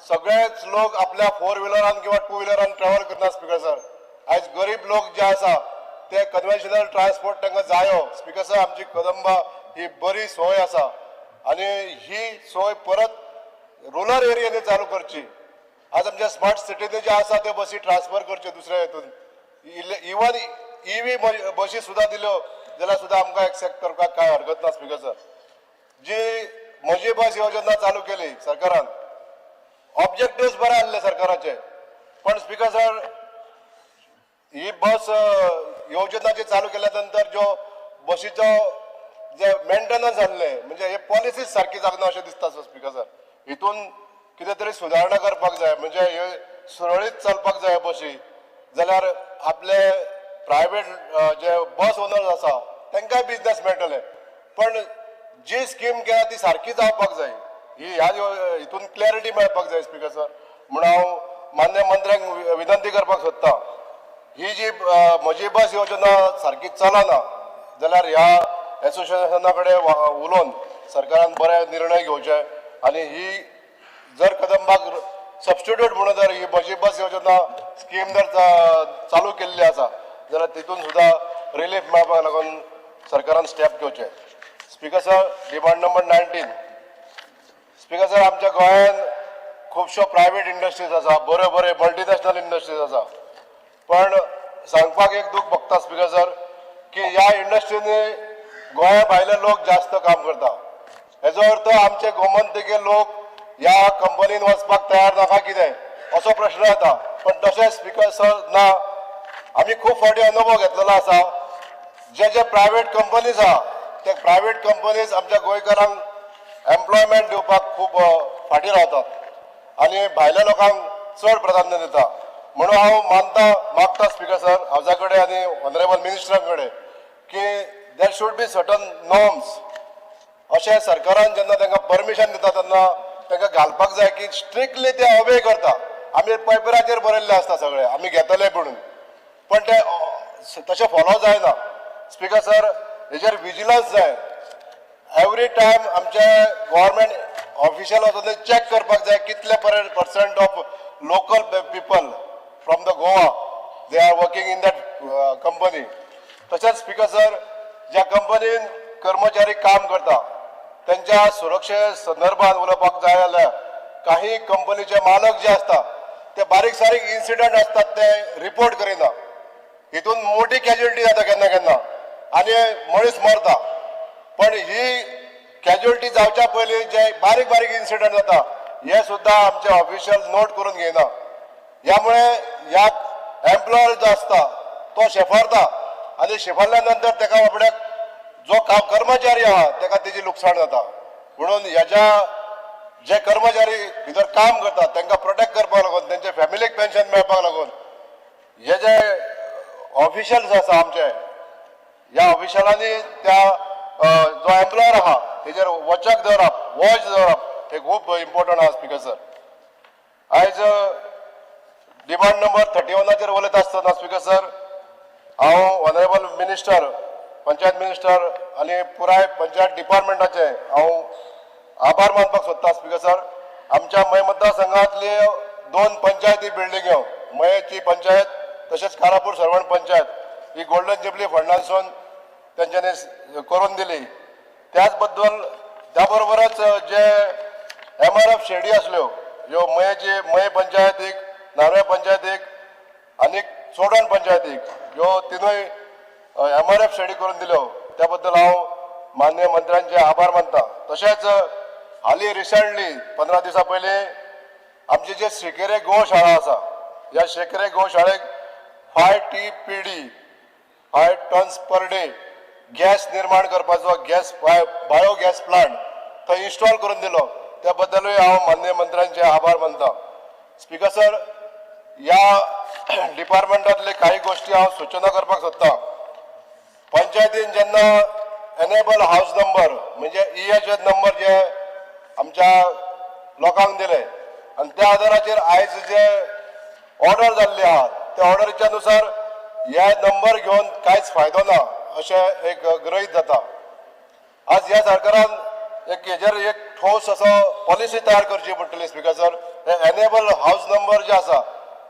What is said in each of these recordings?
सगळेच लोक आपल्या 4 व्हिलरान किंवा 2 व्हिलरान ट्रॅव्हल करना स्पीकर सर. आयज गरीब लोक जे आसा ते कन्वेन्शनल ट्रान्सपोर्ट तांकां जायो. स्पीकर सर आमची कदंबा ही बरी सोय आसा आनी ही सोय परत रुरल एरियांनी चालू करची. आज आमच्या स्मार्ट सिटीनी जे आसा ते बसी ट्रान्सफर करचे दुसऱ्या हेतून. इवन ईव्ही बसी सुद्धा दिल्यो जाल्यार सुद्धा आमकां एक्सेप्ट करपाक काय हरकत ना स्पीकर सर. जी म्हजी बस योजना चालू केली सरकारान, ऑब्जेक्टिव्स बरे आसले सरकाराचे, पण स्पीकर सर ही बस योजना जी चालू केल्या नंतर जो बसीचो जे मेंटेनन्स जाल्ले म्हणजे हे पॉलिसीज सारकी जागना अशें दिसता सर स्पीकर सर. हितून कितें तरी सुदारणा करपाक जाय, म्हणजे हे सुरळीत चलपाक जाय बसी. जाल्यार आपले प्रायवेट जे बस ओनर्स आसा तांकांय बिजनेस मेळटले. पण जी स्कीम केल्या ती सारकी जावपाक जाय, ही ह्या हितून क्लॅरिटी मेळपाक जाय स्पीकर सर. म्हणून हांव मान्य मंत्र्यांक विनंती करपाक सोदतां, ही जी म्हजी बस योजना सारकी चलना जाल्यार ह्या एसोसिएशना कडेन उलोवन सरकारान बरे निर्णय घेवचे आनी ही जर कदंबाक सबस्टिट्यूट म्हणून जर ही म्हजी बस योजना स्कीम जर चालू केल्ली आसा जाल्यार तितून सुद्धा रिलीफ मेळपाक लागून सरकारान स्टेप घेवचे. Speaker sir, demand number 19. Speaker sir, आमच्या गोंयांत खुबश्यो प्रायवेट इंडस्ट्रीज आसा, बऱ्यो बऱ्यो मल्टीनॅशनल इंडस्ट्रीज आसा. पण सांगपाक एक दूख भोगता स्पीकर सर की ह्या इंडस्ट्रीनी गोंया भायले लोक जास्त काम करता. हेजो अर्थ आमचे गोमंतकी लोक ह्या कंपनीन वचपाक तयार नाका कितें असो प्रश्न येता. पण तशें स्पीकर सर ना. आमी खूब फावटी अनुभव घेतलेलो आसा. जे प्रायवेट कंपनीज आहा ते प्रायवेट कंपनीज आमच्या गोंयकारांक एम्प्लॉयमेंट दिवपाक खूब फाटीं रावतात आनी भायल्या लोकांक चड प्राधान्य दिता. म्हणून हांव मागता स्पीकर सर हावजा कडेन आनी ऑनरेबल मिनिस्टरां कडेन की देर शूड बी सर्टन नॉर्म्स. अशें सरकारान जेन्ना तांकां परमिशन दिता तेन्ना तांकां घालपाक जाय की स्ट्रिक्टली ते ओबे करता. आमी पेपराचेर बरयल्लें आसता सगळें आमी घेतले म्हणून, पण ते तशें फॉलो जायना. स्पीकर सर, हेजेर विजिलन्स जाय. एवरी टायम आमचे गव्हर्मेंट ऑफिशियल वचून चॅक करपाक जाय कितले % of local people from the Goa they are working in that company. तशेंच स्पीकर सर, ज्या कंपनीन कर्मचारी काम करता त्यांच्या सुरक्षे संदर्भात उलोवपाक जाय जाल्यार काही कंपनीचे मालक जे असता ते बारीक सारीक इन्सिडंट असतात ते रिपोर्ट करिना. हितून मोठी कॅज्युअलिटी जाता केन्ना केन्ना आनी मनीस मरता. पण ही कॅज्युअलिटी जावच्या पयलीं जे बारीक बारीक इन्सिडंट जाता हे सुद्धा आमचे ऑफिशियल नोट करून घेयना. ह्यामुळे ह्या एम्प्लॉयर जो आसता तो शेफारता आनी शेफारल्या नंतर ताका बाबड्याक जो कर्मचारी आहा ताका तेजी लुकसाण जाता. म्हणून ह्याच्या जे कर्मचारी भितर काम करतात तांकां प्रोटेक्ट करपाक लागून तांचे फॅमिलीक पेन्शन मेळपाक लागून हे जे ऑफिशियल्स आसा आमचे ह्या ऑफिशियलांनी त्या जो एम्प्लॉयर आहा तेजेर वचक दवरप, वॉच दवरप हे खूब इम्पॉर्टंट आहा स्पीकर सर. आयज डिमांड नंबर 31 उलयता आसतना स्पीकर सर हांव ऑनरेबल मिनिस्टर, पंचायत मिनिस्टर आनी पुराय पंचायत डिपार्टमेंटाचे हांव आभार मानपाक सोदता स्पीकर सर. आमच्या मय मतदारसंघांतले 2 पंचायती बिल्डिंग्यो, मयेची पंचायत तशेंच कारापूर सरवण पंचायत ही गोल्डन जुबली फंडांसून तेंच्यांनी करून दिली. त्याच बरोबरच जे MRF शेडी आसल्यो ह्यो मय पंचायतीक, नार्वे पंचायतीक आनी चोडण पंचायतीक ह्यो तिनूय MRF शेडी करून दिल्यो त्या बद्दल हांव माननीय मंत्र्यांचे आभार मानता. तशेंच हालीं रिसंटली 15 दिसां पयलीं आमची जे शेकेरे गोशाळा आसा ह्या शेकेरे गोशाळेक 5 TPD 5 tons per day gas निर्माण करपाचो बायोगॅस प्लांट थंय इन्स्टॉल करून दिलो. त्या बद्दलूय हांव माननीय मंत्र्यांचे आभार मानता. स्पीकर सर, ह्या डिपार्टमेंटांतले काही गोष्टी हांव सूचना करपाक सोदतां. पंचायतीन जेन्ना एनेबल हाऊस नंबर म्हणजे EHS नंबर जे आमच्या लोकांक दिले आणि त्या आधाराचेर आयज जे ऑर्डर जाल्ली आहा त्या ऑर्डरीच्या नुसार हे नंबर घेवन कांयच फायदो ना अशें एक गृहीत जाता. आज ह्या सरकारान हेजेर एक ठोस असो पॉलिसी तयार करची पडटली speaker sir. Enable house number जे आसा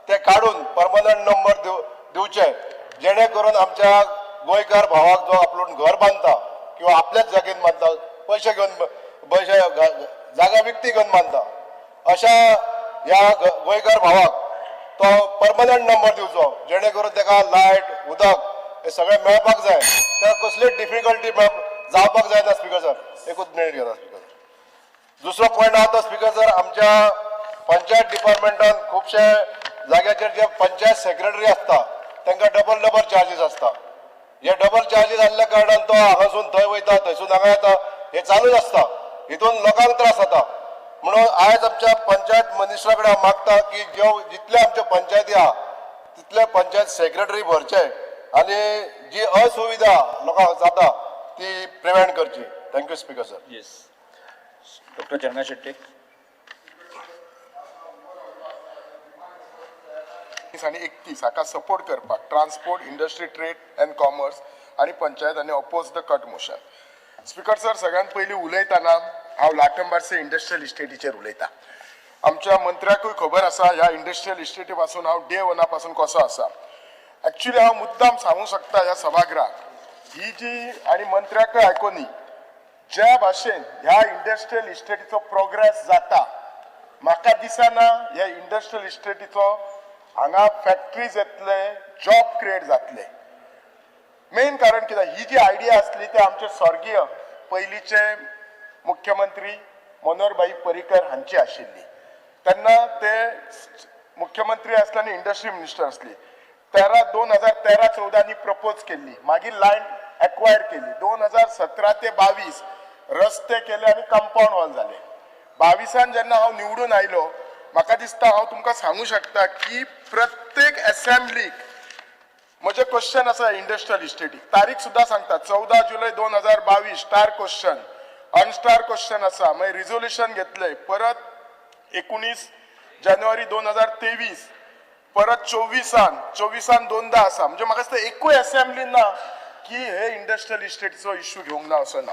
ते काढून परमनंट नंबर दिवचे, जेणे करून आमच्या गोंयकार भावाक जो आपलं घर बांदता किंवा आपल्याच जागेन बांदता, पैसे जागा विकती घेवन बांदता, अशा ह्या गोंयकार भावाक तो परमनंट नंबर दिवचो, जेणे करून ताका लायट उदक हे सगळें मेळपाक जाय, त्या कसलीच डिफिकल्टी जावपाक जायना. स्पीकर सर, एकूच मिनिट घेता स्पीकर. दुसरो पॉयंट आहा तो स्पीकर सर, आमच्या पंचायत डिपार्टमेंटान खुबशे जाग्याचेर जे पंचायत सेक्रेटरी आसता तांकां डबल चार्जीस आसता. हे डबल चार्जीस आसल्या कारणान तो हांगासून थंय वयता, थंयसून हांगा येता, हे चालूच आसता. हितून लोकांक त्रास जाता. म्हणून आयज आमच्या पंचायत मिनिस्टरा कडेन मागता की जितले आमचे पंचायती आहा तितले पंचायत सेक्रेटरी भरचे आनी जी असुविधा लोकांक जाता ती प्रिव्हेंट करची. Thank you speaker sir. Yes, doctor Charana Shetty. आणि 31 हाका सपोर्ट करपाक transport, industry, trade and commerce आणि पंचायत आणि oppose the cut motion. Speaker sir, सगळ्यात पयलीं उलयतना हांव लाटंबारसे इंडस्ट्रियल इस्टेटीचेर उलयतां. आमच्या मंत्र्याकूय खबर आसा ह्या इंडस्ट्रियल इस्टेटी पासून हांव डे 1 पासून कसो आसा. एक्चुअली हांव मुद्दाम सांगूंक शकता ह्या सभागृहाक ही जी आनी मंत्र्याकय आयकोनी ज्या भाशेन ह्या इंडस्ट्रियल इस्टेटीचो प्रोग्रेस जाता, म्हाका दिसना ह्या इंडस्ट्रियल इस्टेटीचो हांगा फॅक्टरीज येतले, जॉब क्रिएट जातले. मेन कारण कितें, ही जी आयडिया आसली ती आमचे स्वर्गीय पयलींचे मुख्यमंत्री मनोहरभाई पर्रीकर हांची आशिल्ली. तेन्ना ते मुख्यमंत्री आसले आनी इंडस्ट्री मिनिस्टर आसली. 2013-14 प्रपोज केल्ली, मागीर लायन एक्वायर केली. 2017 ते 22 रस्ते केले आनी कंपाऊंड वॉल जाले. 22 जेन्ना हांव निवडून आयलो, म्हाका दिसता हांव तुमकां सांगू शकता की प्रत्येक असेंब्लीक म्हजे क्वेश्चन आसा इंडस्ट्रियल इस्टेटीक. तारीख सुद्दां सांगता, 14 जुलय 2022 स्टार क्वेश्चन, अनस्टार क्वेश्चन आसा. मागीर रिझोल्युशन घेतले, परत 19 जानेवारी 2023, परत 24 दोनदा आसा. म्हणजे म्हाका दिसता एकूय असेंब्ली ना की हे इंडस्ट्रियल इस्टेटीचो इश्यू घेवंक ना असो ना.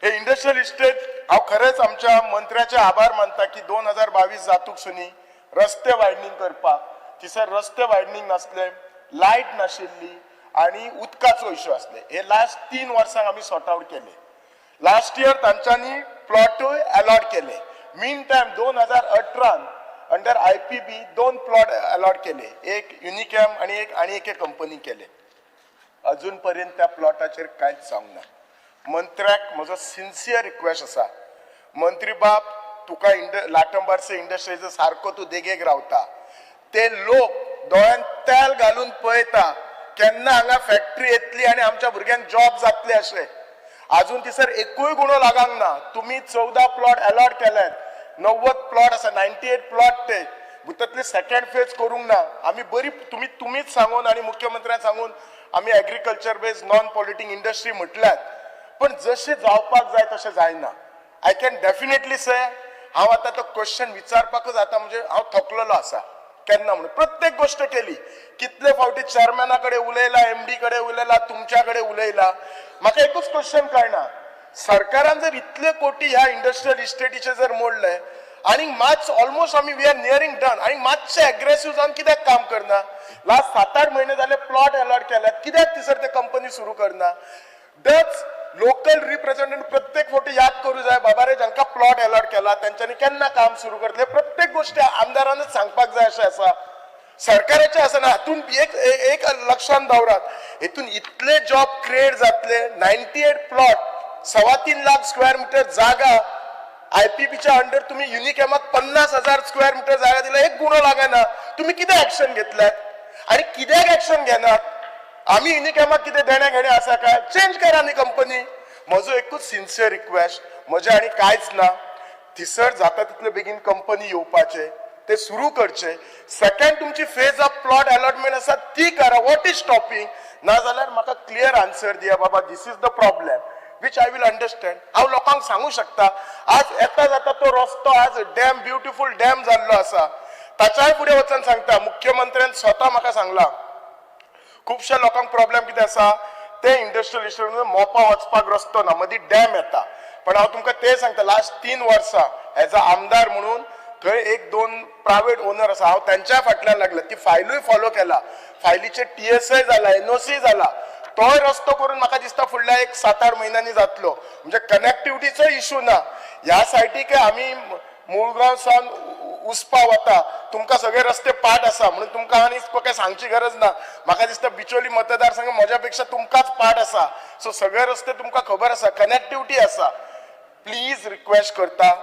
हे इंडस्ट्रियल इस्टेट हांव खरेंच आमच्या मंत्र्याचे आभार मानता की 2022 जातूक सुनी रस्ते वायडनींग करपाक, थिसर रस्ते वायडनींग नासले, लायट नाशिल्ली आनी उदकाचो इश्यू आसले. हे लास्ट 3 वर्सांक आमी सॉर्ट आउट केले. लास्ट इयर तांच्यांनी प्लॉटूय अलॉट केले. Mean time 2018 under IPB 2 plot allot केले, एक युनिकॅम आणि एक कंपनी केले. अजून पर्यंत त्या प्लॉटाचेर कांयच जावंक ना. मंत्र्याक म्हजो सिन्सियर रिक्वेस्ट आसा, मंत्री बाब, तुका लाटंबारसे इंडस्ट्रीजो सारको तूं देगेक रावता. ते लोक दोळ्यान तेल घालून पळयता केन्ना हांगा फॅक्टरी येतली आनी आमच्या भुरग्यांक जॉब जातले अशें. अजून तिसर एकूय गुणो लागांक ना. तुम्ही 14 प्लॉट अलॉट केल्यात, 90 प्लॉट आसा, 98 प्लॉट ते भितरले सेकंड फेज करूंक ना. आमी बरी तुम्हीच सांगून आणि मुख्यमंत्र्यान सांगून आमी एग्रीकल्चर बेस्ड नॉन पॉल्युटिंग इंडस्ट्री म्हटल्यात, पण जशें जावपाक जाय तशें जायना. आय कॅन डेफिनेटली से हांव आतां तो क्वेश्चन विचारपाकच जाता, म्हणजे हांव थकलेलो आसा केन्ना म्हणून. प्रत्येक गोष्ट केली, कितले फावटी चेअरमॅना कडेन उलयला, MD कडेन उलयला, तुमच्या कडेन उलयला. म्हाका एकूच क्वेश्चन कळना, सरकारान जर इतले कोटी ह्या इंडस्ट्रियल इस्टेटीचे जर मोडले आणि मात ऑलमोस्ट आम्ही वी आर नियरिंग डन आणि मातशे अग्रेसिव्ह जाऊन कित्याक काम करना. लास्ट 7-8 महिने झाले प्लॉट अलॉट केल्यात, कित्याक तिसर ते कंपनी सुरू करना. डच लोकल रिप्रेझेंटेटिव्ह प्रत्येक फावटी याद करू जाय, बाबा रे जांकां प्लॉट अलॉट केला त्यांच्यानी केन्ना काम सुरू करतले. प्रत्येक गोष्टी आमदारानच सांगपाक जाय अशें आसा, सरकाराचे आसना. हातून एक लक्षात दवरात, हेतून इतले जॉब क्रिएट जातले. 98 प्लॉट, 3.25 लाख स्क्वेअर मीटर जागा IPBच्या अंडर तुम्ही युनिकॅमाक 50,000 स्क्वेअर मीटर जागा दिला. एक गुणो लागना. तुम्ही किती ऍक्शन घेतल्यात आणि कित्याक ऍक्शन घेनात? आम्ही युनिकॅमाक कितें देणे घेणे आसा काय? चेंज करा न्ही कंपनी. म्हजो एकूच सिन्सियर रिक्वेस्ट, म्हजे आनी कांयच ना. थिसर जाता तितले बेगीन कंपनी येवपाचे, ते सुरू करचे. सेकंड, तुमची फेज ऑफ प्लॉट अलॉटमेंट आसा ती करा. What is stopping? नाजाल्यार म्हाका क्लियर आन्सर दिया, बाबा this is the problem which I will understand. हांव लोकांक सांगू शकता, आज येता जाता तो रस्तो आज डॅम, ब्युटिफूल डॅम जाल्लो आसा. ताच्याय फुडें वचून सांगता, मुख्यमंत्र्यान स्वता म्हाका सांगला खुबशा लोकांक प्रॉब्लेम कितें आसा, ते इंडस्ट्रियल इस्टेट मोपा वचपाक रस्तो ना, मदीं डॅम येता. पण हांव तुमकां ते सांगता, लास्ट 3 वर्सां एज अ आमदार म्हणून थंय एक दोन प्रायव्हेट ओनर आसा हांव त्यांच्या फाटल्यान लागला ती फायलूय फॉलो केला फायलीचे TSI जाला NOC जाला तोय रस्तो करून म्हाका दिसता फुडल्या एक 7-8 महिन्यांनी जातलो म्हणजे कनेक्टिविटीचो इश्यू ना ह्या सायटीक आमी मुळगांव सावन उसपा वता तुमकां सगळे रस्ते पाठ आसा म्हणून तुमकां आनी काय सांगची गरज ना म्हाका दिसता बिचोली मतदारसंघ म्हज्या पेक्षा तुमकांच पाठ आसा सो सगळे रस्ते तुमकां खबर आसा कनेक्टिविटी आसा प्लीज रिक्वेस्ट करता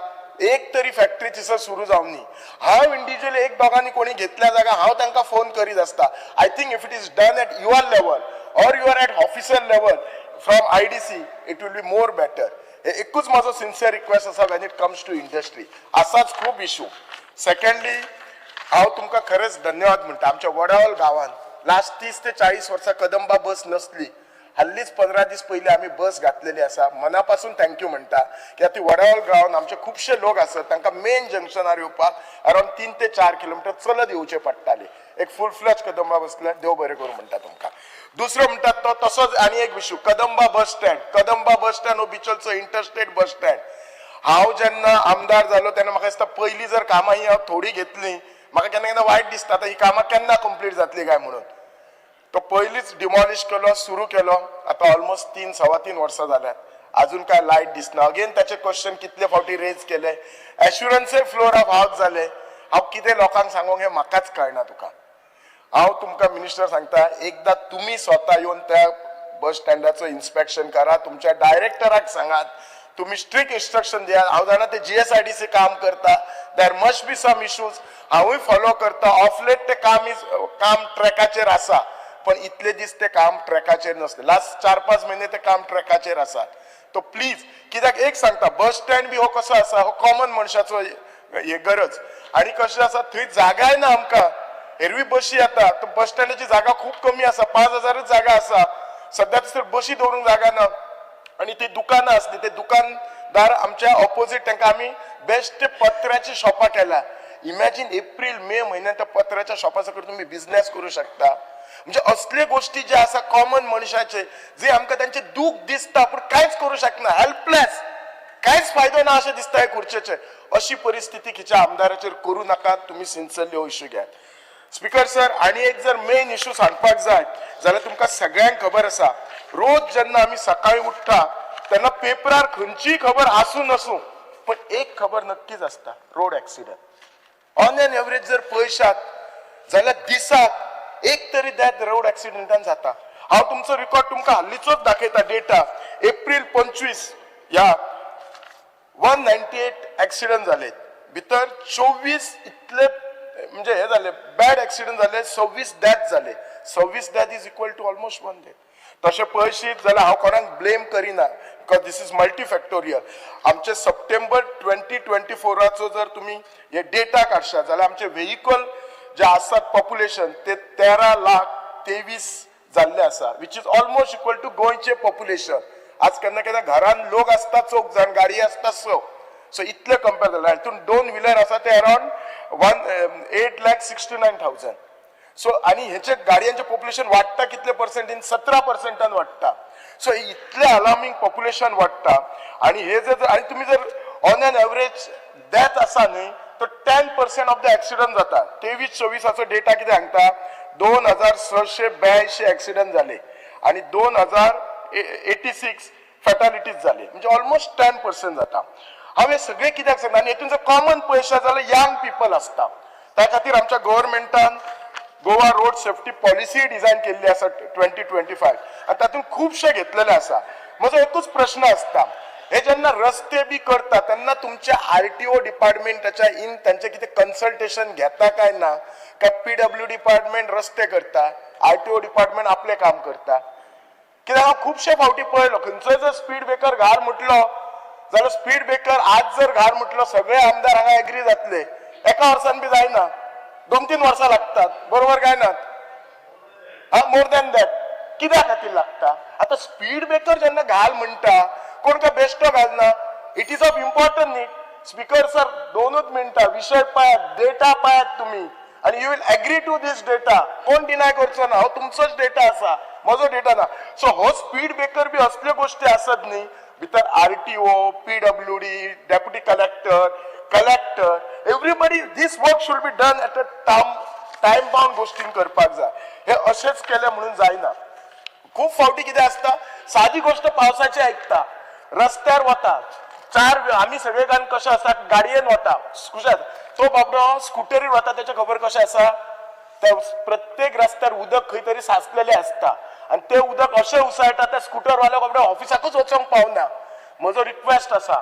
एक तरी फॅक्टरी थंयसर सुरू जावनी हांव इंडिव्हिज्युअली एक दोगांनी कोणी घेतल्या जागा हांव तांकां फोन करीत आसता I think if it is done at your level or you are at officer level from IDC it will be more better एकूच माझा सिन्सियर रिक्वेस्ट असा when it comes to industry असाच खूप इशू सेकंडली हांव तुमकां खरेंच धन्यवाद म्हणटा आमच्या वडावल गावात लास्ट 30 ते 40 वर्सां कदंबा बस नसली हल्लीच 15 दीस पयलीं आमी बस घातलेली आसा मनापासून थँक्यू म्हणटा कित्याक ती वडावल गावात आमचे खुबशे लोक आसत तांकां मेन जंक्शनार येवपाक अराउंड 3 ते 4 किलोमिटर चलत येवचे पडटाले एक फुल फ्लॅज कदंबा बसले देव बरें करूं म्हणटा तुमकां दुसरो म्हणतात तो तसोच आनी एक विशू कदंबा बस स्टँड हो बिचोलचो इंटरस्टेट बस स्टँड हांव जेन्ना आमदार जालो तेन्ना म्हाका दिसता पयलीं जर कामां ही हांव थोडी घेतली म्हाका केन्ना केन्ना वायट दिसता आतां ही कामां केन्ना कंप्लीट जातली काय म्हणून तो पयलींच डिमॉलिश केलो सुरू केलो आतां ऑलमोस्ट 3-3.5 वर्सां जाल्यात अजून काय लायट दिसना अगेन त्याचे क्वेश्चन कितले फावटी रेज केले एश्युरन्सय फ्लोर ऑफ हावस जाले हांव कितें लोकांक सांगूंक हें म्हाकाच कळना तुका हांव तुमकां मिनिस्टर सांगता एकदां तुमी स्वता येवन त्या बस स्टँडाचो इन्स्पेक्शन करा तुमच्या डायरेक्टराक सांगात तुम्ही स्ट्रिक्ट इन्स्ट्रक्शन दिया हांव जाणा ते GSIDC काम करता there must be some issues हांवूय फॉलो करता ऑफ लेट ते काम ट्रॅकाचेर आसा पण इतले दीस ते काम ट्रॅकाचेर नसले लास्ट 4-5 महिने ते काम ट्रॅकाचेर आसा तो प्लीज कित्याक एक सांगता बस स्टँड बी हो कसो आसा हो कॉमन मनशाचो गरज आणि कशें आसा थंय जागाय ना आमकां एरवी बशी येता तर बस स्टँडाची जागा खूप कमी आसा 5,000 जागा आसा सध्या तर बशी दवरूंक जागा ना आणि ती दुकानां असली ते दुकानदार आमच्या ऑपोजिट तांकां आमी बेस्ट पत्र्याची शॉपां केल्या इमॅजिन एप्रिल मे म्हयन्यात त्या पत्र्याच्या शॉपा सकट तुम्ही बिझनेस करू शकता म्हणजे असले गोष्टी जे आसा कॉमन मनशाचे जे आमकां तांचे दूख दिसता पण कांयच करू शकना हेल्पलेस कांयच फायदो ना अशें दिसता हे खुर्चेचे अशी परिस्थिती खिच्या आमदाराचेर करू नाकात तुम्ही सिन्सियरली हो इश्यू घेयात स्पीकर सर आणि एक जर मेन इश्यू सांगपाक जाय जाल्यार तुमकां सगळ्यांक खबर आसा रोज जेन्ना आमी सकाळी उठ्ठा तेन्ना पेपरार खंयचीय खबर आसूं नसूं पण एक खबर नक्कीच आसता road accident on an average जर पळयशात जाल्यार दिसाक एक तरी डेथ रोड एक्सिडेंटान जाता हांव तुमचो रिकॉर्ड तुमकां हाल्लीचोच दाखयता डेटा एप्रिल 25 ह्या 198 एक्सिडेंट जाले भितर 24 इतले म्हणजे हे झाले बॅड एक्सिडेंट झाले 26 डेथ झाले 26 death is equal to almost 1 death तशें पळयशीत जाल्यार हांव कोणाक ब्लेम करिना बिकॉज दिस इज मल्टीफॅक्टोरियल आमचे सप्टेंबर 2024 जर तुम्ही हे डेटा काडशात जाल्यार आमचे व्हेइकल जे आसात पॉप्युलेशन ते 13,23,000 जाल्ले आसा which is almost equal to गोंयचे पॉप्युलेशन आज केन्ना केन्ना घरान लोक आसता 4 जाण गाडी आसता 6 सो इतले कंपेर जाला हितून 2 व्हिलर आसा ते अराउंड 8,69,000 सो आणि ह्याचे गाडयांचे पॉप्युलेशन वाढता कितले पर्सेंटीन 17% वाढता सो इतले अलार्मिंग पॉप्युलेशन वाढता आणि हे जर आणि तुम्ही जर ऑन एन एवरेज डेथ आसा न्ही तर 10% ऑफ द एक्सिडेंट जाता 23-24 डेटा कितें सांगता 2,682 एक्सिडेंट झाले आणि 2,086 फॅटालिटीज झाले म्हणजे ऑलमोस्ट 10% जाता हांव हे सगळे कित्याक सांगता आनी हेतून जर कॉमन पयशा जाल्यार यंग पीपल आसता त्या खातीर आमच्या गव्हर्नमेंटान Goa road safety policy design केल्ली आसा 2025 आनी तातूंत खुबशे घेतलेले आसा म्हजो एकूच प्रश्न आसता हे जेन्ना रस्ते बी करता तेन्ना तुमच्या RTO डिपार्टमेंटाच्या इन तांचे कितें कन्सल्टेशन घेता काय ना काय PW डिपार्टमेंट रस्ते करता RTO डिपार्टमेंट आपले काम करता कित्याक हांव खुबशे फावटी पळयलो खंयचोय जर स्पीड ब्रेकर घाल म्हटलो जाल्यार स्पीड ब्रेकर आज जर घाल म्हटलो सगळे आमदार हांगा एग्री जातले एका वर्सान बी जायना 2-3 वर्सां लागतात बरोबर काय नात मोर दॅन दॅट कित्या खातीर लागता आता स्पीड ब्रेकर जेन्ना घाल म्हणटा कोण काय बेश्टो घालना it is of important need speaker sir 2 मिनटां विशय पळयात डेटा पळयात तुम्ही आणि you will agree to this data कोण डिनाय करचो ना हो तुमचोच डेटा आसा म्हजो डेटा ना सो हो स्पीड ब्रेकर बी असल्यो गोष्टी आसत न्ही भितर RTO PWD deputy collector collector, everybody, this work should be done at a time bound गोष्टीन करपाक जाय. हे अशेंच केले म्हणून जायना. खूप फावटी कितें आसता, सादी गोष्ट पावसाची आयकता, रस्त्यार वता, आम्ही सगळे जाण कशे आसता, गाडयेन वता, तो बाबडो स्कुटरीर वता, त्याच्या खबर कशें आसा, त्या प्रत्येक रस्त्यार उदक खंय तरी साचलेले असता आणि ते उदक अशें उसळटा त्या स्कुटरवाल्या बाबडो ऑफिसाकूच वचोंक पावना. म्हजो रिक्वेस्ट आसा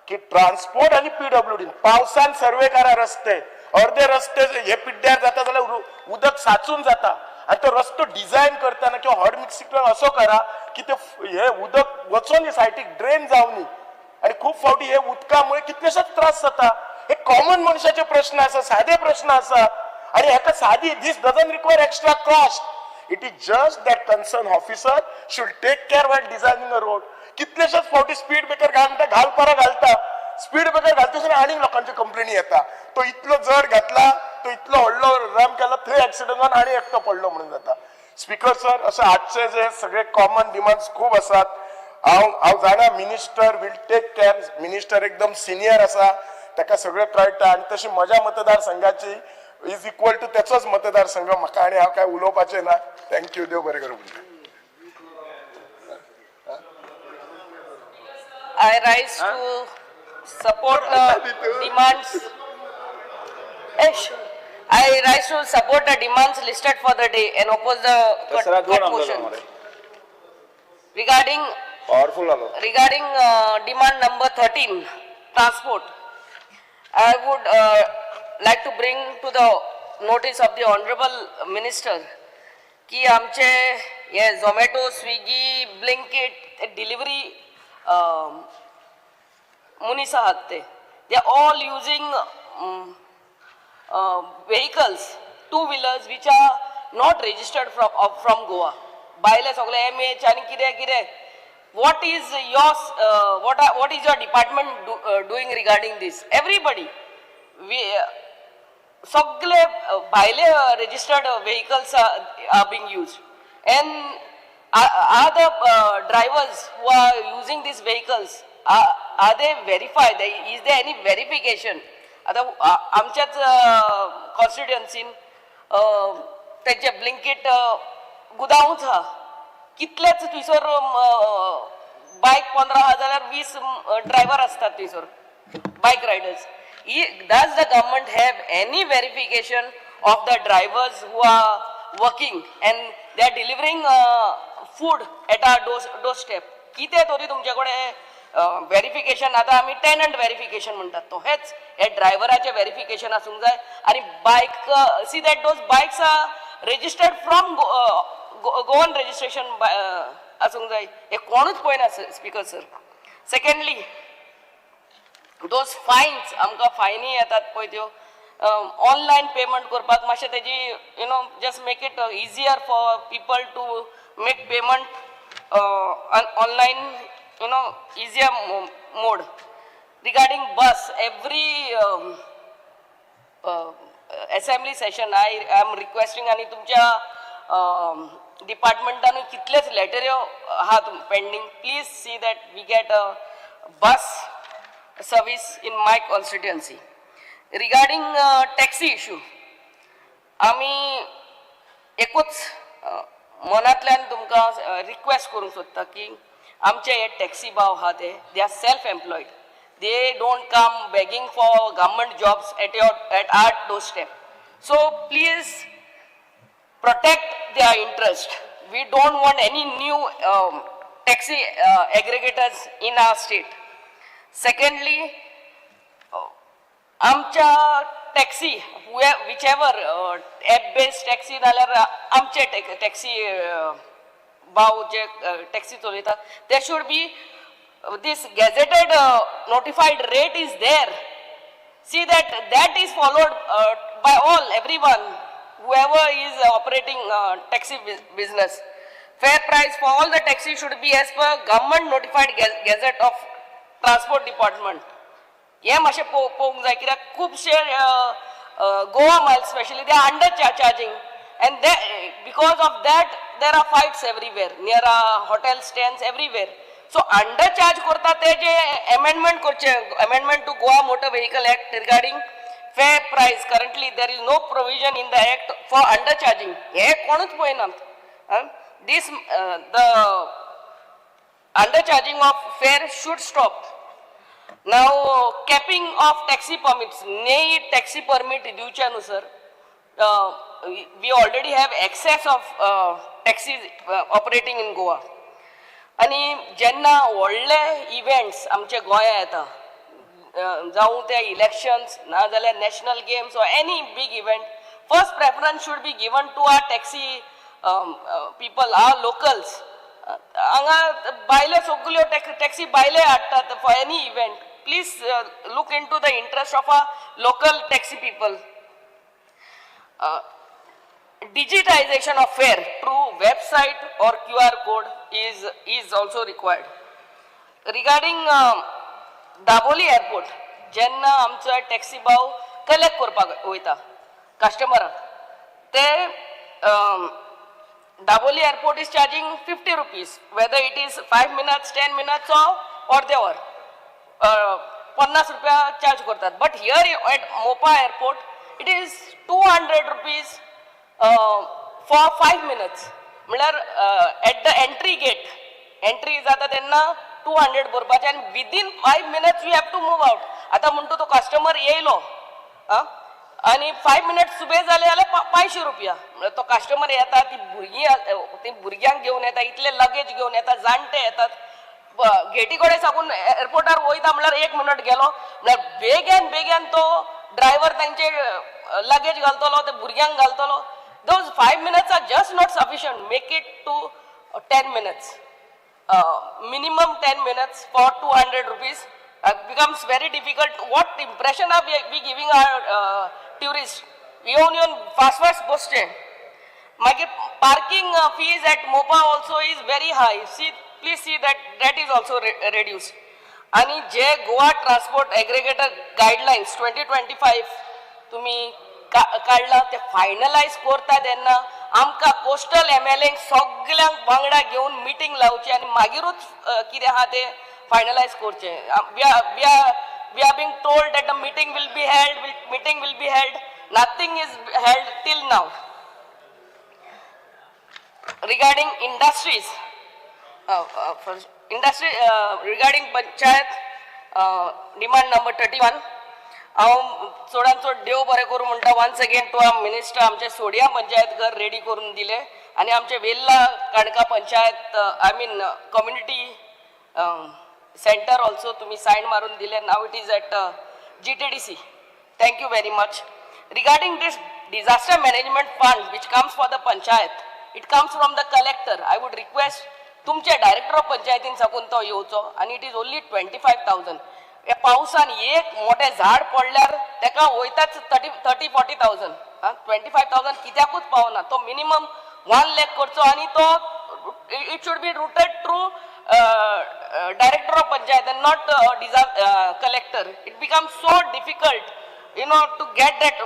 की ट्रान्सपोर्ट आणि पीडब्ल्यूडी पावसान सर्वे करा रस्ते, अर्धे रस्ते हे पिड्ड्यार जाता जाल्यार उदक साचून जाता आणि तो रस्तो डिझायन करताना किंवा हॉट मिक्सिंग असो करा की ते हे उदक वचून सायटीक ड्रेन जावनी. आणि खूप फावटी हे उदकामुळे कितलेशेच त्रास जाता. हे कॉमन मनशाचे प्रश्न आसा, साधे प्रश्न आसा आणि हेका साधी this doesn't require extra cost. It is just that concern officer should take care while designing a road. कितलेशेच फावटी स्पीड ब्रेकर घालपारा घालता, स्पीड ब्रेकर घालता आणि लोकांची कंप्लेनी येता, तो इतलो जड घातला, तो इतलो व्हडलो रॅम केला, थंय ऍक्सिडेंट जावन आणि एकटो पडलो म्हणून जाता. स्पीकर सर, असे आजचे जे सगळे कॉमन डिमांड्स खूप असतात. हांव जाणा minister will take care, minister एकदम सिनियर आसा, ताका सगळें कळटा आणि तशी म्हज्या मतदारसंघाची इज इक्वल टू त्याचोच मतदारसंघ म्हाका आणि हांव काय उलोवपाचें ना. थँक्यू, देव बरें करूं. I rise to support the demands. I rise to support the demands listed for the day and oppose the cut motion. Regarding powerful आलो. regarding demand number 13, transport, I would like to bring to the notice of the honorable minister की आमचे हे Zomato, Swiggy, Blinkit delivery मुनीस आहात ते, they are all using vehicles, 2-wheelers which are not registered from Goa. बायले सगळे MH आणि कितें what is your department doing regarding this? Everybody, सगळे भायले registered vehicles are being used, and are the drivers who are using these vehicles, are they verified? Is there any verification? आता आमच्याच कॉन्स्टिट्युएन्सीन त्यांचे Blinkit गुदांवूच हा, कितलेच थंयसर बायक 15,000 20 ड्रायव्हर असतात थंयसर, बायक riders. Does the government have any verification of the drivers who are working and they are delivering food at our doorstep? किती तरी तुमच्याकडे व्हेरिफिकेशन, आता आम्ही टेनंट व्हेरिफिकेशन म्हणतात, तो हेच हे ड्रायव्हराचे व्हेरिफिकेशन असूंक जाय. आणि bike, see that those bikes are registered from Goan registration असूंक जाय. हे कोणूच पळयना speaker sir. Secondly, those fines, आमकां फायनी येतात पळय त्यो ऑनलायन पेमेंट करपाक मातशें तेजी just make it easier for people to make payment online, easier mode. Regarding bus, every assembly session I am requesting, आणि तुमच्या डिपार्टमेंटान कितलेच लेटर आहात pending, please see that we get a bus service in my constituency. Regarding taxi issue, आम्ही एकूच मनांतल्यान तुमकां request करूंक सोदता की आमचे हे टॅक्सी भाव आहा ते, they are self employed, they don't come begging for government jobs at our doorstep. So please protect their interest. We don't want any new taxi aggregators in our state. Secondly, आमच्या taxi whichever app based taxi जाल्यार आमचे taxi भाव जे taxi चलयता, there should be this gazetted notified rate is there. See that is followed by all, everyone, whoever is operating taxi business. Fair price for all the taxi should be as per government notified gazette of transport department. हे मातशें पळोवंक जाय, कित्याक खुबशे Goa miles specially they are under charging, and because of that there are fights everywhere near hotel stands everywhere. So under charge करता ते जे amendment करचे amendment to Goa motor vehicle act regarding fair price. Currently there is no provision in the act for undercharging. हे कोणूच पळयनात. The undercharging of fare should stop. Now capping of taxi permits. Nee taxi permit दिवचे न्हू sir. We already have excess of taxis operating in Goa. आणि जेन्ना व्हडले events आमचे गोंया येता जावं ते इलेक्शन्स ना जाल्यार national games or any big event first preference should be given to our taxi people our locals हांगा बायले सगल्यो टॅक्सी बायले हाडटात for any event please look into the interest of a local taxi people digitization of fare through website or QR code is also required. Regarding Dabolim airport जेन्ना आमचो taxi भाव collect करपाक वयता कस्टमराक ते Dabolim airport is charging 50 rupees whether it is 5 minutes 10 minutes or अर्दे वर 50 रुपया charge करतात but here at Mopa airport it is 200 rupees for 5 minutes म्हळ्यार at the entry gate entry जाता तेन्ना 200 भरपाचे आणि within 5 minutes we have to move out आता म्हणतो तो कस्टमर येयलो आणि 5 minutes सुबे जाले जाल्यार 500 रुपया तो कस्टमर येता ती भुरग्यांक घेवन येता इतले लगेज घेवन येता जाणटे येतात गेटी कडेन साकून एअरपोर्टार वयता म्हळ्यार 1 minute गेलो म्हळ्यार बेग्यान तो ड्रायव्हर तांचे लगेज घालतलो ते भुरग्यांक घालतलो those 5 minutes are just not sufficient. Make it to 10 minutes. Minimum 10 minutes for 200 rupees. Becomes very difficult. What impression are we giving our tourists? Yeon fast poste. Mage parking fees at Mopa also is very high. Please see that is also reduced. आणि जे Goa transport aggregator गायडलाइन्स 2025 तुम्ही काढला ते finalise करता तेन्ना आमकां coastal MLAंक सगळ्यांक वांगडा घेवन मिटींग लावची आनी मागीरूच कितें आहा ते फायनलाइज करचे we are being told that the meeting will be held nothing is held till now. Regarding industries regarding panchayat demand number 31 हांव चडांत चड देव बरें करूं म्हणटा once again to our minister आमचे सोडिया पंचायत घर रेडी करून दिले आनी आमचे वेल्ला काणका panchayat I mean community centre also तुम्ही सायन मारून दिले नाव it is at GTDC. Thank you very much. Regarding this disaster management fund which comes for the panchayat it comes from the collector. I would request तुमचे director of पंचायतीन साकून तो येवचो आनी इट इज ओन्ली 25,000. या पावसान एक मोठे झाड पडल्यार तेका वयताच 30-40,000. 25,000 कित्याकूच पावना. तो मिनिमम 1 lakh करचो आनी तो it should be routed through director of panchayat and not collector. It becomes so difficult to get that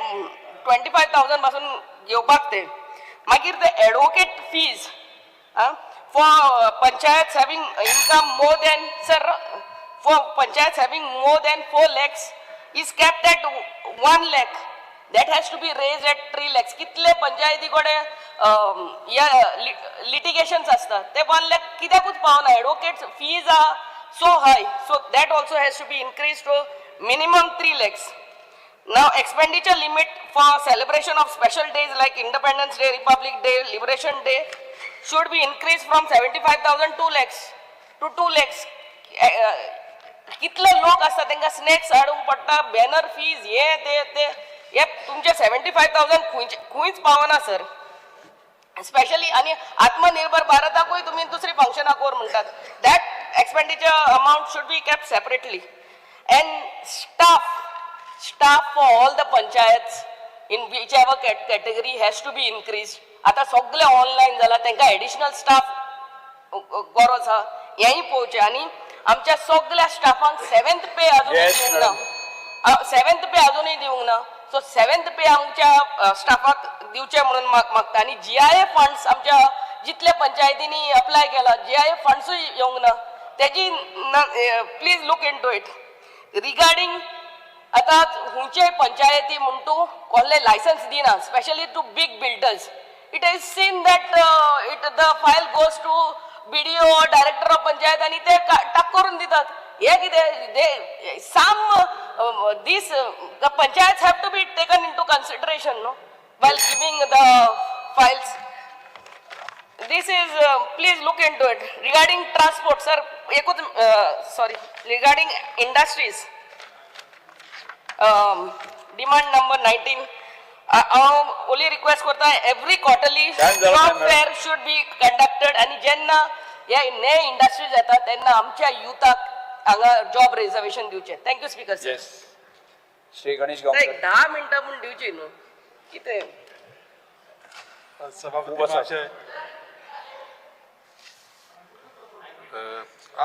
25,000 पासून घेवपाक ते. मागीर ते advocate fees for panchayat having income more than for panchayats having more than 4 lakhs is capped at 1 lakh. That has to be raised at 3 lakhs. कितले पंचायती कडे या litigations असतात ते 1 lakh कित्याकूच पावना. Advocates fees are so high, so that also has to be increased to minimum 3 lakhs. Now expenditure limit for celebration of special days like Independence Day, Republic Day, Liberation Day should be increased from 75,000 2 lakhs to 2 lakhs. कितले लोक असतात तांकां snacks हाडूंक पडटा banner fees हे तुमचे 75,000 खंयच पावना सर. स्पेशली आणि आत्मनिर्भर भारताकूय तुम्ही दुसरी फंक्शनां कर म्हणटात. That expenditure amount should be kept separately. And staff for all the panchayats in whichever category has to be increase. आता सगळे ऑनलायन जाला तांकां एडिशनल स्टाफ गरज आहा हेंय पळोवचें. आनी आमच्या सगळ्या स्टाफांक 7th पे अजूनही दिवंक ना. 7th पे अजूनही दिवंक ना. सो 7th पे आमच्या स्टाफाक दिवचे म्हणून मागता. आणि GIA फंड्स आमच्या जितले पंचायतींनी अप्लाय केला GIA फंड्सूय येवंक ना. त्याची please look into it regarding आता हुंचे पंचायती म्हणतो कोल्हे लायसन्स दिना specially to big builders it is seen that it the file goes to BDO or director of panchayat आणि ते टाक करून दितात हे कितें they some these the panchayat have to be taken into consideration no while giving the files. This is please look into it regarding transport sir sorry regarding industries demand number 19 only request करता every quarterly job fair should be conducted आणि जेन्ना या ने industries येतात तेन्ना आमच्या युथाक हांगा job reservation दिवचे thank you speaker sir yes Shri Ganesh एक गांवकर 10 मिनिटां म्हणून दिवची न्हू कितें सभापती महाशय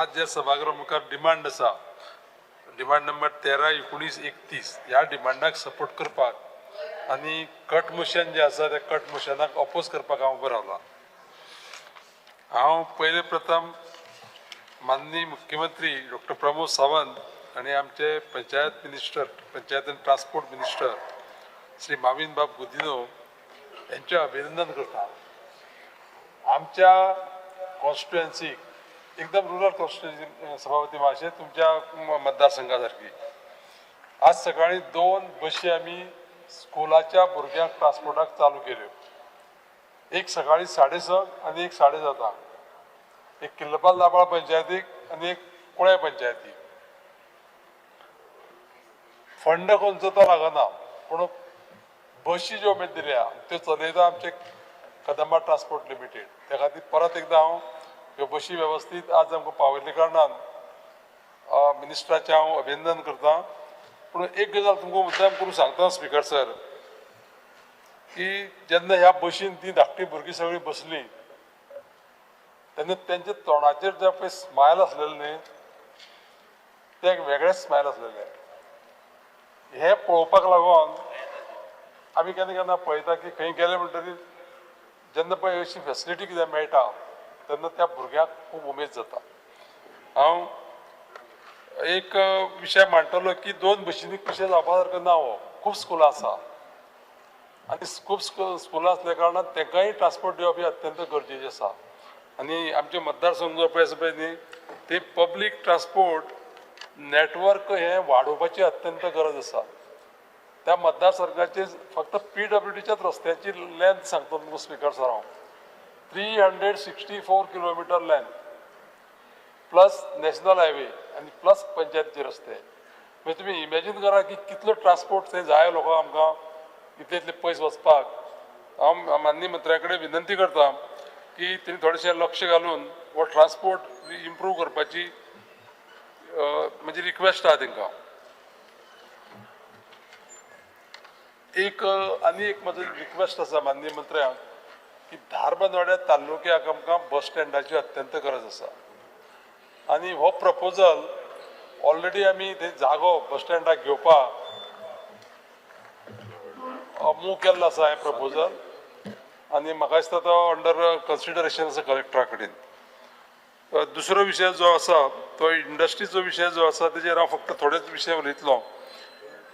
आज ज्या सभागृहा मुखार डिमांड आसा डिमांड नंबर 13, 19, 31 ह्या डिमांडाक सपोर्ट करपाक आनी कट मोशन जे आसा त्या कट मोशनाक ऑपोज करपाक हांव उबो रावला. हांव पयले प्रथम माननीय मुख्यमंत्री डॉक्टर प्रमोद सावंत आनी आमचे पंचायत मिनिस्टर पंचायत आनी ट्रान्सपोर्ट मिनिस्टर श्री माविन बाब गुदिनो यांचे अभिनंदन करता. आमच्या कॉन्स्टिट्युएन्सीक एकदम रुरल कॉन्स्टिट्युएन्सी सभापती महाशय तुमच्या मतदारसंघासारखी आज सकाळी 2 बशी आम्ही स्कुलाच्या भुरग्यांक ट्रान्सपोर्टाक चालू केल्यो. एक सकाळी 6:30 आणि एक 7:30. एक किल्लपाल दाबाळ पंचायतीक आणि एक कुळ्या पंचायतीक. फंड खंयचो तो लागना पूण बशी ज्यो आमी दिल्या त्यो चलयता आमचे कदंबा ट्रान्सपोर्ट लिमिटेड. त्या खातीर परत एकदां हांव ह्यो बशी वेवस्थीत आज आमकां पावयल्ले कारणान मिनिस्टराचें हांव अभिनंदन करतां. पूण एक गजाल तुमकां मुद्दाम करून सांगता स्पिकर सर की जेन्ना ह्या बशीन ती धाकटी भुरगीं सगळीं बसलीं तेन्ना तेंच्या तोंडाचेर जे पळय स्मायल आसलेलें न्ही तें एक वेगळेंच स्मायल आसलेलें. हें पळोवपाक लागून आमी केन्ना केन्ना पळयता की खंय गेले म्हणटकीर जेन्ना पळय अशी फेसिलिटी कितें मेळटा तेन्ना त्या भुरग्यांक खूब उमेद जाता. हांव एक विशय मांडटलो की 2 बशींनी कशें जावपा सारकें ना हो. खूब स्कुलां आसा आनी खूब स्कुलां असल्या कारणान तांकांय ट्रान्सपोर्ट दिवप हें अत्यंत गरजेचें आसा. आनी आमचे मतदारसंघ जो पळय आसा पळय न्ही ते पब्लीक ट्रान्सपोर्ट नेटवर्क हें वाडोवपाची अत्यंत गरज आसा. त्या मतदारसंघाचे फक्त PWDच्याच रस्त्याची लेंथ सांगता तुमकां स्पिकर सर हांव 364 kilometre length plus national highway आनी प्लस पंचायतीचे रस्ते. म्हणजे तुमी इमॅजीन करा की कितलो ट्रान्सपोर्ट थंय जाय लोकांक आमकां इतले पयस वचपाक. हांव माननीय मंत्र्या कडेन विनंती करता की तेणी थोडेशें लक्ष घालून हो ट्रान्सपोर्ट इम्प्रूव करपाची म्हजी रिक्वेस्ट आहा तांकां. आनी एक म्हजो रिक्वेस्ट आसा माननीय मंत्र्यांक की धारबांदोड्या तालुक्याक आमकां बस स्टँडाची अत्यंत गरज आसा. आनी हो प्रपोजल ऑलरेडी आमी थंय जागो बस स्टँडाक घेवपाक मूव केल्लो आसा हें प्रपोजल आनी म्हाका दिसता तो अंडर कन्सिडरेशन आसा कलेक्टरा कडेन. दुसरो विशय जो आसा तो इंडस्ट्रीचो विशय जो आसा तेजेर हांव फक्त थोडेच विशय उलयतलो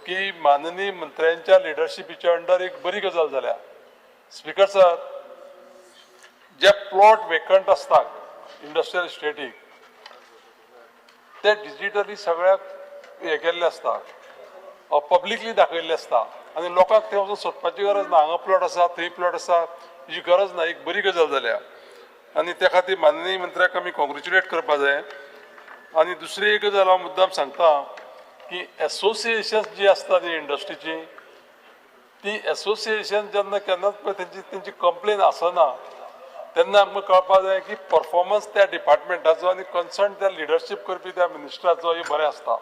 की माननीय मंत्र्यांच्या लिडरशिपीच्या अंडर एक बरी गजाल जाल्या. स्पिकर सर जे प्लॉट वेकंट आसतात इंडस्ट्रियल इस्टेटीक ते डिजिटली सगळ्याक हे केल्ले आसता पब्लिकली दाखयल्ले आसता आनी लोकांक ते वचून सोदपाची गरज ना. हांगा प्लॉट आसा थंय प्लॉट आसा हेची गरज ना. एक बरी गजाल जाल्या आनी त्या खातीर माननीय मंत्र्याक आमी कॉंग्रेच्युलेट करपा जाय. आनी दुसरी एक गजाल हांव मुद्दाम सांगता की एसोसिएशन्स जी आसता न्ही इंडस्ट्रीची ती एसोसिएशन जेन्ना केन्नाच पळय तेंची कंप्लेन आसना तेन्ना आमकां कळपाक जाय की परफॉर्मन्स त्या डिपार्टमेंटाचो आनी कन्सर्न त्या लिडरशीप करपी त्या मिनिस्टराचो हे बरें आसता.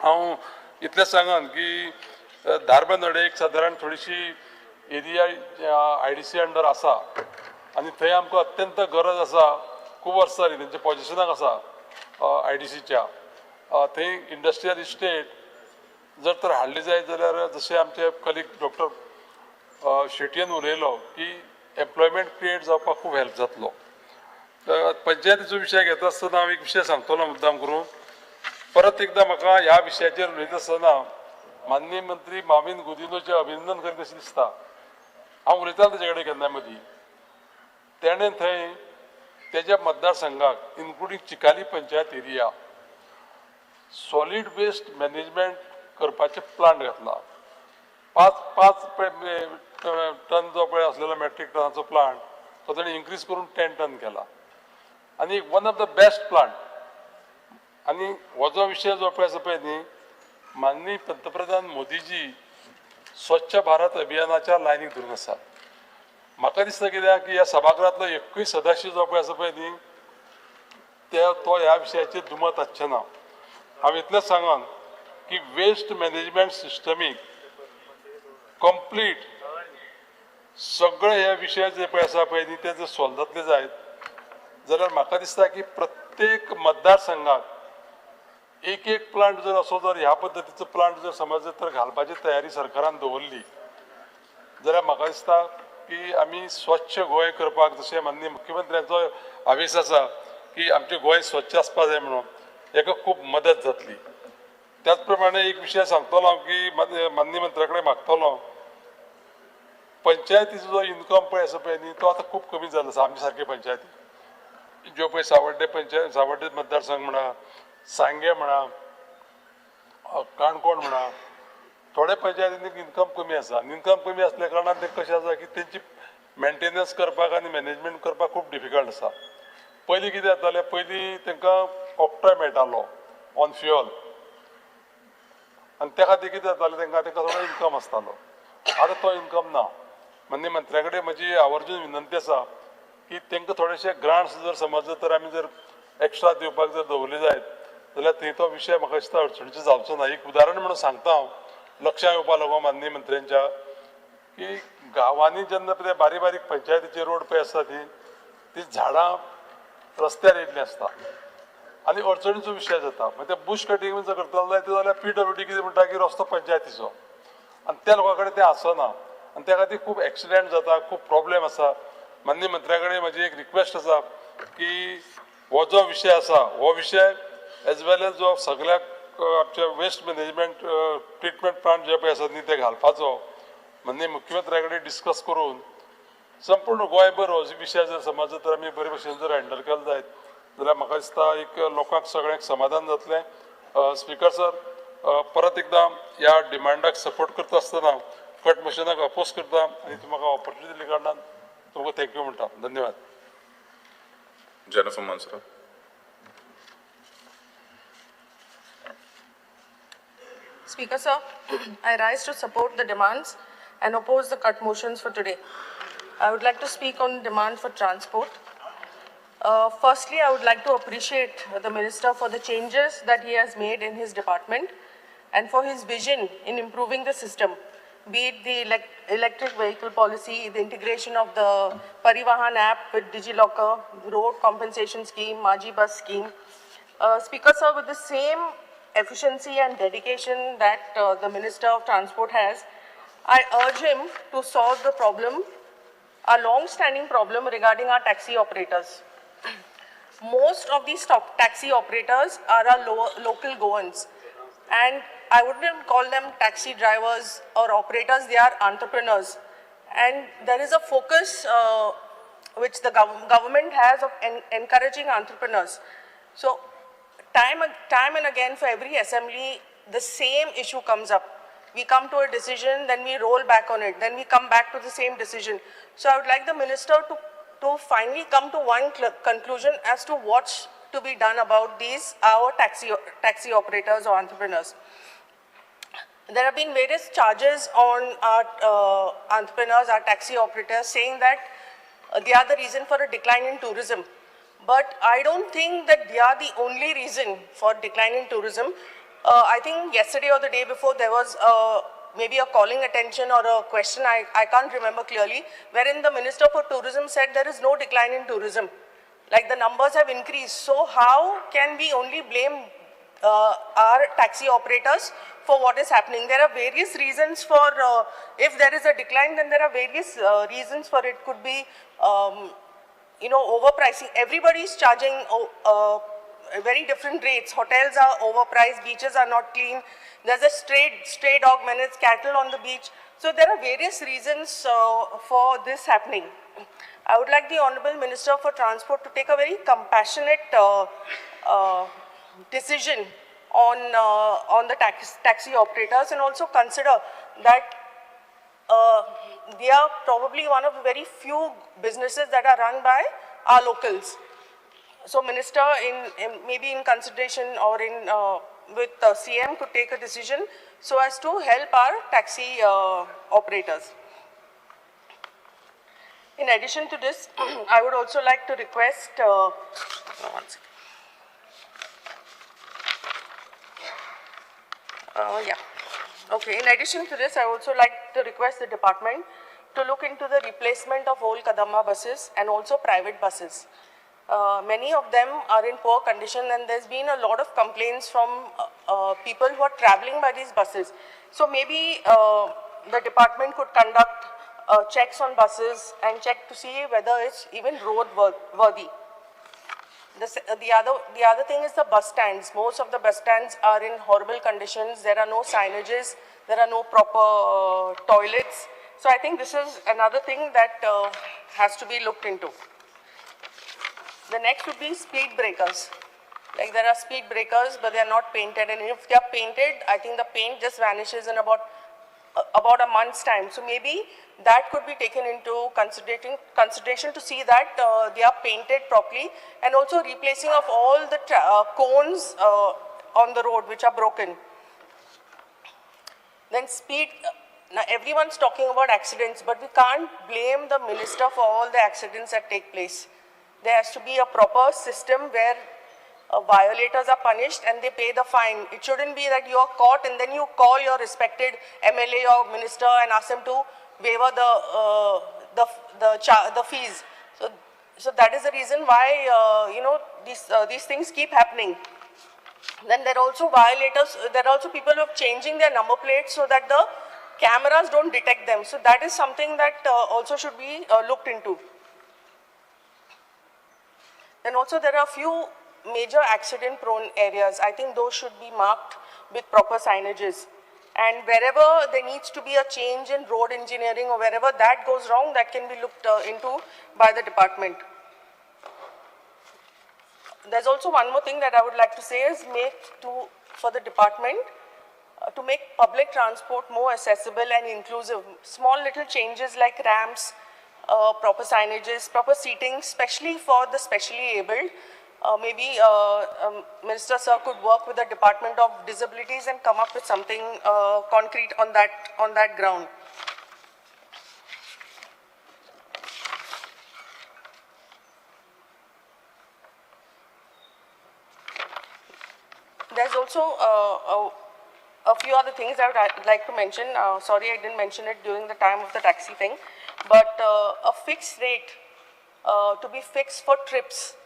हांव इतलें सांगान की धारबांदोडे एक सादारण थोडीशी एरिया IDC अंडर आसा आनी थंय आमकां अत्यंत गरज आसा. खूब वर्सां जालीं तेंच्या पोजिशनाक आसा IDCच्या थंय इंडस्ट्रियल इस्टेट जर तर हाडली जाय जाल्यार जशें आमचे कलीग डॉक्टर शेटयेन उलयलो की एम्प्लॉयमेंट क्रिएट जावपाक खूब हेल्प जातलो. पंचायतीचो विशय घेता आसतना हांव एक विशय सांगतलो मुद्दाम करून परत एकदा म्हाका ह्या विशयाचेर उलयता आसतना माननीय मंत्री माविन गुदिनोचें अभिनंदन करीत अशें दिसता. हांव उलयतां तेजे कडेन केन्ना मदीं तेणें थंय तेज्या मतदारसंघाक including Chicalim panchayat area solid waste management करपाचे प्लांट घातला. पाच टन जो पळय आसलेलो मॅट्रीक टनाचो प्लांट तो ताणें इन्क्रीज करून 10 टन केला आनी one of the best plant. आनी हो जो विशय जो पळय आसा पळय न्ही माननीय पंतप्रधान मोदीजी स्वच्छ भारत अभियानाच्या लायनीक धरून आसा. म्हाका दिसता कित्याक की ह्या सभागृहांतलो एकूय सदस्य जो पळय आसा पळय न्ही तो ह्या विशयाचेर दुमत आसचे ना. हांव इतलेंच सांगन की वेस्ट मॅनेजमेंट सिस्टमीक कंप्लीट सगळे हे विशय जे पळय आसा पळय न्ही ते जर सॉल्व जातले जायत जाल्यार म्हाका दिसता की प्रत्येक मतदारसंघाक एक प्लांट जर असो जर ह्या पद्दतीचो प्लांट जर समज तर घालपाची तयारी सरकारान दवरली जाल्यार म्हाका दिसता की आमी स्वच्छ गोंय करपाक जशें माननीय मुख्यमंत्र्याचो आवेश आसा की आमचें गोंय स्वच्छ आसपा जाय म्हणून हेका खूब मदत जातली. त्याच प्रमाणे एक विशय सांगतलो हांव की माननीय मंत्र्या कडेन मागतलो पंचायतीचो जो इन्कम पळय आसा पळय न्ही तो आतां खूब कमी जाल्लो आसा. आमचे सारके पंचायती ज्यो पळय सावड्डे मतदारसंघ म्हणा सांगे म्हणा काणकोण म्हणा थोड्या पंचायतींनी इन्कम कमी आसा. इन्कम कमी आसल्या कारणान ते कशें आसा की तेंची मेंटेनन्स करपाक आनी मॅनेजमेंट करपाक खूब डिफिकल्ट आसा. पयलीं कितें जातालें पयलीं तांकां ऑक्टॉय मेळटालो ऑन फ्युअल आनी त्या खातीर कितें जातालें तांकां थोडो इन्कम आसतालो. आतां तो इन्कम ना. माननीय मंत्र्या कडेन म्हजी आवर्जून विनंती आसा की तांकां थोडेशे ग्रांट्स जर समज तर आमी जर एक्स्ट्रा दिवपाक जर दवरले जायत जाल्यार थंय तो विशय म्हाका दिसता अडचणीचो जावचो ना. एक उदाहरण म्हणून सांगता हांव लक्षांत येवपा लागून माननीय मंत्र्यांच्या की गांवांनी जेन्ना ते बारीक बारीक पंचायतीचे रोड पळय आसता ती झाडां रस्त्यार येयल्लीं आसता आनी अडचणीचो विशय जाता. मागीर ते बुश कटींग जर करतलो जाल्यार PWD कितें म्हणटा की रस्तो पंचायतीचो आनी त्या लोकां कडेन तें आसना आनी त्या खातीर खूब एक्सिडेंट जाता खूब प्रॉब्लेम आसा. माननीय मंत्र्या कडेन म्हजी एक रिक्वेस्ट आसा की हो जो विशय आसा हो विशय एज वेल एज जो सगळ्याक आमच्या वेस्ट मॅनेजमेंट ट्रिटमेंट प्लांट जे पळय आसात न्ही ते घालपाचो माननीय मुख्यमंत्र्या कडेन डिस्कस करून संपूर्ण गोंयभर हो विशय जर समज तर आमी बरे भशेन जर हँडल केलो जायत जाल्यार म्हाका दिसता एक लोकांक सगळ्यांक समाधान जातलें. स्पिकर सर परत एकदां ह्या डिमांडाक सपोर्ट करता आसतना कट मोशनाक अपोज करता आनी तुमकां ऑपॉर्च्युनिटी दिल्या कारणान तुमकां थँक्यू म्हणटा. धन्यवाद. Jennifer Mansur. Speaker sir, I rise to support the demands and oppose the cut motions for today. I would like to speak on demand for transport. Firstly, I would like to appreciate the Minister for the changes that he has made in his department and for his vision in improving the system, be it the electric vehicle policy, the integration of the Parivahan app with DigiLocker, road compensation scheme, Maji bus scheme. Speaker sir, with the same efficiency and dedication that the Minister of Transport has, I urge him to solve the problem, a long-standing problem regarding our taxi operators. Most of these taxi operators are our local Goans, and I wouldn't call them taxi drivers or operators, they are entrepreneurs. And there is a focus which the government has of encouraging entrepreneurs. So time and again for every assembly, the same issue comes up. We come to a decision, then we roll back on it, then we come back to the same decision. So I would like the Minister to finally come to one conclusion as to what's to be done about these, our taxi operators or entrepreneurs. There have been various charges on our entrepreneurs, our taxi operators, saying that they are the reason for a decline in tourism. But I don't think that they are the only reason for decline in tourism. I think yesterday or the day before there was maybe a calling attention or a question, I can't remember clearly, wherein the Minister for Tourism said there is no decline in tourism. Like the numbers have increased. So how can we only blame our taxi operators for what is happening? There are various reasons for, if there is a decline, then there are various reasons for it. Could be overpricing. Everybody is charging very different rates. Hotels are overpriced, beaches are not clean. There's a stray dog menace, cattle on the beach. So there are various reasons for this happening. I would like the Honorable Minister for Transport to take a very compassionate decision on the taxi operators, and also consider that they are probably one of the very few businesses that are run by our locals. So Minister, maybe in consideration or with CM, could take a decision so as to help our taxi operators. In addition to this, I would also like to request, one second. Okay. In addition to this, I would also like to request the department to look into the replacement of old Kadamba buses and also private buses. Many of them are in poor condition, and there's been a lot of complaints from people who are traveling by these buses. So maybe the department could conduct checks on buses and check to see whether it's even road worthy. The other thing is the bus stands. Most of the bus stands are in horrible conditions. There are no signages. There are no proper toilets. So I think this is another thing that has to be looked into. The next would be speed breakers. Like there are speed breakers, but they are not painted. And if they are painted, I think the paint just vanishes in about a month's time. So maybe that could be taken into consideration to see that they are painted properly, and also replacing of all the cones on the road which are broken. Then speed. Now everyone's talking about accidents, but we can't blame the minister for all the accidents that take place. There has to be a proper system where violators are punished and they pay the fine. It shouldn't be that you are caught and then you call your respected MLA or minister and ask them to waiver the fees. So that is the reason why these things keep happening. Then there are also violators. There are also people who are changing their number plates so that the cameras don't detect them. So that is something that also should be looked into. Then also there are a few major accident prone areas. I think those should be marked with proper signages. And wherever there needs to be a change in road engineering, or wherever that goes wrong, that can be looked into by the department. There's also one more thing that I would like to say is for the department to make public transport more accessible and inclusive. Small little changes like ramps, proper signages, proper seating, especially for the specially abled. Maybe Minister Sir could work with the Department of Disabilities and come up with something concrete on that ground. There's also a few other things I would like to mention. Sorry, I didn't mention it during the time of the taxi thing, but a fixed rate to be fixed for trips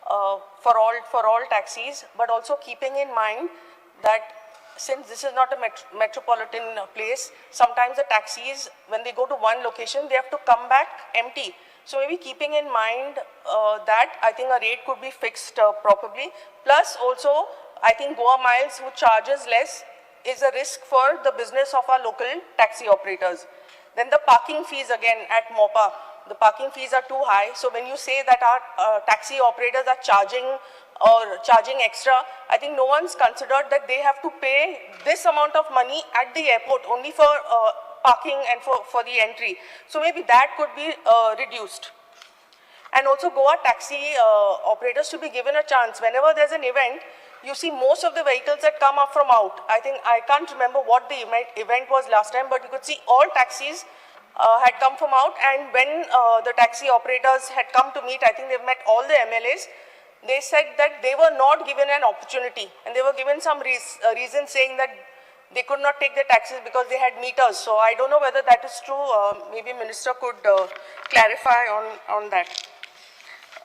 for all taxis, but also keeping in mind that since this is not a metropolitan place, sometimes the taxis, when they go to one location, they have to come back empty. So maybe keeping in mind that, I think a rate could be fixed properly. Plus also, I think Goa Miles, who charges less, is a risk for the business of our local taxi operators. Then the parking fees again at MOPA. The parking fees are too high. So when you say that our taxi operators are charging extra, I think no one's considered that they have to pay this amount of money at the airport only for parking and for the entry. So maybe that could be reduced. And also Goa taxi operators to be given a chance. Whenever there's an event, you see most of the vehicles that come up from out. I think, I can't remember what the event was last time, but you could see all taxis had come from out, and when the taxi operators had come to meet, I think they've met all the MLAs, they said that they were not given an opportunity, and they were given some reason saying that they could not take their taxis because they had meters. So I don't know whether that is true. Maybe Minister could clarify on that.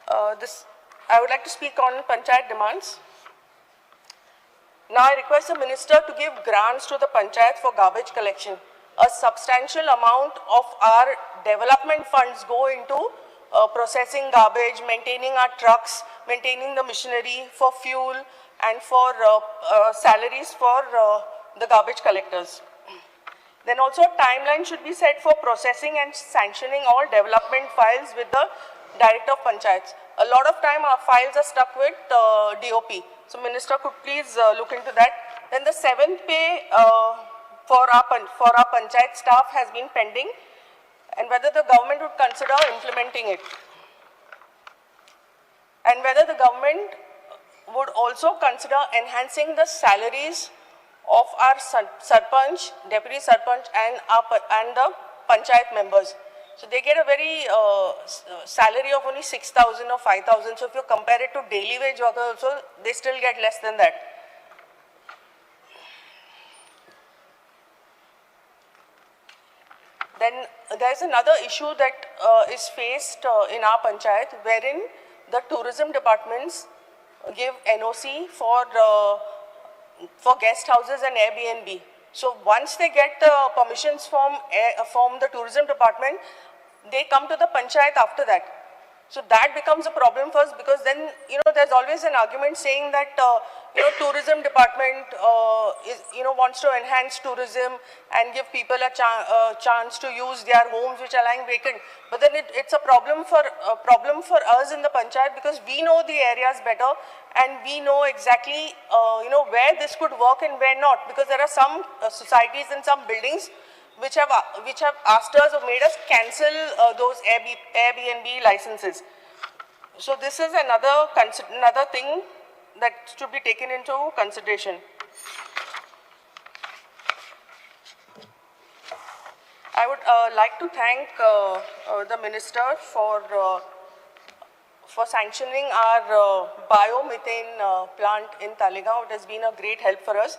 I would like to speak on Panchayat demands. Now I request the Minister to give grants to the Panchayat for garbage collection. A substantial amount of our development funds go into processing garbage, maintaining our trucks, maintaining the machinery for fuel and for salaries for the garbage collectors. Then also a timeline should be set for processing and sanctioning all development files with the Director of Panchayats. A lot of time our files are stuck with DOP. So Minister could please look into that. Then the 7th pay for our Panchayat staff has been pending, and whether the government would consider implementing it. And whether the government would also consider enhancing the salaries of our Sarpanch, Deputy Sarpanch and the Panchayat members. So they get a very salary of only 6,000 or 5,000. So if you compare it to daily wage workers also, they still get less than that. Then there is another issue that is faced in our Panchayat, wherein the tourism departments give NOC for guest houses and Airbnb. So once they get the permissions from the tourism department, they come to the Panchayat after that. So that becomes a problem for us, because then, there's always an argument saying that, tourism department, wants to enhance tourism and give people a chance to use their homes which are lying vacant. But then it's a problem for us in the Panchayat, because we know the areas better and we know exactly, where this could work and where not. Because there are some societies and some buildings which have asked us or made us cancel those Airbnb licenses. So this is another thing that should be taken into consideration. I would like to thank the Minister for sanctioning our biomethane plant in Talegaon. It has been a great help for us.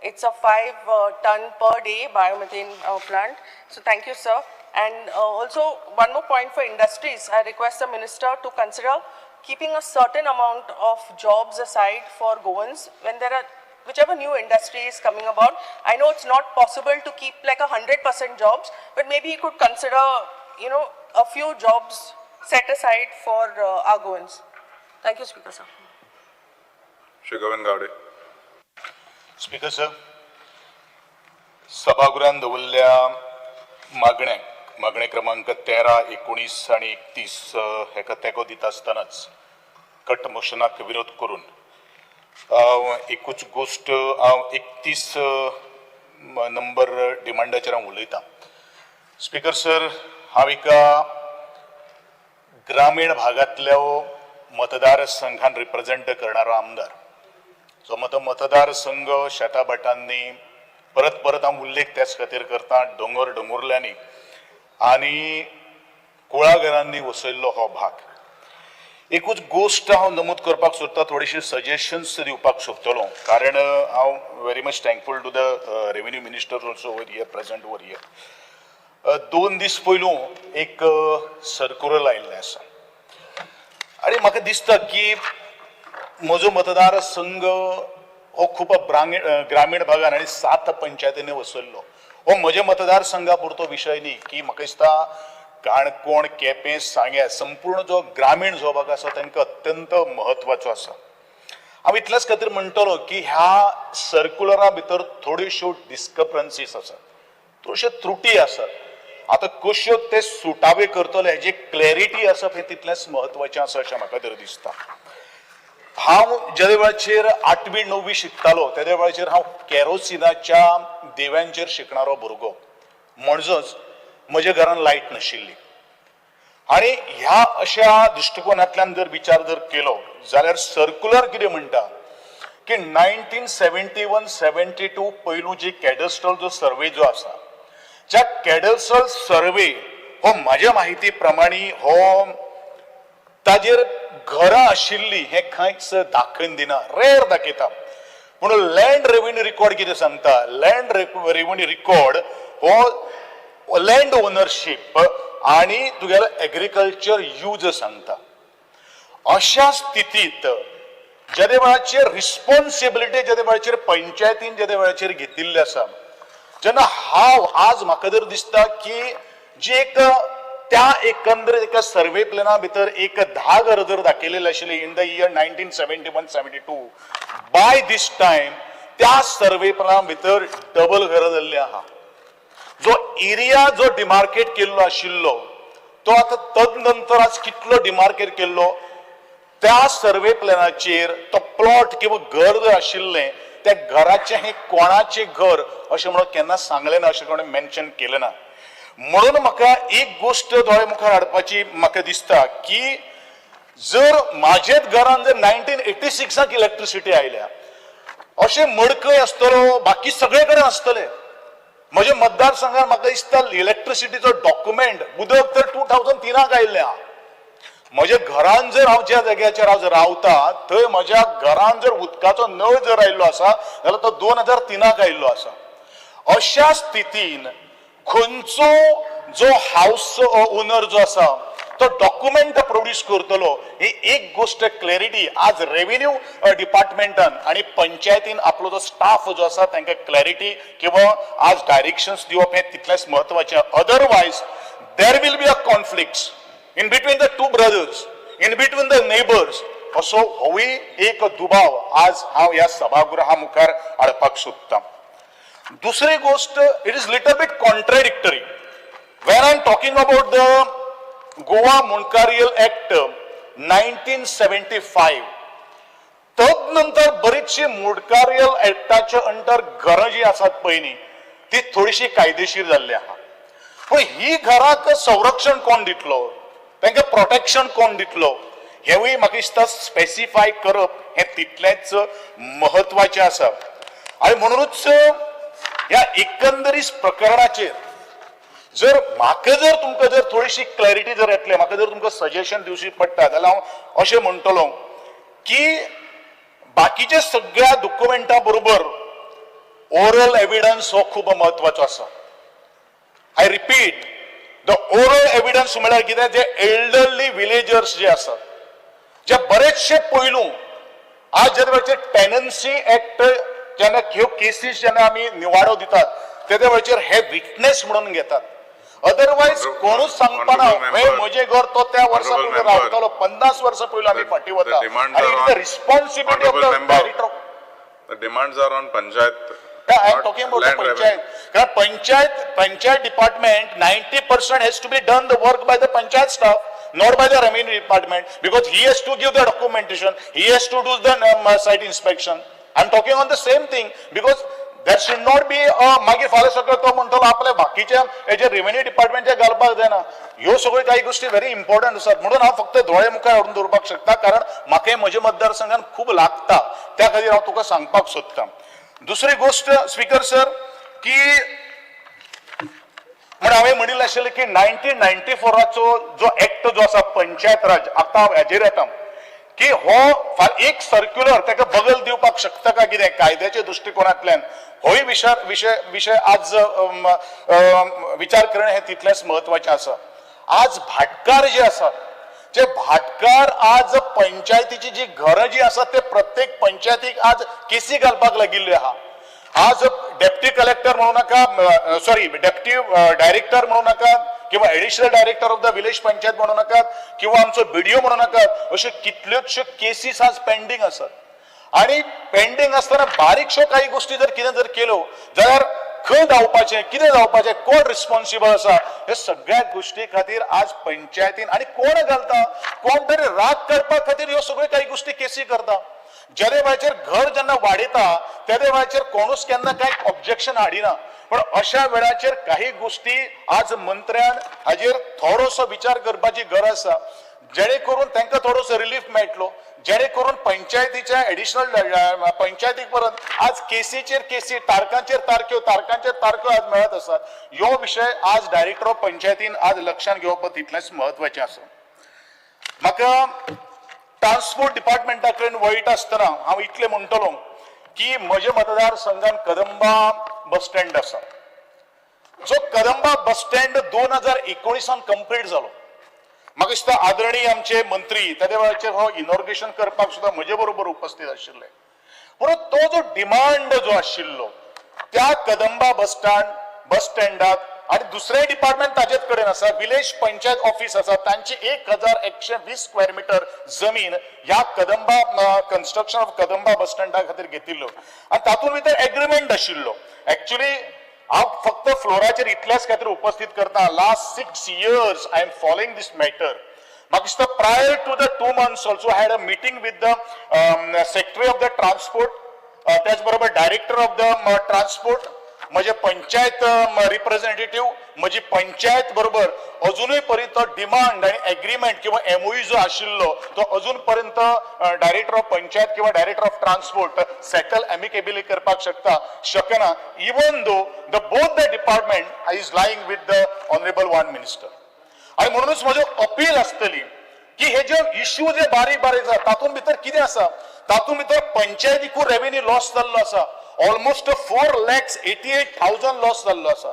It's a 5-ton per day biomethane plant. So thank you, sir. And also one more point for industries. I request the Minister to consider keeping a certain amount of jobs aside for Goans when there are whichever new industry is coming about. I know it's not possible to keep like 100% jobs, but maybe you could consider, a few jobs set aside for our Goans. Thank you, Speaker, sir. Shri Govind Gowde. Speaker sir, सभागृहान दवरल्या मागणे क्रमांक 13, 19 आणि 31 हेका तेको दिता आसतनाच cut मोशनाक विरोध करून एकूच गोष्ट हांव 31 नंबर डिमांडाचेर हांव उलयतां. स्पीकर सर, हांव एका ग्रामीण भागांतल्या मतदारसंघान रिप्रेझेंट करणारो आमदार. जो मतदारसंघ शेताबटांनी परत हांव उल्लेख त्याच खातीर करता, दोंगुरल्यांनी आनी कुळागरांनी वसयल्लो हो भाग. एकूच गोष्ट हांव नमूद करपाक सोदतां, थोडीशी सजेशन्स दिवपाक सोदतलो, कारण हांव very much thankful to the revenue minister also over here, present over here. 2 दीस पयलू एक सर्क्युलर आयिल्लें आसा आनी म्हाका दिसता की म्हजो मतदारसंघ हो खूब ग्रामीण भागान आनी 7 पंचायतींनी वसयल्लो. हो म्हज्या मतदारसंघा पुरतो विशय न्ही, की म्हाका दिसता काणकोण, केपें, सांग्या संपूर्ण जो ग्रामीण जो भाग आसा तांकां अत्यंत म्हत्वाचो आसा. हांव इतलेच खातीर म्हणटलो की ह्या सर्क्युलरा भितर थोड्योश्यो डिस्क्रपन्सीज आसात, थोड्योश्यो त्रुटी आसात. आतां कश्यो ते सुटावे करतले हेजी क्लॅरिटी आसप हें तितलेंच म्हत्वाचें आसा अशें म्हाका तर दिसता. हांव ज्या वेळाचेर 8वी 9वी शिकतालो त्या वेळाचेर हांव केरोसिनाच्या दिव्यांचेर शिकणारो भुरगो. म्हणजोच म्हज्या घरान लायट नाशिल्ली आनी ह्या अशा दृश्टिकोनांतल्यान जर विचार जर केलो जाल्यार सर्क्युलर कितें म्हणटा की 1971-72 पयलू जी कॅडस्ट्रल जो सर्वे जो आसा, ज्या कॅडस्ट्रल सर्वे हो म्हाज्या म्हायती प्रमाणे हो ताजेर घरां आशिल्ली हे खंयच दाखोवन दिना, रेर दाखयता. पूण लँड रेव्हेन्यू रिकॉर्ड कितें सांगता, लँड रेव्हेन्यू रिकॉर्ड हो लँड ओनरशीप आणि तुगेलो एग्रीकल्चर यूज सांगता. अशा स्थितीत ज्या वेळाचेर रिस्पॉन्सिबिलिटी ज्या वेळाचेर पंचायतीन ज्या वेळाचेर घेतिल्ली आसा, जेन्ना हांव आज म्हाका जर दिसता की जी एक त्या एकंदरीत एका सर्वे प्लॅना भितर एक 10 घर जर दाखयलेले आशिल्ले in the year 1971-72 by this time त्या सर्वे प्लॅना भितर डबल घर जाल्ले आहा. जो एरिया जो डिमार्केट केल्लो आशिल्लो तो आता तदनंतर आज कितलो डिमार्केट केल्लो त्या सर्वे प्लॅनाचेर तो प्लॉट किंवा घर जर आशिल्लें त्या घराचे हे कोणाचे घर अशें म्हणून केन्ना सांगलें ना, अशें कोणें मेन्शन केलें ना. म्हणून म्हाका एक गोष्ट दोळे मुखार हाडपाची म्हाका दिसता की जर म्हाजेच घरान जर 1986 इलेक्ट्रिसिटी आयल्या अशें मडकय आसतलो, बाकी सगळे कडेन आसतले. म्हज्या मतदारसंघात म्हाका दिसता इलेक्ट्रिसिटीचो डॉक्युमेंट उदक तर 2003 आयिल्लें आहा. म्हज्या घरान जर हांव ज्या जाग्याचेर हांव जर रावता थंय म्हज्या घरान जर उदकाचो नळ जर आयिल्लो आसा जाल्यार तो 2003 आयिल्लो आसा. अशा स्थितीन खंयचो जो हाऊस ओनर जो आसा तो डॉक्युमेंट प्रोड्यूस करतलो ही एक गोष्ट क्लॅरिटी आज रेव्हेन्यू डिपार्टमेंटान आणि पंचायतीन आपलो जो स्टाफ जो आसा तांकां क्लॅरिटी किंवा आज डायरेक्शन्स दिवप हे तितलेंच महत्वाचें. Otherwise there will be a conflicts in between the two brothers, in between the neighbors. असो होय एक दुबाव आज हांव ह्या सभागृहा मुखार हाडपाक सोदतां. दुसरी गोष्ट, it is little bit contradictory when I'm talking about the Goa Munkarial Act 1975. तदनंतर बरीचशी मुंडकारियल ऍक्टाच्या अंडर घरां जी आसात पळय न्ही ती थोडीशी कायदेशीर जाल्ली आहा. पण ही घराक संरक्षण कोण दितलो, तांकां प्रोटेक्शन कोण दितलो हेवूय म्हाका दिसता स्पेसिफाय करप हे तितलेंच महत्वाचें आसा. आणि म्हणूनच ह्या एकंदरीत प्रकरणाचेर जर म्हाका जर तुमकां जर थोडीशी क्लॅरिटी जर येतले, म्हाका जर तुमकां सजेशन दिवची पडटा जाल्यार हांव अशें म्हणटलो की बाकीच्या सगळ्या डॉक्युमेंटा बरोबर ओरल एविडन्स हो खूब महत्वाचो आसा. I repeat, the oral evidence म्हळ्यार कितें, जे एल्डरली विलेजर्स जे आसात, जे बरेचशे पयलू आज जे वेळाचेर टेनन्सी ऍक्ट जेन्ना ह्यो केसीस जेन्ना आमी निवाडो दितात तेदे वेळाचेर हे विटनेस म्हणून घेतात. अदरवायज कोणूच सांगपाना हे म्हजें घर तो त्या वर्सा पयलीं रावतालो, 50 वर्सां पयलीं आमी फाटीं वता आनी it is the responsibility of the director. The demands are on Panchayat. I am talking about the Panchayat. Panchayat department, 90% has to be done the work by the Panchayat staff, not by the revenue department, because he has to give the documentation, he has to do the site inspection. I am talking on the same thing because there should not be मागीर फाल्यां सकाळ तो म्हणटलो आपल्या बाकीच्या हेजे revenue डिपार्टमेंटचे घालपाक जायना. ह्यो सगळ्यो काही गोष्टी व्हेरी इम्पॉर्टंट आसात. म्हणून हांव फक्त दोळे मुखार हाडून दवरपाक शकता कारण म्हाका म्हज्या मतदारसंघान खूब लागता, त्या खातीर हांव तुका सांगपाक सोदतां. दुसरी गोष्ट स्पीकर सर की म्हण हांवें म्हणिल्लें आशिल्लें की 1994चो जो एक्ट जो आसा पंचायत राज, आतां हेजेर येता की हो एक सर्क्युलर ताका बगल दिवपाक शकता काय कितें कायद्याच्या दृश्टिकोनांतल्यान होय विशय आज विचार करणे हे तितलेंच महत्वाचें आसा. आज भाटकार जे आसात, जे भाटकार आज पंचायतीची जी घरां जी आसात ते प्रत्येक पंचायतीक आज केसी घालपाक लागिल्ले आहा. आज डेप्टी कलेक्टर म्हणू नाका, सॉरी डेप्टी डायरेक्टर म्हणू नाका किंवा additional director of the village panchayat म्हणू नाकात किंवा आमचो बीडीओ म्हणू नाकात, अश्यो कितल्योशो केसीस आज पेंडिंग आसात. आणि पेंडिंग असताना बारीकशो काही गोष्टी जर कितें जर केल्यो जाल्यार खंय धांवपाचें, कितें धांवपाचें, कोण रिस्पॉन्सिबल आसा, हे सगळ्या गोष्टी खातीर आज पंचायतीन आणि कोण घालता, कोण तरी राग काडपा खातीर ह्यो सगळ्यो काही गोष्टी केसी करता. ज्या वेळाचेर घर जेन्ना वाडयता त्या वेळाचेर कोणूच केन्ना कांय ऑब्जेक्शन हाडिना. पण अशा वेळाचेर काही गोष्टी आज मंत्र्यान हाजेर थोडोसो विचार करपाची गरज आसा, जेणे करून तांकां थोडोसो रिलीफ मेळटलो, जेणे करून पंचायतीच्या एडिशनल पंचायतीक परत आज केसीचेर केसी, तारखांचेर तारख्यो आज मेळत आसात. ह्यो विशय आज डायरेक्टर ऑफ पंचायतीन आज लक्षांत घेवप तितलेंच महत्वाचें आसा. म्हाका ट्रान्सपोर्ट डिपार्टमेंटा कडेन वळीत आसतना हांव इतलें म्हणटलो की म्हज्या मतदारसंघान कदंबा बस स्टँड आसा. जो कदंबा बस स्टँड 2019 कंप्लीट जालो. म्हाका दिसता आदरणीय आमचे मंत्री त्या वेळाचेर हो इनॉग्रेशन करपाक सुद्धा म्हजे बरोबर उपस्थित आशिल्ले. पूण तो जो डिमांड जो आशिल्लो त्या कदंबा बस स्टँडात आणि दुसरे डिपार्टमेंट ताजेच कडेन आसा विलेज पंचायत ऑफिस आसा तांची 1120 स्क्वेअर मीटर जमीन ह्या कदंबा कन्स्ट्रक्शन ऑफ कदंबा बस स्टँडा खातीर घेतिल्लो आणि तातूंत भितर एग्रीमेंट आशिल्लो एक्चुअली हांव फक्त फ्लोराचेर इतल्याच खातीर उपस्थित करता last 6 years I am following this matter म्हाका दिसता prior to the 2 months also had a meeting with the secretary of the transport त्याच बरोबर डायरेक्टर ऑफ द ट्रान्सपोर्ट म्हजे पंचायत रिप्रेझेंटेटिव्ह म्हजी पंचायत बरोबर अजूनय पर्यंत तो डिमांड आणि एग्रीमेंट किंवा MOU जो आशिल्लो तो अजून पर्यंत डायरेक्टर ऑफ पंचायत किंवा director of transport settle amicably करपाक शकना even though the both the department is lying with the honourable one minister आणि म्हणूनच म्हजो अपील आसतली की हे जे इश्यू जे बारीक बारीक आसा तातूंत भितर कितें आसा तातूंत भितर पंचायतीकूय रेव्हेन्यू लॉस जाल्लो आसा ऑलमोस्ट 4,88,000 लॉस जाल्लो आसा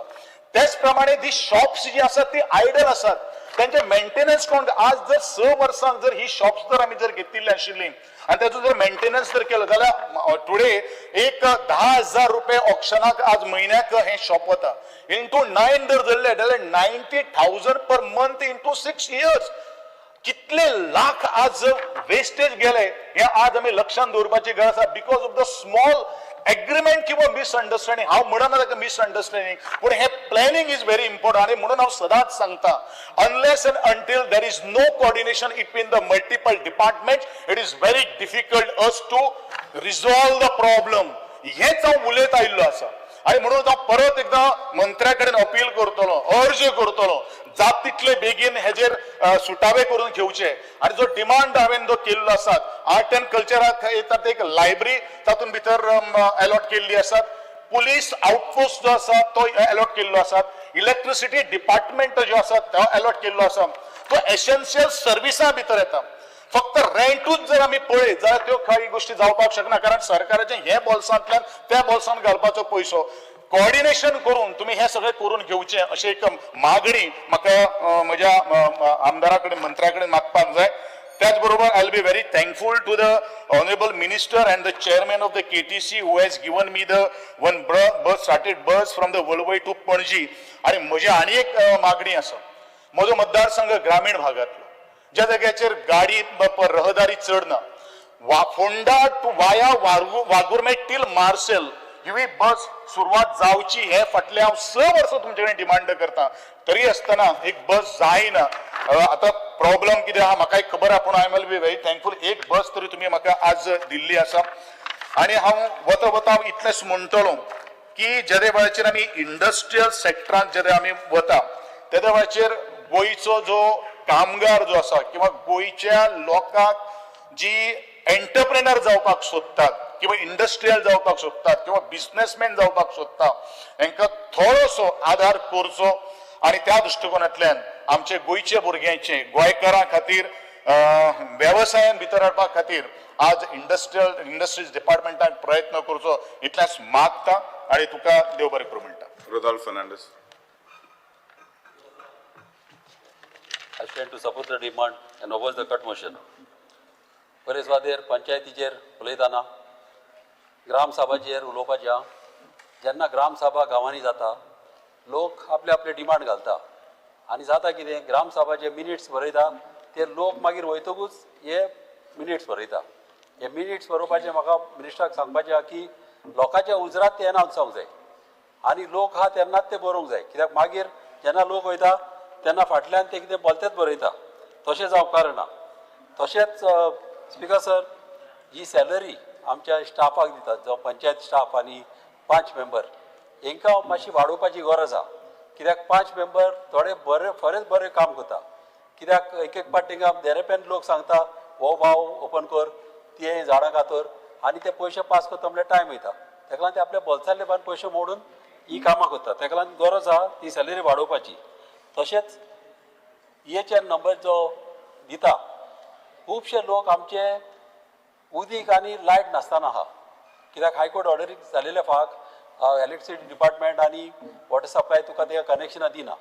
त्याच प्रमाणे दी शॉप्स जी आसात ती आयडल आसात त्यांचे मेंटेनन्स कोण आज जर 6 वर्सांक जर ही शॉप्स जर आमी जर घेतिल्ली आशिल्ली आणि त्याचो जर मेंटेनन्स जर केलो जाल्यार टुडे एक 10,000 रुपये ऑक्शनाक आज म्हयन्याक हे शॉप वता इंटू 9 जर धरले जाल्यार 90,000 पर मंथ इंटू 6 years कितले लाख आज वेस्टेज गेले हे आज आमी लक्षात दवरपाची गरज आसा because of the small agreement किंवा मिसअंडरस्टँडिंग हांव म्हणना ताका मिसअंडरस्टँडिंग पूण हे प्लॅनिंग इज व्हेरी इम्पॉर्टंट आणि म्हणून हांव सदांच सांगता unless and until there is no coordination between the multiple departments it is very difficult us to resolve the problem हेच हांव उलयत आयिल्लो आसा आणि म्हणून हांव परत एकदा मंत्र्या कडेन अपील करतलो अर्ज करतलो जात तितले बेगीन हेजेर सुटावे करून घेवचे आणि जो डिमांड हांवें जो केल्लो आसा आर्ट अँड कल्चराक येतात एक लायब्ररी तातूंत भितर अलॉट केल्ली आसात पुलीस आउटपोस्ट जो आसा तो अलॉट केल्लो आसा इलेक्ट्रिसिटी डिपार्टमेंट जो आसा तो अलॉट केल्लो आसा तो एसेन्शियल सर्विसां भितर येता फक्त रेंटूच जर आमी पळयत जाल्यार त्यो काही गोष्टी जावपाक शकना कारण सरकाराचे हे बॉल्सांतल्यान त्या बॉल्सान घालपाचो पयसो कोऑर्डिनेशन करून तुम्ही हे सगळे करून घेवचे अशी एक मागणी म्हाका म्हज्या आमदारा कडेन मंत्र्या कडेन मागपाक जाय त्याचबरोबर I will be very thankful to the honourable minister and the chairman of the KTC who has given me the one bus started bus from the Volvoi to Panaji आणि म्हजी आनी एक मागणी आसा म्हजो मतदारसंघ ग्रामीण भागातलो ज्या जाग्याचेर गाडी रहदारी चड ना फोंडा टू वाया वागुर्मे टील मार्सेल ही बस सुरवात जावची हे फाटले हांव 6 वर्सां तुमचे कडेन डिमांड करता तरी आसतना एक बस जायना आता प्रॉब्लेम कितें आहा म्हाका खबर आहा पूण I will be very thankful एक बस तरी तुमी म्हाका आज दिल्ली आसा आणि हांव वता वता इतलेंच म्हणटलो की ज्या वेळाचेर आमी इंडस्ट्रियल सेक्टरांत जेन्ना आमी वता त्या वेळाचेर गोंयचो जो कामगार जो आसा किंवा गोंयच्या लोकांक जी एंटरप्रेनर जावपाक सोदतात किंवा इंडस्ट्रियल जावपाक सोदतात किंवा बिझनेसमॅन जावपाक सोदतात तांकां थोडोसो आधार करचो आणि त्या दृष्टिकोनांतल्यान आमचे गोंयचे भुरग्यांचे गोंयकारां खातीर वेवसायान भितर हाडपा खातीर आज इंडस्ट्रीज डिपार्टमेंटान प्रयत्न करचो इतलेंच मागता आणि तुका देव बरें करूं म्हणटा Rodolfo Fernandez. I stand to support the demand and oppose the cut motion. बरेच वादेर पंचायतीचेर उलयतना ग्रामसभाचेर उलोवपाच्या जेन्ना ग्रामसभा गांवांनी जाता लोक आपले आपले डिमांड घालता आनी जाता कितें ग्रामसभाचे मिनिट्स बरयता ते लोक मागीर वयतकूच हे मिनिट्स बरयता हे मिनिट्स बरोवपाचें म्हाका मिनिस्टराक सांगपाचें आहा की लोकांच्या उजरात ते येना वचोंक जाय आनी लोक आहा तेन्नाच ते बरोवंक जाय कित्याक मागीर जेन्ना लोक वयता तेन्ना फाटल्यान ते कितें बोलतेच बरयता तशें जावपाक ना तशेंच स्पीकर सर जी सॅलरी आमच्या स्टाफाक दितात जो पंचायत स्टाफ आनी 5 मेंबर हांकां मातशी वाडोवपाची गरज आहा कित्याक 5 मेंबर थोडे खरेंच बरें काम करता कित्याक एक पाट तांकां देरेपेन लोक सांगता हो भाव ओपन कर ते झाडां कातर आनी ते पयशे पास करता म्हणल्यार टायम वयता ताका लागून ते आपल्या बोल्सांतले बान पयशे मोडून ही कामां करता ताका लागून गरज आहा ती सॅलरी वाडोवपाची तशेंच EHN नंबर जो दिता खुबशे लोक आमचे उदीक आनी लायट नासतना आहा कित्याक हायकोर्ट ऑर्डरी जालेले फाक इलेक्ट्रिसिटी डिपार्टमेंट आनी वॉटर सप्लाय तुका ते कनेक्शनां दिना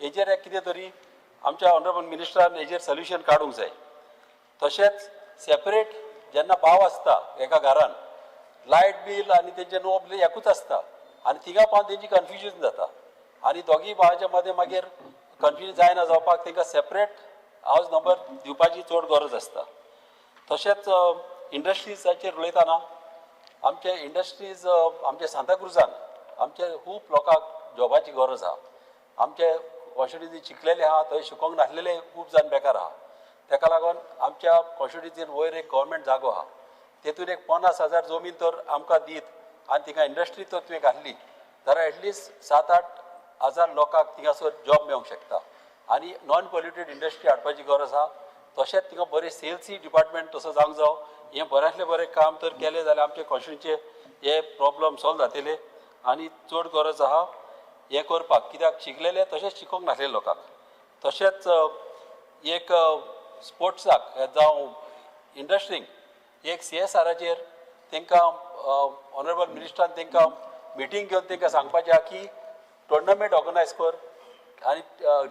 हेजेर एक कितें तरी आमच्या ऑनरेबल मिनिस्टरान हेजेर सोल्युशन काडूंक जाय तशेंच सेपरेट जेन्ना भाव आसता एका घरान लायट बील आनी तेंचे नो बील एकूच आसता आनी थिंगा पावन तेंची कन्फ्युजन जाता आनी दोगी भावांच्या मदें मागीर कन्फ्युजन जायना जावपाक तांकां सेपरेट हावज नंबर दिवपाची चड गरज आसता. तशेंच इंडस्ट्रीजाचेर उलयतना आमचे इंडस्ट्रीज आमच्या सांताक्रुजान आमचे खूब लोकांक जॉबाची गरज आहा. आमचे कॉन्स्टिट्युन्सी शिकलेले आहा थंय शिकोंक नासलेले खूब जाण बेकार आहा. ताका लागून आमच्या कॉन्स्टिट्युन्सीन वयर एक गव्हर्मेंट जागो आहा तेतून एक 50,000 जमीन तर आमकां दीत आनी थिंगा इंडस्ट्री तर तुवें घातली जाल्यार एटलिस्ट 7-8 हजार लोकांक थिंगासर जॉब मेळूंक शकता. आनी नॉन पॉल्युटेड इंडस्ट्री हाडपाची गरज आहा. तशेंच थिंगा बरें सेल्सी डिपार्टमेंट तसो जावंक जावो. हें बऱ्यांतलें बरें काम तर केलें जाल्यार आमचे कॉन्स्टिट्युन्सीचे हे प्रॉब्लम सॉल्व जातले आनी चड गरज आहा हें करपाक. कित्याक शिकलेले तशेंच शिकोंक नासलेले लोकांक. तशेंच एक स्पोर्ट्साक जावं इंडस्ट्रींक एक CSRचेर तांकां ऑनरेबल मिनिस्टरान तांकां मिटींग घेवन तांकां सांगपाचें आहा की टुर्नामेंट ऑर्गनायज कर आनी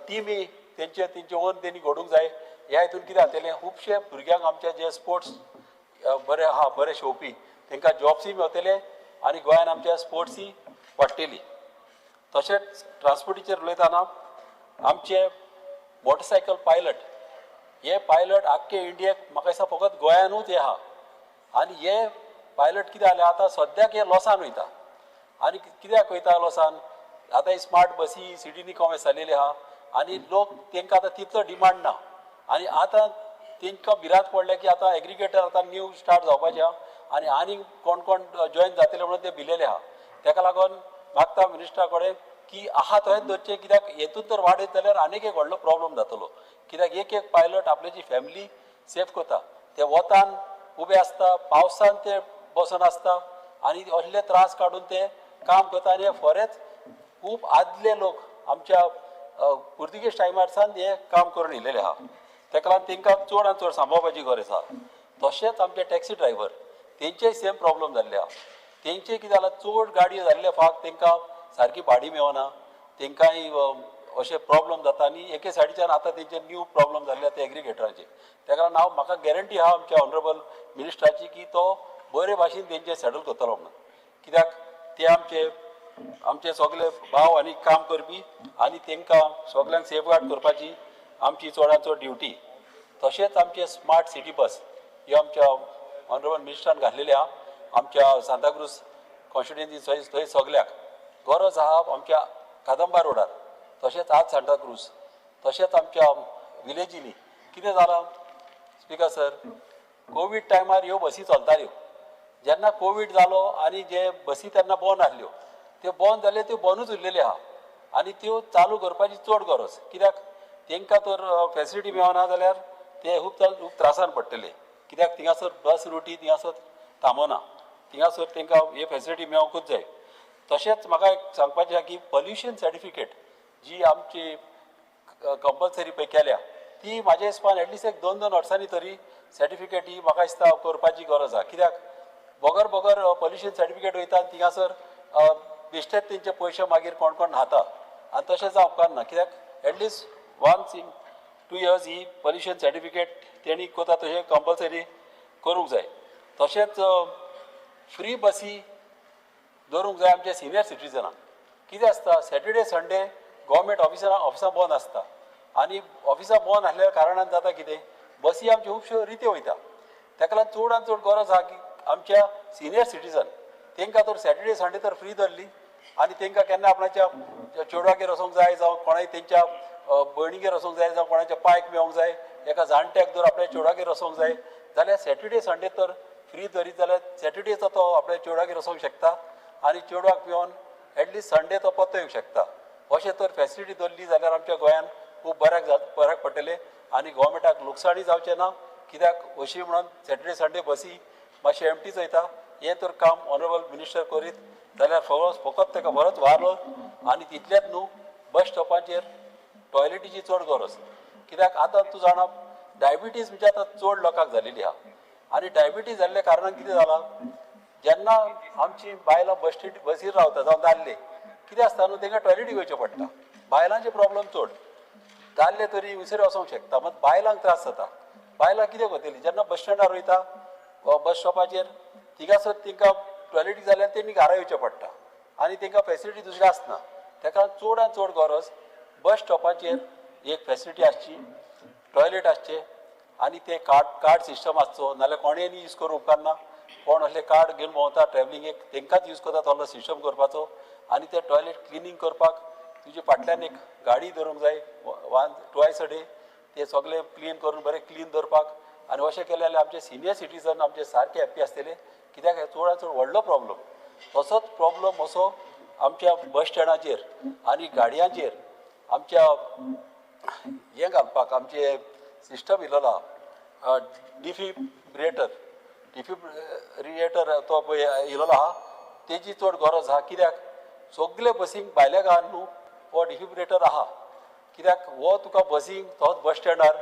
टिमी तेंचे ओन तेणी घडोवंक जाय. ह्या हितून कितें जातलें खुबशे भुरग्यांक आमचे जे स्पोर्ट्स बरे आहा बरे शेवपी तांकां जॉब्सूय मेळटले आनी गोंयान आमच्या स्पोर्ट्सूय वाडटली. तशेंच ट्रान्सपोर्टीचेर उलयतना आमचे मोटरसायकल पायलट हे पायलट आख्खे इंडियेक म्हाका दिसता फकत गोंयानूच हे आहा आनी हे पायलट कितें जालें आतां सद्याक हे लॉसान वयता. आनी कित्याक वयता लॉसान? आतां ही स्मार्ट बसी सिटीनी कॉमर्स जालेली आहा आनी लोक तांकां आतां तितलो डिमांड ना आनी आतां तांकां भिरांत पडलें की आतां एग्रिगेटर आतां न्यू स्टार्ट जावपाचें आहा आनी कोण कोण जॉयन जातले म्हणून ते भिलेले आहा. ताका लागून मागता मिनिस्टरा कडेन की आहा थंयच धरचें कित्याक हेतून तर वाडयत जाल्यार आनीक एक व्हडलो प्रॉब्लम जातलो. कित्याक एक पायलट आपल्याची फॅमिली सेफ करता ते वतान उबे आसता पावसान ते बसून आसता आनी असले त्रास काडून ते काम करता आनी हे फॉरेच खूब आदले लोक आमच्या पुर्तुगेज टायमार सावन हे काम करून येयलेले आहा. ताका लागून तांकां चड आनी चड सांबाळपाची गरज आहा. तशेंच आमचे टॅक्सी ड्रायव्हर तेंचेय सेम प्रॉब्लम जाल्ले आहा. तेंचे कितें जालां चड गाडयो जाल्ले फाक तांकां सारकी भाडी मेळना तांकांय अशे प्रॉब्लम जाता आनी एके सायडीच्यान आतां तेंचे न्यू प्रॉब्लम जाल्ले ते एग्रिगेटराचे. ताका लागून हांव म्हाका गॅरंटी आहा आमच्या ऑनरेबल मिनिस्टराची की तो बरे भाशेन तेंचे सेटल करतलो म्हणून. कित्याक ते आमचे सगळे भाव आनी काम करपी आनी तांकां सगळ्यांक सेफगार्ड करपाची आमची चडांत चड ड्युटी. तशेंच आमचे स्मार्ट सिटी बस ह्यो आमच्या ऑनरेबल मिनिस्टरान घातलेली आहा. आमच्या सांताक्रूज कॉन्स्टिट्युन्सी थंय सगळ्याक गरज आहा आमच्या कादंबा रोडार तशेंच आज सांताक्रूज तशेंच आमच्या विलेजींनी. कितें जालां स्पिकर सर कोवीड टायमार ह्यो बसी चलताल्यो. जेन्ना कोवीड जालो आनी जे बसी तेन्ना बंद आसल्यो त्यो बंद जाल्यो त्यो बंदूच उरलेल्यो आहा आनी त्यो चालू करपाची चड गरज. कित्याक तांकां तर फॅसिलिटी मेळना जाल्यार ते खूब त्रासान पडटले. कित्याक थिंगासर बस रुटी थिंगासर थांबना थिंगासर तांकां हे फॅसिलिटी मेळोंकूच जाय. तशेंच म्हाका एक सांगपाचें आहा की पॉल्युशन सर्टिफिकेट जी आमची कंपल्सरी पळय केल्या ती म्हाज्या हिसपान एटलिस्ट एक 2-2 वर्सांनी तरी सर्टिफिकेट ही म्हाका दिसता करपाची गरज आहा. कित्याक बगर पॉल्युशन सर्टिफिकेट वयता आनी थिंगासर बेश्टेच तेंचे पयशे मागीर कोण कोण न्हाता आनी तशें जावंक उपकारना. कित्याक एटलिस्ट वन्स इन 2 years ही पॉल्युशन सर्टिफिकेट तेणी कोता तशें कंपल्सरी करूंक जाय. तशेंच फ्री बसी दवरूंक जाय आमच्या सिनियर सिटीजनांक. कितें आसता सॅटर्डे संडे गव्हर्मेंट ऑफिसां बंद आसता आनी ऑफिसां बंद आसल्या कारणान जाता कितें बसी आमच्यो खुबश्यो रित्यो वयता. ताका लागून चड आनी चड गरज आहा की आमच्या सिनियर सिटीजन तांकां तर सॅटर्डे संडे तर फ्री धरली आनी तांकां केन्ना आपणाच्या चेडवागेर वचोंक जाय जावं कोणाय तेंच्या भयणीगेर वचोंक जाय जावं कोणाच्या पायक मेळोंक जाय एका जाणट्याक जर आपल्या चेडवागेर वचोंक जाय जाल्यार सॅटर्डे संडे तर फ्री धरीत जाल्यार सॅटर्डेचो तो आपल्या चेडवागेर वचोंक शकता आनी चेडवाक मेळोन एटलिस्ट संडे तो परतो येवंक शकता. अशें तर फॅसिलिटी धरली जाल्यार आमच्या गोंयान खूब बऱ्याक पडटलें आनी गोवोरमेंटाक लुकसाणूय जावचें ना. कित्याक अशी म्हणून सॅटर्डे संडे बसी मातशें एम्प्टीच वयता. हें तर काम ऑनरेबल मिनिस्टर करीत जाल्यार फकत ताका बरोच वारो आनी तितलेंच न्हू बस स्टॉपाचेर टॉयलेटीची चड गरज. कित्याक आतां तूं जाणा डायबिटीज म्हणजे आतां चड लोकांक जालेली आहा आनी डायबिटीज जाल्ल्या कारणान कितें जालां जेन्ना आमची बायलां बसीर रावता जावं दादले कितें आसता न्हू तांकां टॉयलेटीक वयचें पडटा. बायलांचे प्रॉब्लम चड दादले तरी उसर वचोंक शकता मात बायलांक त्रास जाता. बायलां कितें करतलीं जेन्ना बस स्टँडार वयता बस स्टॉपाचेर थिंगासर तांकां टॉयलेटीक जाल्यार तेणी घरा येवचें पडटा आनी तांकां फॅसिलिटी दुसरी आसना. ताका चडांत चड गरज बस स्टॉपाचेर एक फॅसिलिटी आसची, टॉयलेट आसचे आनी ते कार्ड सिस्टम आसचो, नाल्यार कोणेय यूज करूं उपकारना. कोण असले कार्ड घेवन भोंवता ट्रॅव्हलिंगेक तेंकांच यूज करता तसलो सिस्टम करपाचो. आनी ते टॉयलेट क्लिनींग करपाक तुजे फाटल्यान एक गाडी धरूंक जाय ट्वायस अ डे, ते सगळे क्लीन करून बरें क्लीन दवरपाक. आनी अशें केलें जाल्यार आमचे सिनियर सिटीजन आमचे सारके हॅप्पी आसतले, कित्याक हे चडांत चड व्हडलो प्रॉब्लम. तसोच प्रॉब्लम असो आमच्या बस स्टँडाचेर आनी गाडयांचेर आमच्या हें घालपाक आमचे सिस्टम इल्लो डिफिब्रेटर तो पळय इल्लो आहा, तेजी चड गरज आहा. कित्याक सगळे बसींक भायल्या गांवांत न्हू हो डिफिब्रेटर आहा. कित्याक हो तुका बसींक तोच बस स्टँडार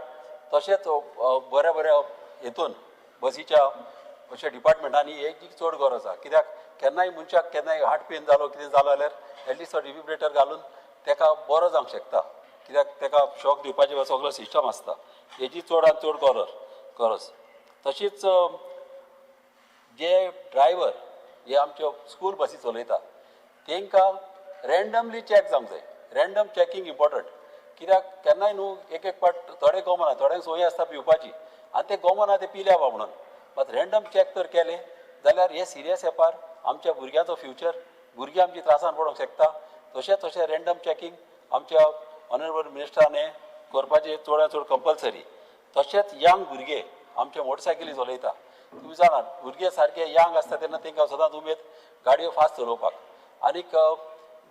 तशेंच बऱ्या बऱ्या हेतून बसीच्या अशा डिपार्टमेंटांनी हेची चड गरज आहा. कित्याक केन्नाय मनशाक केन्नाय हार्ट पेन जालो कितें जालो जाल्यार एटलिस्ट तो डिफिब्रेटर घालून ताका बरो जावंक शकता. कित्याक ताका शॉक दिवपाचें सगळो सिस्टम आसता, हेची चडांत चड गरज. तशीच जे ड्रायव्हर हे आमच्यो स्कूल बसी चलयता तांकां रँडमली चॅक जावंक जाय. Random checking important. कित्याक केन्नाय न्हू एक पाट थोडे गमना, थोड्यांक संवय आसता पिवपाची आनी ते गमना ते पिल्या म्हणून. मात रँडम चॅक तर केले जाल्यार हे सिरियस येपार आमच्या भुरग्यांचो फ्युचर, भुरगीं आमची त्रासान पडोवंक शकता. तशें रँडम चॅकींग आमच्या ऑनरेबल मिनिस्टरान करपाचें चडांत चड कंपल्सरी. तशेंच यंग भुरगे आमचे मोटरसायकली चलयता. तुम्ही जाणात भुरगे सारके यंग आसता तेन्ना तांकां सदांच उमेद गाडयो फास्ट चलोवपाक. आनीक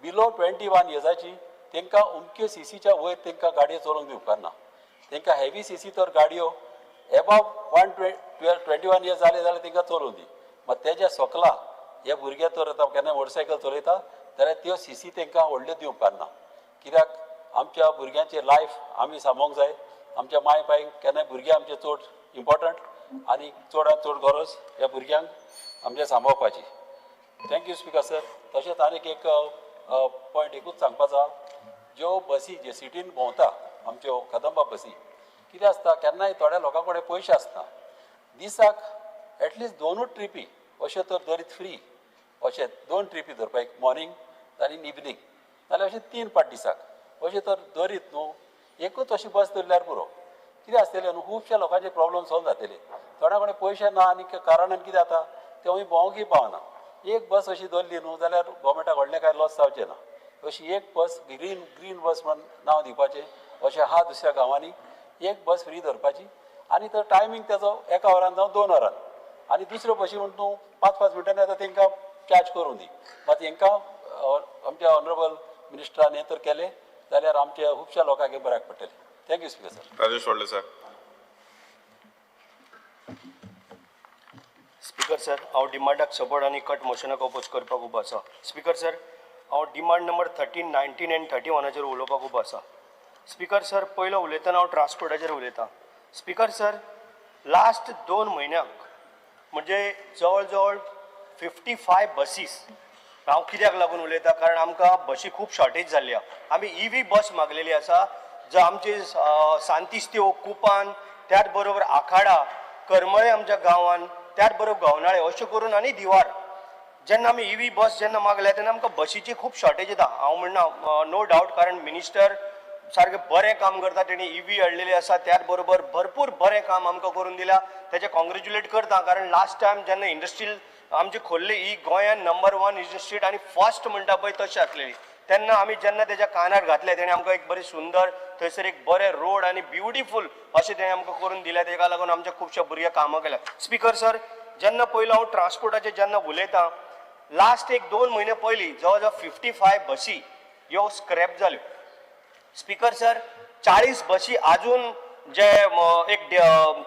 बिलो 21 इयर्साची तांकां अमक्यो सीसीच्या वयर तांकां गाडयो चलोवंक बी उपकारना. तांकां हेवी सीसी तर गाडयो एबाव 21 इयर्स जाले जाल्यार तांकां चलोवंक दी. मात तेज्या सकला हे भुरगे तर आतां केन्नाय मोटरसायकल चलयता जाल्यार त्यो सीसी तांकां व्हडल्यो दिवंक उपकारना. कित्याक आमच्या भुरग्यांचें लायफ आमी सांबाळूंक जाय. आमच्या माय बायक केन्नाय भुरगे आमचे चड इम्पॉर्टंट आनी चडांत चड गरज ह्या भुरग्यांक आमचे सांबाळपाची. Thank you speaker sir. तशेंच आनीक एक पॉयंट एकूच सांगपाचो आहा. ज्यो बसी जे सिटीन भोंवता आमच्यो कदंबा बसी कितें आसता केन्नाय थोड्या लोकां कडेन पयशे आसना. दिसाक एटलिस्ट 2 ट्रिपी अश्यो तर धरीत फ्री अशें 2 ट्रिपी धरपाक एक मॉर्निंग आनी इवनिंग नाल्यार अशें 3 पाट दिसाक अशें तर धरीत न्हू एकूच अशी बस धरल्यार पुरो. कितें आसतलें न्हू खुबशा लोकांचे प्रॉब्लम सॉल्व जातले. थोड्या कडेन पयशे ना आनी कारणान कितें जाता ते खंय भोंवंकय पावना. एक बस अशी धरली न्हू जाल्यार गोवमेंटाक व्हडलें कांय लॉस जावचें ना. अशी एक बस ग्रीन बस म्हणून नांव दिवपाचें अशें आहा दुसऱ्या गांवांनी. एक बस फ्री धरपाची आनी तर टायमींग तेजो 1 वरान जावं 2 वरान. आनी दुसऱ्यो बशी म्हणून तूं 5-5 मिनटांनी येता तांकां चार्ज करून दी. मात हांकां आमच्या ऑनरेबल मिनिस्टरान हें तर केलें जाल्यार आमच्या खुबशा लोकांक हें बऱ्याक पडटलें. Thank you speaker sir. Rajesh Vadle sir. Speaker sir हांव डिमांडाक सपोर्ट आनी कट मोशनाक अपोज करपाक उबो आसा. स्पीकर सर हांव डिमांड नंबर 13, 19 आनी 31 उलोवपाक उबो आसा. स्पीकर सर पयलो उलयतना हांव ट्रान्सपोर्टाचेर उलयतां. स्पीकर सर लास्ट 2 म्हयन्याक म्हणजे जवळ जवळ 55 बसीस. हांव कित्याक लागून उलयतां कारण आमकां बशी खूब शॉर्टेज जाल्ली आहा. आमी EV बस मागलेली आसा जो आमचे सांतिस्त्यो कुपान त्याच बरोबर आखाडा करमळे आमच्या गांवांत त्याच बरोबर गवनाळे अशें करून आनी दिवार जेन्ना आमी EV बस जेन्ना मागल्या तेन्ना आमकां बशीची खूब शॉर्टेज येता. हांव म्हणना नो डावट कारण मिनिस्टर सारकें बरें काम करता. तेणी EV हाडलेली आसा त्याच बरोबर भरपूर बरें काम आमकां करून दिला. तेचे कॉंग्रेच्युलेट करता कारण लास्ट टायम जेन्ना इंडस्ट्रियल आमची खोल्ली ही गोंयांत नंबर 1 इंडस्ट्रीट आनी फर्स्ट म्हणटा पळय तशी आसलेली तेन्ना आमी जेन्ना तेच्या कानार घातले तेणें आमकां एक बरें सुंदर थंयसर एक बरें रोड आनी ब्युटिफूल अशें तेणें आमकां करून दिलें. तेका लागून आमच्या खुबशा भुरग्यांक कामां केल्या. स्पीकर सर जेन्ना पयलो हांव ट्रान्सपोर्टाचेर जेन्ना उलयतां लास्ट एक 2 म्हयने पयलीं जवळ जवळ 55 बसी ह्यो स्क्रॅप जाल्यो. स्पीकर सर 40 बसी आजून जे एक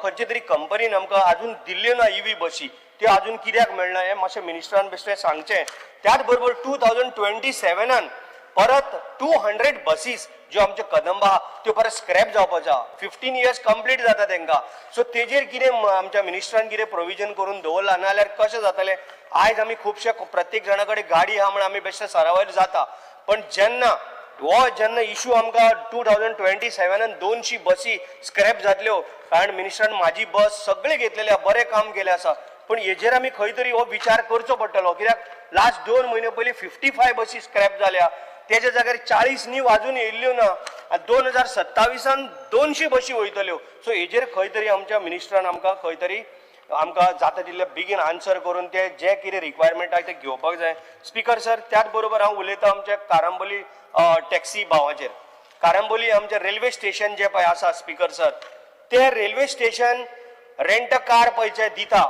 खंयचे तरी कंपनीन आमकां आजून दिल्ल्यो ना EV बसी त्यो आजून कित्याक मेळना हें मातशें मिनिस्टरान बेश्टें सांगचें. त्याच बरोबर 2027 परत 200 बसीस ज्यो आमच्यो कदंबा आहा त्यो परत स्क्रॅप जावपाच्यो आहा. 15 इयर्स कंप्लीट जाता तांकां. सो तेजेर कितें आमच्या मिनिस्टरान कितें प्रोविजन करून दवरला नाल्यार कशें जातलें. आयज आमी खुबशे प्रत्येक जाणा कडेन गाडी आहा म्हण आमी बेश्टे सरावयर जाता पण जेन्ना इशू आमकां 2027 200 बसी स्क्रॅप जातल्यो कारण मिनिस्टरान म्हाजी बस सगळे घेतलेले बरें काम केलें आसा. पण हेजेर आमी खंय तरी हो विचार करचो पडटलो कित्याक लास्ट 2 म्हयने पयलीं 55 बसी स्क्रॅप जाल्या. तेच्या जाग्यार 40 न्ही वाजून येयल्ल्यो ना 2027 200 बशी वयतल्यो. सो हेजेर खंय तरी आमच्या मिनिस्टरान आमकां खंय तरी आमकां जाता तितले बेगीन आन्सर करून ते जे कितें रिक्वायरमेंट आसा ते घेवपाक जाय. स्पीकर सर, त्याच बरोबर हांव उलयतां आमच्या कारांबोली टॅक्सी भावाचेर. कारांबोली आमचें रेल्वे स्टेशन जे पळय आसा स्पीकर सर, ते रेल्वे स्टेशन रेंट कार पळय दिता,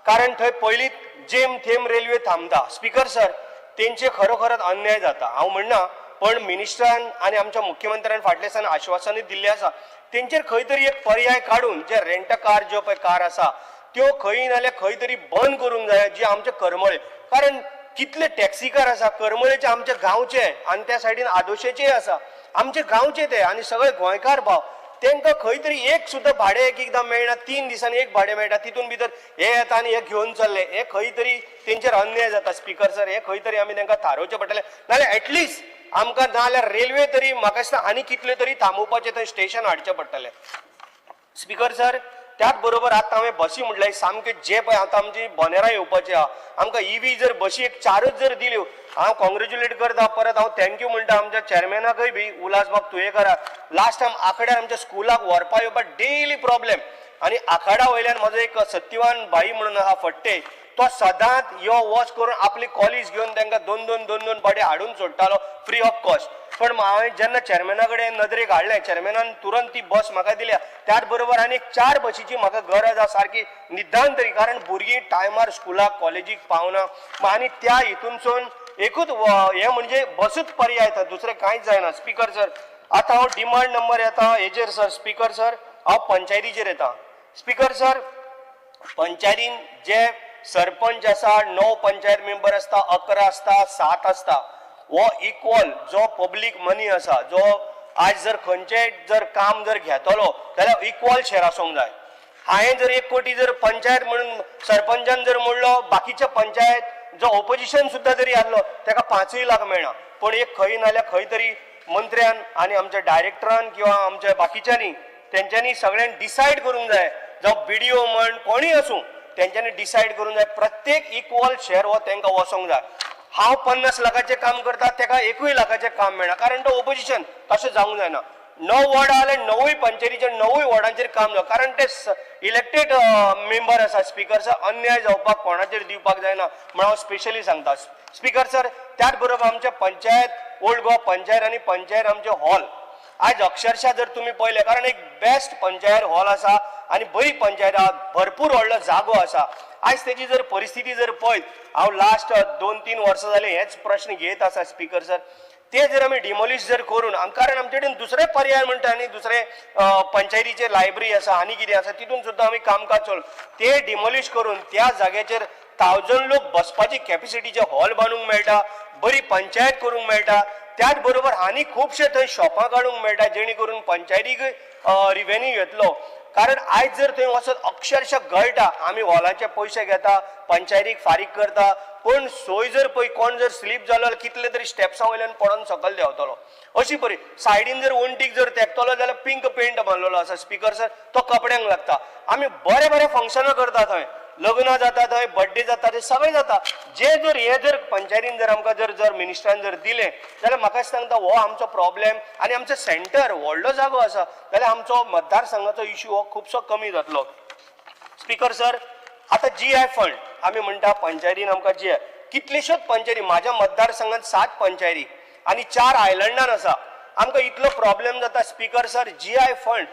कारण थंय पयलींच जेम थेंब रेल्वे थांबता. स्पीकर सर, तेंचे खरोखरच अन्याय जाता. हांव म्हणना, पण मिनिस्टरान आनी आमच्या मुख्यमंत्र्यान फाटल्या दिसांनी आश्वासनूय दिल्लें आसा. तेंचेर खंय तरी एक पर्याय काडून जे रेंट कार ज्यो पळय कार आसा त्यो खंय नाल्यार खंय तरी बंद करूंक जाय, जे आमचे करमळे. कारण कितले टॅक्सीकार आसा करमळेचे आमचे गांवचे आनी त्या सायडीन आदोशेचे आसा, आमचे गांवचे ते आनी सगळे गोंयकार भाव. तांकां खंय तरी एक सुद्दां भाडें एकदां मेळना. 3 दिसांनी एक भाडें मेळटा, तितून भितर हे येता आनी हे घेवन चल्ले. हे खंय तरी तेंचेर अन्याय जाता स्पीकर सर. हे खंय तरी आमी तांकां थारोवचें पडटलें, नाल्यार एटलिस्ट आमकां नाल्यार रेल्वे तरी म्हाका दिसता आनी कितले तरी थांबोवपाचें थंय स्टेशन हाडचें पडटलें. स्पीकर सर, त्याच बरोबर आतां हांवें बसी म्हटल्यार सामके जे पळय आतां आमची बोनेरां येवपाची आहा, आमकां EV जर बसी एक 4च जर दिल्यो, हांव कॉंग्रेच्युलेट करता. परत हांव थँक्यू म्हणटा आमच्या चॅरमॅनाकय बी, उल्हास बाब तुयेकाराक. लास्ट टायम आंकड्यार आमच्या स्कुलाक व्हरपा येवपा डेली प्रॉब्लेम. आनी आखाडा वयल्यान म्हजो एक सत्यवान भाई म्हणून आहा फट्टे, तो सदांच यो वॉच करून आपली कॉलेज घेवन तांकां 2-2 पाटी हाडून सोडटालो फ्री ऑफ कॉस्ट. पण हांवें जेन्ना चॅरमॅना कडेन नदरेक हाडलें, चॅरमॅनान तुरंत ती बस म्हाका दिल्या. त्याच बरोबर आनी 4 बसीची म्हाका गरज आसा सारकी निदान तरी, कारण भुरगीं टायमार स्कुलाक कॉलेजीक पावना. आनी त्या हितूनसून एकूच हे म्हणजे बसूच पर्याय था, दुसरें कांयच जायना. स्पीकर सर, आतां हांव डिमांड नंबर येता हेजेर सर. स्पीकर सर, हांव पंचायतीचेर येता. स्पीकर सर, पंचायतीन जे सरपंच आसा, 9 पंचायत मेंबर आसता, 11 आसता, 7 आसता, हो इक्वल जो पब्लीक मनी आसा, जो आज जर खंयचेय जर काम जर घेतलो जाल्यार इक्वल शेअर आसूंक जाय. हांवें जर 1 कोटी जर पंचायत म्हणून सरपंचान जर म्हणलो, बाकीच्या पंचायत जो ऑपोजिशन सुद्दां जरी आसलो ताका 5 लाख मेळना. पण एक खंय नाल्यार खंय तरी मंत्र्यान आनी आमच्या डायरेक्टरान किंवा आमच्या बाकीच्यांनी तेंच्यांनी सगळ्यांनी डिसायड करूंक जाय, जावं BDO म्हण कोणीय आसूं, तेंच्यांनी डिसायड करूंक जाय प्रत्येक इक्वल शेअर हो तांकां वचोंक जाय. हांव 50 लाखाचें काम करता, ताका 1 लाखाचें काम मेळना, कारण तो ऑपोजिशन. तशें जावंक जायना. 9 वॉर्ड आले, 9 पंचायतीचे 9 वॉर्डांचेर काम जावं, कारण ते इलेक्टेड मेंबर आसा. स्पीकर सर, अन्याय जावपाक कोणाचेर दिवपाक जायना म्हण हांव स्पेशली सांगता. स्पीकर सर, त्याच बरोबर आमच्या पंचायत ओल्ड गोवा पंचायत आनी पंचायत आमचे हॉल आज अक्षरशः जर तुम्ही पळयलें, कारण एक बेस्ट पंचायत हॉल आसा आनी बरी पंचायत आहा, भरपूर व्हडलो जागो आसा. आज तेजी जर परिस्थिती जर पळयत, हांव लास्ट 2-3 वर्सां जाली हेच प्रश्न घेत आसा स्पीकर सर. ते जर आमी डिमोलिश जर करून, कारण आमचे कडेन दुसरे पर्याय म्हणटा आनी दुसरे पंचायतीचे लायब्ररी आसा आनी कितें आसा, तितून सुद्दां आमी कामकाज चल, ते डिमोलिश करून त्या जाग्याचेर 1000 लोक बसपाची कॅपॅसिटीचे हॉल बांदूंक मेळटा, बरी पंचायत करूंक मेळटा. त्याच बरोबर आनी खुबशे थंय शॉपां काडूंक मेळटा, जेणे करून पंचायतीक रिवेन्यू येतलो. कारण आयज जर थंय वचत अक्षरशः गळटा, आमी हॉलाचे पयशे घेता, पंचायतीक फारीक करता, पण सोय जर पळय कोण जर स्लीप जालो जाल्यार कितले तरी स्टेप्सां वयल्यान पडोन सकयल देंवतलो. अशी परी सायडीन जर वणटीक जर तेंकतलो जाल्यार पिंक पेंट मारलेलो आसा स्पीकर सर, तो कपड्यांक लागता. आमी बरे बरे फंक्शनां करता थंय, लग्न जाता थंय, बर्थडे जाता थंय, सगळें जाता. जे जर हे जर पंचायतीन जर आमकां जर मिनिस्टरान जर दिलें जाल्यार म्हाका सांगता हो आमचो प्रॉब्लेम आनी आमचो सेंटर व्हडलो जागो आसा जाल्यार आमचो मतदारसंघाचो इश्यू हो खुबसो कमी जातलो. स्पीकर सर, आतां GI फंड आमी म्हणटा पंचायतीन आमकां GI, कितल्योश्योच पंचायती, म्हाज्या मतदारसंघात 7 पंचायती आनी 4 आयलंडान आसा. आमकां इतलो प्रॉब्लेम जाता स्पीकर सर. GI फंड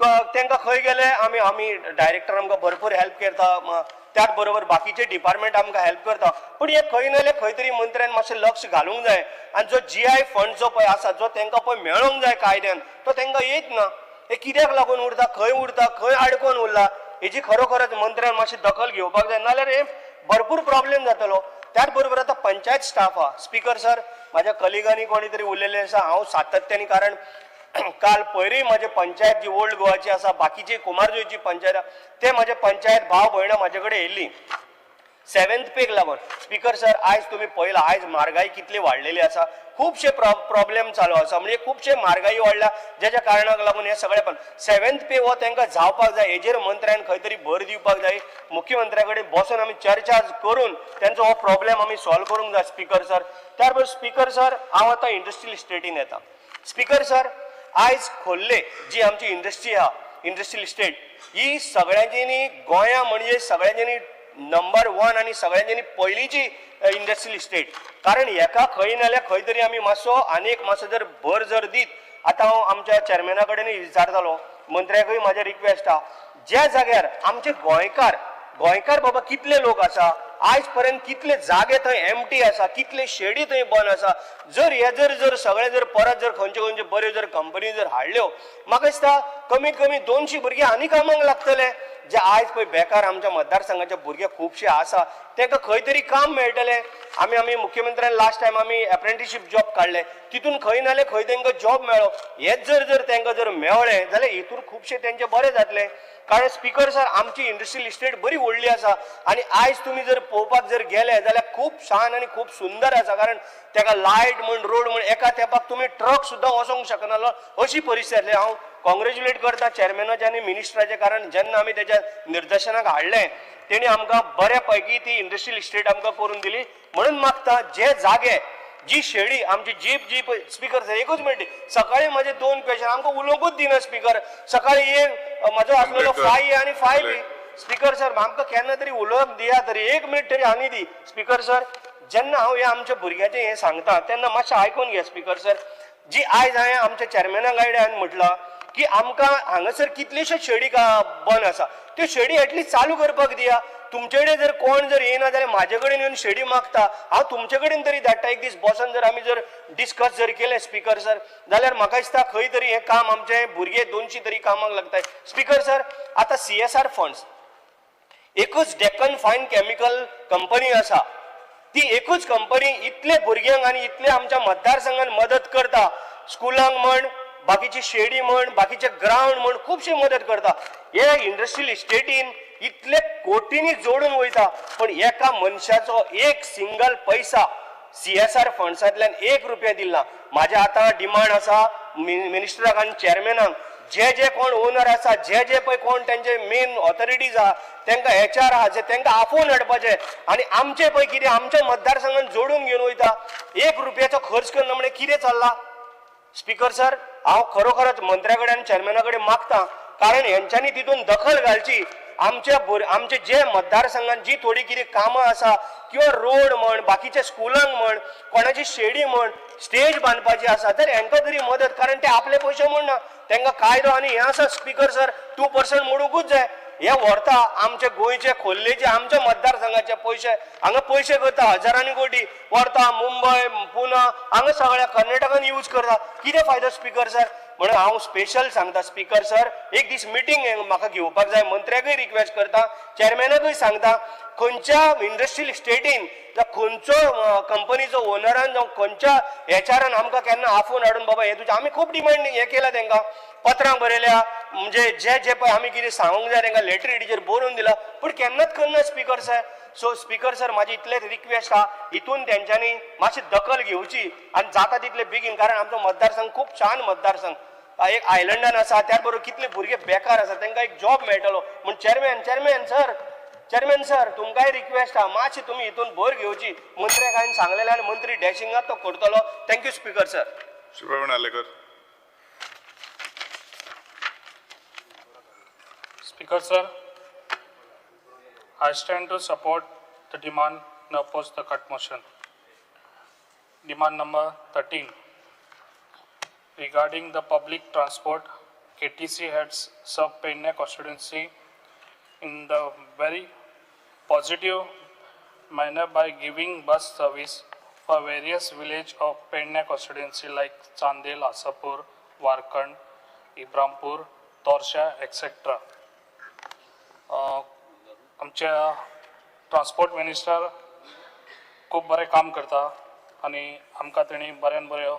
तांकां खंय गेले, आमी डायरेक्टर आमकां भरपूर हेल्प करता, त्याच बरोबर बाकीचे डिपार्टमेंट आमकां हेल्प करता. पण हे खंय ना खंय तरी मंत्र्यान मातशें लक्ष घालूंक जाय. आनी जो GI फंड जो पळय आसा, जो तांकां पळय मेळोंक जाय कायद्यान, तो तांकां येत ना. हे कित्याक लागून उरता, खंय आडकोन उरला, हेजी खरोखरच मंत्र्यान मातशी दखल घेवपाक जाय, नाल्यार हे भरपूर प्रॉब्लेम जातलो. त्याच बरोबर आतां पंचायत स्टाफ आहा स्पीकर सर, म्हाज्या कलिगांनी कोणी तरी उरलेले आसा, हांव सातत्यानी, कारण काल पयरीं म्हाजे पंचायत जी ओल्ड गोवाची आसा, बाकीची कुमारजुंयची पंचायत, ते म्हाजे पंचायत भाव भयणां म्हाजे कडेन येयल्लीं. सेवेंथ पेक लागून स्पीकर सर आयज तुम्ही पळयला आयज म्हारगाय कितली वाडलेली आसा खूबशे प्रॉब्लेम चालू आसा म्हणजे खूबशे म्हारगाई वाडल्या ज्याच्या कारणाक लागून हे सगळे पण सेवेंथ पे हो तांकां जावपाक जाय हेजेर मंत्र्यान खंय तरी भर दिवपाक जाय मुख्यमंत्र्या कडेन बसून आमी चर्चा करून त्यांचो हो प्रॉब्लेम आमी सॉल्व करूंक जाय स्पीकर सर त्या बरोबर स्पीकर सर हांव आतां इंडस्ट्रियल इस्टेटीन येता स्पीकर सर आयज खोल्ले जी आमची इंडस्ट्री आहा इंडस्ट्रियल इस्टेट ही सगळ्यांच्यांनी गोंया म्हणजे सगळ्यांच्यांनी नंबर 1 आणि सगळ्यांच्यांनी पयलीची इंडस्ट्रियल इस्टेट कारण हेका खंय नाल्यार खंय तरी आमी मातसो जर भर जर दीत आतां हांव आमच्या चेअरमॅना कडेनूय विचारतालो मंत्र्याकूय म्हाजें रिक्वेस्ट आहा ज्या जाग्यार आमचे गोंयकार बाबा कितले लोक आसा आयज पर्यंत कितले जागे थंय एम्प्टी आसा कितले शेडी थंय बंद आसा जर हे जर सगळे जर परत जर खंयचे बऱ्यो जर कंपनी जर हाडल्यो म्हाका दिसता कमीत कमी 200 भुरगे आनी कामाक लागतले जे आयज पळय बेकार आमच्या मतदारसंघाचे भुरगे खूबशे आसा तांकां खंय तरी काम मेळटलें आमी मुख्यमंत्र्यान लास्ट टायम आमी अप्रेंटिसशीप जॉब काडले तितून खंय नाल्यार खंय तांकां जॉब मेळ्ळो हेच जर तांकां जर मेळ्ळें जाल्यार हितून खूबशे तेंचे बरें जातलें कारण स्पीकर सर आमची इंडस्ट्रियल इस्टेट बरी व्हडली आसा आनी आयज तुमी जर पळोवपाक जर गेले जाल्यार खूब छान आनी खूब सुंदर आसा कारण ताका लायट म्हण रोड म्हण एका तेंपाक तुमी ट्रक सुद्दां वचोंक शकनालो अशी परिस्थिती आसली हांव कॉंग्रेच्युलेट करता चेअरमॅनाचे आनी मिनिस्टराचे कारण जेन्ना आमी तेच्या निर्देशनाक हाडलें तेणी आमकां बऱ्या पैकी ती इंडस्ट्रियल इस्टेट आमकां करून दिली म्हणून मागता जे जागे जी शेडी आमची जी स्पीकर सर एकूच मिनट सकाळी माझे 2 क्वेश्चन आमकां उलोवंकूच दिना स्पीकर सकाळी एक म्हजो आसलेलो 5A आनी 5B स्पीकर सर आमकां केन्ना तरी उलोवप दिया तरी 1 मिनट तरी आनी दी स्पीकर सर जेन्ना हांव हे आमच्या भुरग्याचें हें सांगता तेन्ना मातशें आयकून घे स्पीकर सर जी आयज हांवें आमच्या चेअरमॅना गायड म्हटलां की आमकां हांगासर कितलेशेच शेडी बंद आसा त्यो शेडी एटलीस्ट चालू करपाक दिया तुमचे कडेन जर कोण जर येना जाल्यार म्हाजे कडेन येवन शेडी मागता हांव तुमचे कडेन तरी धाडटा एक दीस बसून जर आमी जर डिस्कस जर केलें स्पीकर सर जाल्यार म्हाका दिसता खंय तरी हें काम आमचे भुरगे 200 तरी कामाक लागताय स्पीकर सर आतां CSR फंड्स एकूच डेक्कन फायन केमिकल कंपनी आसा ती एकूच कंपनी इतले भुरग्यांक आनी इतले आमच्या मतदारसंघात मदत करता स्कुलांक म्हण बाकीची शेडी म्हण बाकीचे ग्राउंड म्हण खूबशी मदत करता हे इंडस्ट्रियल इस्टेटीन इतले कोटींनी जोडून वयता पण एका मनशाचो एक सिंगल पैसा CSR फंड्सांतल्यान 1 रुपया दिला माझे आता डिमांड आसा मिनिस्टराक आनी चेअरमॅनाक जे कोण ओनर आसा जे पळय कोण त्यांचे मेन ऑथॉरिटीज आहा तांकां HR आहा जे तांकां आफोवन हाडपाचे आनी आमचे पळय कितें आमच्या मतदारसंघात जोडून घेवन वयता 1 रुपयाचो खर्च करना म्हणजे कितें चल्ला स्पीकर सर हांव खरोखरच मंत्र्या कडेन आनी चेअरमॅना कडेन मागता कारण हेंच्यांनी तितून दखल घालची आमचे जे मतदारसंघात जी थोडी कितें कामां आसा किंवा रोड म्हण बाकीचे स्कुलांक म्हण कोणाची शेडी म्हण स्टेज बांदपाची आसा तर हांकां तरी मदत कारण ते आपले पयशे म्हणना तांकां कायदो आनी हें आसा स्पीकर सर 2% मोडूंकूच जाय हे व्हरता आमचे गोंयचे खोल्लेचे आमच्या मतदारसंघाचे पयशे हांगा पयशे करता हजारांनी कोटी व्हरता मुंबय पुना हांगा सगळ्या कर्नाटकान यूज करता कितें फायदो स्पीकर सर म्हणून हांव स्पेशल सांगता स्पीकर सर एक दीस मिटींग म्हाका घेवपाक जाय मंत्र्याकूय रिक्वेस्ट करता चेअरमॅनाकूय सांगता खंयच्या इंडस्ट्रियल इस्टेटीन खंयचो कंपनीचो ओनरान जावं खंयच्या HRान आमकां केन्ना आफोवन हाडून बाबा हे तुजें आमी खूब डिमांड हें केला तांकां पत्रां बरयल्या म्हणजे जे पळय आमी कितें सांगूंक जाय तांकां लेटर हेडीचेर बरोवन दिला पूण केन्नाच करना speaker sir so speaker sir म्हाजी इतलेच रिक्वेस्ट आहा हितून तेंच्यांनी मातशी दखल घेवची आनी जाता तितले बेगीन कारण आमचो मतदारसंघ खूब छान मतदारसंघ एक आयलंडान आसा त्याच बरोबर कितले भुरगे बेकार आसा तांकां एक जॉब मेळटलो म्हण चेअरमॅन सर तुमकांय रिक्वेस्ट आहा मातशी तुमी हितून भर घेवची मंत्र्याक हांवें सांगलेलें आनी मंत्री डॅशिंगात तो करतलो thank you speaker sir Shivram Nalekar Speaker sir, I stand to support the demand and oppose the cut motion. Demand number 13. Regarding the public transport, KTC has served Penna constituency in the very positive manner by giving bus service for various villages of Penna constituency like Chandel, Asapur, Warkand, Ibrampur, Torsha, etc. आमच्या transport minister खूब बरें काम करता आनी आमकां तेणी बऱ्यान बऱ्यो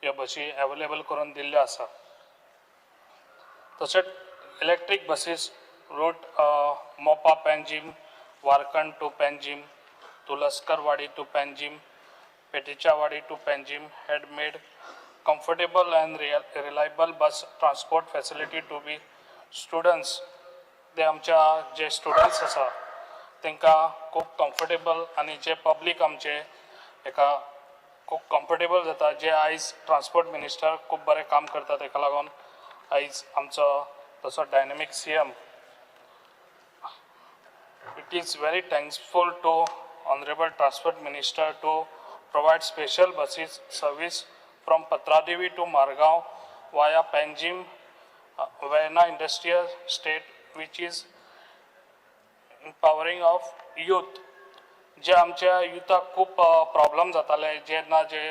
ह्यो बसी अवेलेबल करून दिल्ल्यो आसा तशेंच इलेक्ट्रीक बसीस रोड मोपा Panjim Warkan to Panjim, to Laskarwadi to Panjim, Petichawadi to Panjim had made comfortable and reliable bus transport facility to be students. ते आमच्या जे स्टुडंट्स आसा तांकां खूब कम्फर्टेबल आनी जे पब्लीक आमचे एका खूब कम्फर्टेबल जाता जे आयज ट्रान्सपोर्ट मिनिस्टर खूब बरें काम करता ताका लागून आयज आमचो तसो डायनेमीक CM it is very thankful to Honorable Transport Minister to provide special buses service from Patradevi to Margaon via Panjim, Vaina Industrial State, which is empowering of youth. जे आमच्या युथाक खूब प्रॉब्लम जाताले जेन्ना जे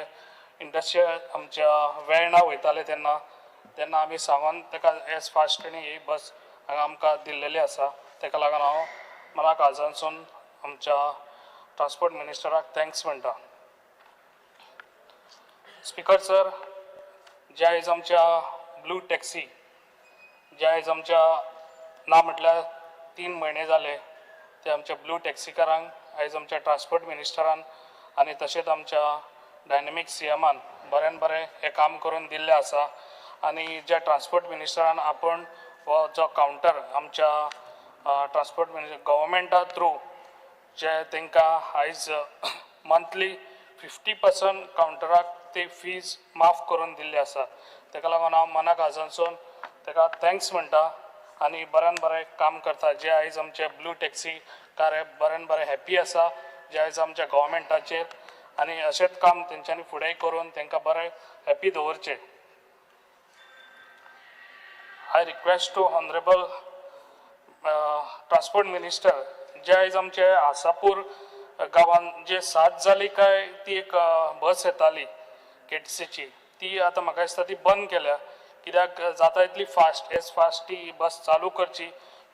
इंडस्ट्रियल आमच्या वेळना वयताले तेन्ना तेन्ना आमी सांगून ताका एज फास्ट आनी ही बस हांगा आमकां दिल्लेली आसा ताका लागून हांव मना काळजांसून आमच्या ट्रान्सपोर्ट मिनिस्टराक थँक्स म्हणटा. स्पीकर सर, जे आयज आमच्या ब्लू टॅक्सी जे आयज आमच्या ना म्हटल्यार 3 म्हयने जाले ते आमच्या ब्लू टॅक्सीकारांक आयज आमच्या ट्रान्सपोर्ट मिनिस्टरान आनी तशेंच आमच्या डायनेमीक CMान बरें हे काम करून दिल्लें आसा. आनी ज्या ट्रान्सपोर्ट मिनिस्टरान आपण हो जो कावंटर आमच्या ट्रान्सपोर्ट मिनिस्टर गव्हर्मेंटा थ्रू जे तांकां आयज मंथली 50% कावंटराक ते फीज माफ करून दिल्ली आसा ताका लागून हांव मना काळजांसून ताका थँक्स म्हणटा आनी बरें काम करता. जे आयज आमचे ब्लू टॅक्सी कार बरें हॅप्पी आसा जे आयज आमच्या गव्हर्मेंटाचेर आनी अशेंच काम तेंच्यांनी फुडेंय करून तांकां बरें हॅप्पी दवरचें. I request to honourable transport minister जे आयज आमचे आसापूर गांवांत जे 7 जाली काय ती एक बस येताली KTCची ती आतां म्हाका दिसता ती बंद केल्या कित्याक जाता इतली फास्ट ती बस चालू करची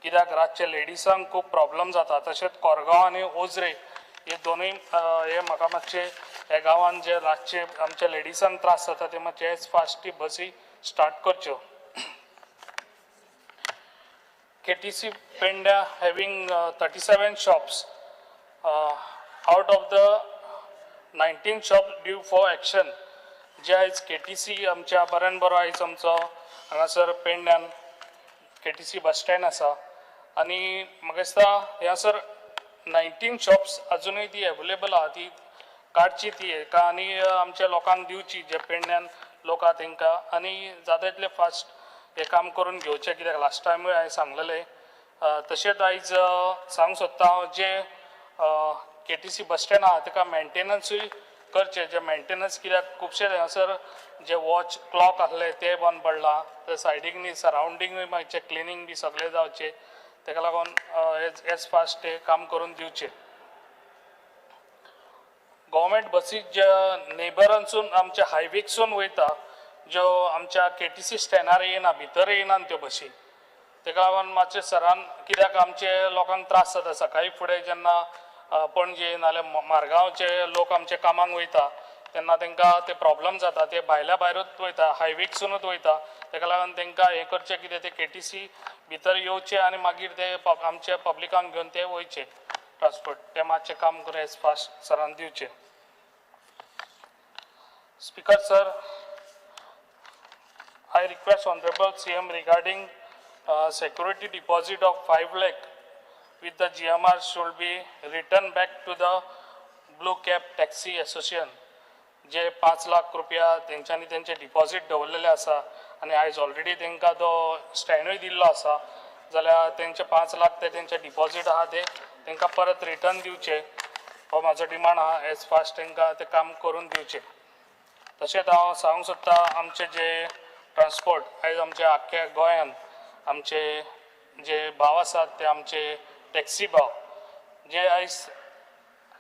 कित्याक रातचे लेडिसांक खूब प्रॉब्लम जाता. तशेंच कोरगांव आनी ओझरे हे दोनूय हे म्हाका मातशे ह्या गांवांत जे रातचे आमच्या लेडिसांक त्रास जाता ते मातशे फास्ट ती बसी स्टार्ट करच्यो. KTC Pendia having 37 shops out of the 19 shops due for action. जे आयज KTC आमच्या बरो आयज आमचो हांगासर पेंड्यान KTC बस स्टँड आसा आनी म्हाका दिसता ह्यासर 19 शॉप्स अजुनूय ती अवेलेबल आहा ती काडची ती एका आनी आमच्या लोकांक दिवची जे पेंड्यान लोक आहा तांकां आनी जाता तितले फास्ट हे काम करून घेवचें कित्याक लास्ट टायमूय हांवें सांगलेलें. तशेंच आयज सांगूंक सोदता हांव जे KTC बस स्टँड आहा ताका मेंटेनन्सूय करचे जे मेंटेनन्स कित्याक खुबशे हांगासर जे वॉच क्लॉक आसले ते बंद पडला ते सायडीक न्ही सरावंडींगूय मातशें क्लिनींग बी सगळें जावचें ताका लागून एज फास्ट ते काम करून दिवचे. गव्हर्मेंट बसीस ज्या नेबरांसून आमच्या हायवेकसून वयता ज्यो आमच्या KTC स्टँडार येना भितर येनात त्यो बसी ताका लागून मातशें सरान कित्याक आमचे लोकांक त्रास जाता सकाळी फुडें जेन्ना पणजे नाल्यार मारगांवचे लोक आमचे कामाक वयता तेन्ना तांकां ते प्रॉब्लम जाता ते भायरूच वयता हायवेकसूनच वयता ताका लागून तांकां हें करचें कितें ते KTC भितर येवचें आनी मागीर ते आमच्या पब्लिकांक घेवन ते वयचे ट्रान्सपोर्ट ते मातशें काम करून एज फास्ट सरान दिवचें. Speaker sir, I request Honorable CM regarding security deposit of 5 lakh with the GMR should be returned back to the Blue Cab Taxi Association. जे 5 लाख रुपया तेंच्यांनी तेंचे डिपॉझिट दवरलेले आसा आनी आयज ऑलरेडी तांकां तो स्टँडूय दिल्लो आसा जाल्यार तेंचे 5 लाख ते तेंचे डिपॉझिट आहा ते तांकां परत रिटर्न दिवचे हो म्हाजो डिमांड आहा एज फास्ट तांकां ते काम करून दिवचें. तशेंच हांव सांगूंक सोदता आमचे जे ट्रान्सपोर्ट आयज आमच्या आख्ख्या गोंयांत आमचे जे भाव आसात ते आमचे टॅक्सी भाव जे आयज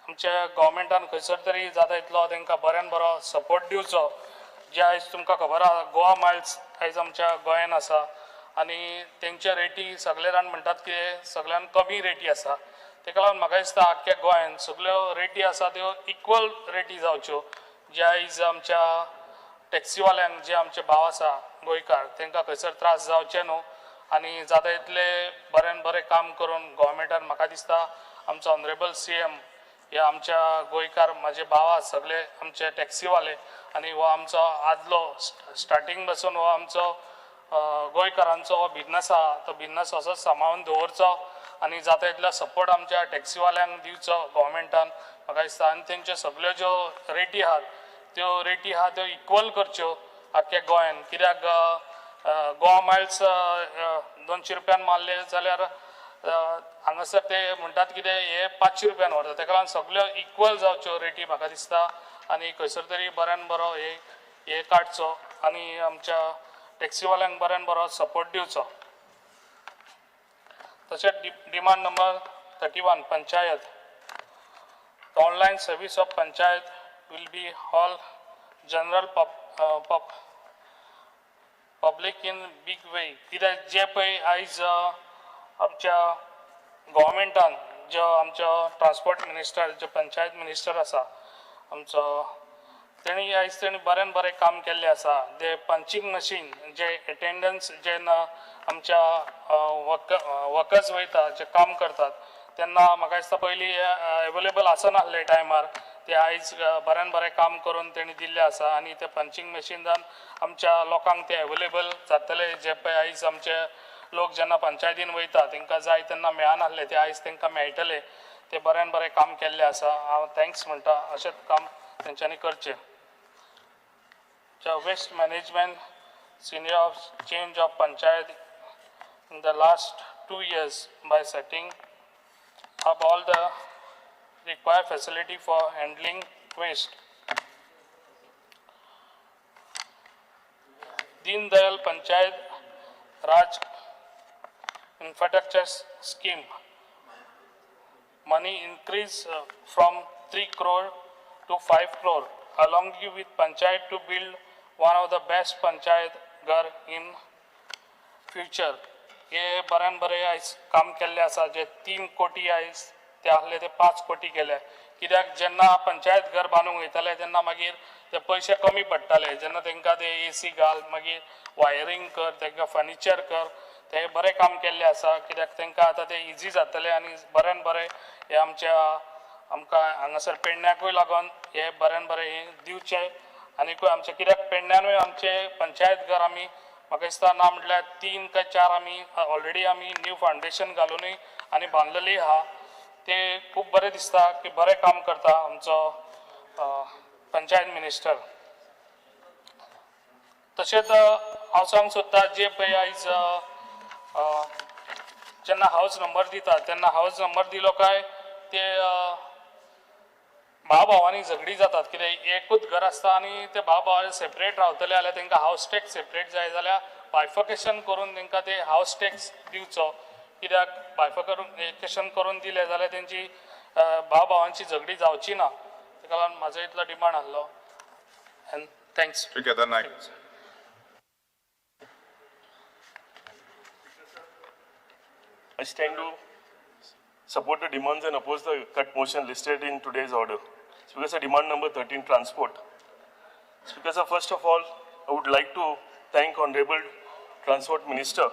आमच्या गव्हर्मेंटान खंयसर तरी जाता इतलो तांकां बरो सपोर्ट दिवचो. जे आयज तुमकां खबर आहा गोवा मायल्स आयज आमच्या गोंयांत आसा आनी तेंच्या रेटी सगळे जाण म्हणटात की सगळ्यान कमी रेटी आसा ताका लागून म्हाका दिसता आख्ख्या गोंयांत सगळ्यो रेटी आसा त्यो इक्वल रेटी जावच्यो जे आयज आमच्या टॅक्सीवाल्यांक जे आमचे भाव आसा गोंयकार तांकां खंयसर त्रास जावचे न्हू आनी जाता तितले बरें काम करून गव्हर्मेंटान म्हाका दिसता आमचो ऑनरेबल CM हे आमच्या गोंयकार माझे भाव सगळे आमचे टॅक्सीवाले आनी हो आमचो आदलो स्टार्टींग पासून हो आमचो गोंयकारांचो हो बिझनस आहा तो बिझनस असोच सांबाळून दवरचो आनी जाता तितलो सपोर्ट आमच्या टॅक्सीवाल्यांक दिवचो गव्हर्मेंटान म्हाका दिसता आनी तेंच्यो सगळ्यो ज्यो रेटी आहात त्यो इक्वल करच्यो आख्या गोंयान कित्याक गोवा मायल्स 200 रुपयान मारले जाल्यार हांगासर ते म्हणटात कितें हे 500 रुपयान व्हरता तेका लागून सगळ्यो इक्वल जावच्यो रेटी म्हाका दिसता आनी खंयसर तरी बऱ्यान बरो हे काडचो आनी आमच्या टॅक्सीवाल्यांक बऱ्यान बरो सपोर्ट दिवचो तशेंच demand number 31 panchayat online service of panchayat will be all general public in big way कित्याक जे पळय आयज आमच्या गव्हर्मेंटान जो आमचो ट्रान्सपोर्ट मिनिस्टर जो पंचायत मिनिस्टर आसा आमचो तेणी बऱ्यान बरें काम केल्लें आसा जे पंचिंग मशीन जे एटेंडन्स जेन्ना आमच्या वर्कर्स वयता जे काम करतात तेन्ना म्हाका दिसता पयलीं अवेलेबल आसनासले टायमार ते आयज बऱ्यान बरें काम करून तेणी दिल्लें आसा आनी ते पंचिंग मशीनान आमच्या लोकांक ते अवेलेबल जातले जे पळय आयज आमचे लोक जेन्ना पंचायतीन वयता तांकां जाय तेन्ना मेळनासले ते आयज तांकां मेळटले ते बऱ्यान बरें काम केल्लें आसा हांव थँक्स म्हणटा अशेंच काम तेंच्यांनी करचें waste management senior of change of panchayat in the last 2 years by setting up all the required facility for handling waste. Deen Dayal Panchayat Raj Infrastructure Scheme money increase from 3 crore to 5 crore along with Panchayat to build one of the best Panchayat Ghar in future. हे बऱ्यान बरें आयज काम केल्लें आसा जे 3 कोटी आयज ते आहले ते 5 कोटी केले कित्याक जेन्ना पंचायत घर बांदूंक वयताले तेन्ना मागीर ते पयशे कमी पडटाले जेन्ना तांकां ते AC घाल मागीर वायरींग कर तांकां फर्निचर कर ते बरें काम केल्लें आसा कित्याक तांकां आतां ते इजी जातले आनी बऱ्यान बरें हे आमकां हांगासर पेडण्याकूय लागून हे बऱ्यान बरें हे दिवचे आनीकूय आमचे कित्याक पेडण्यानूय आमचे पंचायत घर आमी म्हाका दिसता ना म्हटल्यार 3 काय 4 आमी ऑलरेडी आमी न्यू फाउंडेशन घालूनय आनी बांदलेली आहा ते खूब बरें दिसता की बरें काम करता आमचो पंचायत मिनिस्टर तशेंच हांव सांगूंक सोदता जे पळय आयज जेन्ना हावज नंबर दिता तेन्ना हावज नंबर दिलो काय ते भाव भावांनी झगडी जातात कित्याक एकूच घर आसता आनी ते भाव भाव सेपरेट रावतले जाल्यार तांकां हावज टॅक्स सेपरेट जाय जाल्यार बायफर्केशन करून तांकां ते हावज टॅक्स दिवचो कित्याक बायफर्केशन करून दिले जाल्यार तेंची भाव भावांची झगडी जावची ना ताका लागून म्हाजो इतलो डिमांड आहलो and thanks Kedar Naik I stand to support the demands and oppose the cut motion listed in today's order. Speaker, sir, demand number 13, transport. Speaker, sir, first of all, I would like to thank Honorable Transport Minister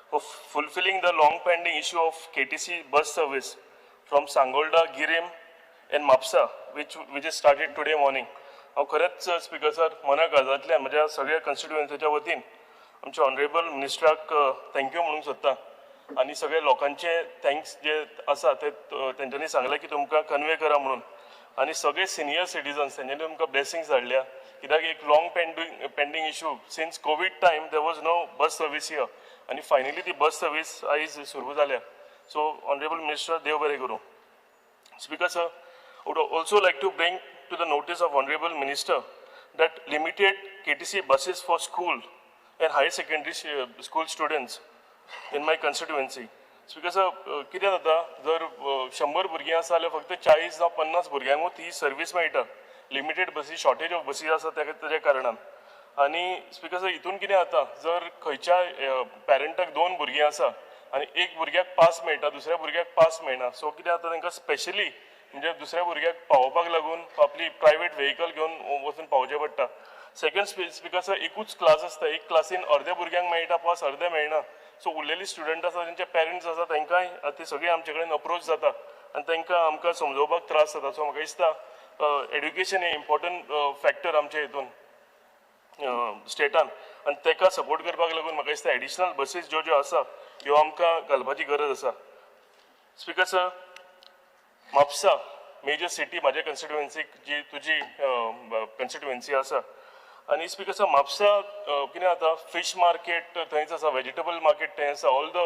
for fulfilling the long-pending issue of KTC bus service from Sangolda, Girim, and Mapsa, which is started today morning. हांव खरेंच speaker sir मना काळजांतल्यान म्हज्या सगळ्या कन्स्टिट्युएन्सीच्या वतीन आमच्या honourable मिनिस्टराक thank you म्हणूंक सोदतां आनी सगळ्या लोकांचे थँक्स जे आसा ते तेंच्यांनी सांगलें की तुमकां कन्वे करा म्हणून आनी सगळे सिनियर सिटीजन्स तेंच्यांनी तुमकां ब्लेसिंग्स धाडल्या कित्याक एक long pending issue since Covid time there was no bus service here आनी फायनली ती बस सर्वीस आयज सुरू जाल्या सो ऑनरेबल मिनिस्टर देव बरें करूं speaker sir I would also like to bring to the notice of Honorable Minister that limited KTC buses for school and higher secondary school students in my constituency. Speaker sir, कितें जाता जर 100 भुरगीं आसा जाल्यार फक्त 40 जावं 50 भुरग्यांकूच ही सर्वीस मेळटा limited बसी शॉर्टेज ऑफ बसीस आसा तेज्या कारणान आनी स्पीकर सर हितून कितें जाता जर खंयच्या पॅरंटाक 2 भुरगीं आसा आनी एक भुरग्याक पास मेळटा दुसऱ्या भुरग्याक पास मेळना सो कितें जाता तांकां स्पेशली म्हणजे दुसऱ्या भुरग्याक पावोवपाक लागून आपली प्रायवेट व्हेकल घेवन वचून पावचें पडटा सेकंड स्पीकर सर एकूच क्लास आसता एक क्लासीन अर्द्या भुरग्यांक मेळटा पास अर्दे मेळना सो उरलेली स्टुडंट आसा तेंचे पेरंट्स आसा तांकांय ती सगळी आमचे कडेन अप्रोच जाता आनी तांकां आमकां समजोवपाक त्रास जाता. सो म्हाका दिसता एड्युकेशन हे इम्पॉर्टंट फॅक्टर आमच्या हितून स्टेटान, आनी ताका सपोर्ट करपाक लागून म्हाका दिसता एडिशनल बसीस ज्यो आसा ह्यो आमकां घालपाची गरज आसा. Speaker sir, Mapusa major city म्हाज्या कन्स्टिट्युएन्सीक जी तुजी कन्स्टिट्युएन्सी आसा, आनी स्पीकर सर म्हापसा कितें जाता फीश मार्केट थंयच आसा, वेजिटेबल मार्केट थंय आसा, all the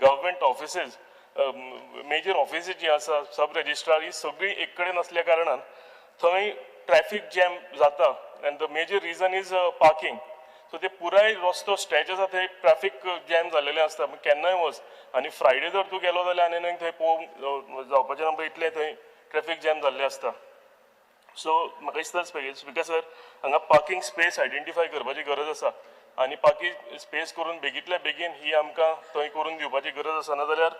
government offices major offices जी आसा, सब रजिस्ट्रार ही सगळी एक कडेन असल्या कारणान थंय ट्रॅफिक जॅम जाता and the major reason is parking. So ते पुराय रस्तो स्ट्रेच आसा थंय ट्रॅफिक जॅम जाल्लेलें आसता. केन्नाय वच आनी फ्रायडे जर तूं गेलो जाल्यार आनी थंय पळोवंक जावपाचें ना, इतलें थंय ट्रॅफिक जॅम जाल्लें आसता. सो म्हाका दिसता स्पीकर सर हांगा पार्किंग स्पेस आयडेंटिफाय करपाची गरज आसा आनी पार्किंग स्पेस करून बेगींतल्या बेगीन ही आमकां थंय करून दिवपाची गरज आसा, नाजाल्यार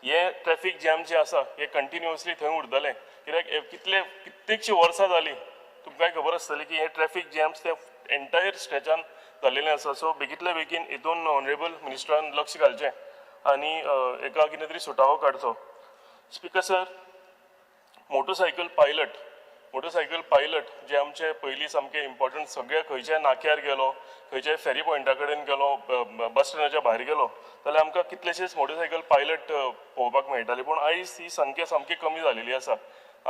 हे ट्रॅफिक जॅम जे आसा हे कंटिन्युअसली थंय उरतलें. कित्याक कित्येकशीं वर्सां जालीं तुमकांय खबर आसतली की हे ट्रॅफिक जॅम्स ते एंटायर स्ट्रेचान जाल्लेले आसा. सो बेगींतल्या बेगीन हितून ऑनरेबल मिनिस्टरान लक्ष घालचें आनी एका कितें तरी सुटावो काडचो. स्पीकर सर, मोटरसायकल पायलट जे आमचे पयलीं सामके इम्पॉर्टंट, सगळे खंयच्याय नाक्यार गेलो, खंयच्याय फेरी पॉयंटा कडेन गेलो, बस स्टँडाच्या भायर गेलो जाल्यार आमकां कितलेशेच मोटरसायकल पायलट पळोवपाक मेळटाले. पूण आयज ही संख्या सामकी कमी जालेली आसा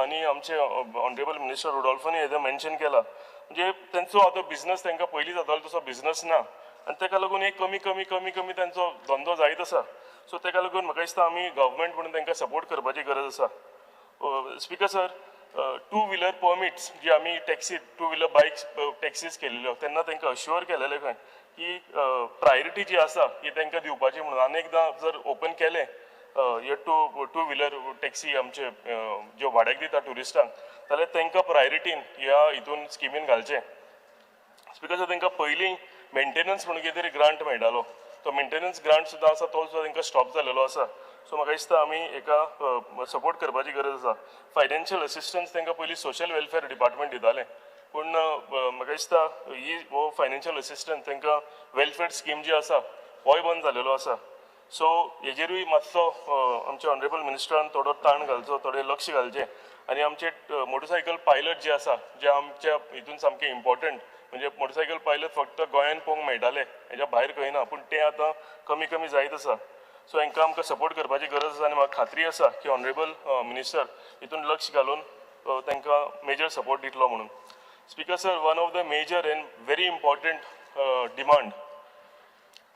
आनी आमचे ऑनरेबल मिनिस्टर रुडॉल्फानी हें मेन्शन केलां. म्हणजे तेंचो आतां बिझनस तांकां पयलीं जातालो तसो बिझनस ना आनी ताका लागून एक कमी तांचो धंदो जायत आसा. सो ताका लागून म्हाका दिसता आमी गव्हर्मेंट म्हणून तांकां सपोर्ट करपाची गरज आसा. Speaker sir, two wheeler permits जी आमी taxi two wheeler bikes taxis केल्ल्यो तेन्ना तांकां अश्युअर केलेलें खंय की प्रायोरिटी जी आसा ही तांकां दिवपाची म्हणून. आनी एकदां जर ओपन केलें हे टू व्हिलर टॅक्सी आमचे ज्यो भाड्याक दिता ट्युरिस्टांक जाल्यार तांकां प्रायोरिटीन ह्या हितून स्किमीन घालचें. स्पीकर सर, तांकां पयलीं मेंटेनन्स म्हणून कितें तरी ग्रांट मेळटालो, तो मेंटेनन्स ग्रांट सुद्दां आसा तो सुद्दां तांकां स्टॉप जालेलो आसा. सो म्हाका दिसता आमी एका सपोर्ट करपाची गरज आसा. फायनान्शियल असिस्टन्स तांकां पयलीं सोशल वेलफेअर डिपार्टमेंट दितालें, पूण म्हाका दिसता हो फायनान्शियल असिस्टन्स तांकां वेलफेअर स्कीम जी आसा होय बंद जालेलो आसा. सो हेजेरूय मातसो आमच्या ऑनरेबल मिनिस्टरान थोडो ताण घालचो, थोडें लक्ष घालचें आनी आमचे मोटरसायकल पायलट जे आसा जे आमच्या हितून सामके इम्पॉर्टंट, म्हणजे मोटरसायकल पायलट फक्त गोंयान पळोवंक मेळटाले, हेच्या भायर खंय ना, पूण ते आतां कमी जायत आसा. सो हांकां आमकां सपोर्ट करपाची गरज आसा आनी म्हाका खात्री आसा की ऑनरेबल मिनिस्टर हितून लक्ष घालून तांकां मेजर सपोर्ट दितलो म्हणून. Speaker sir, one of the major and very important demand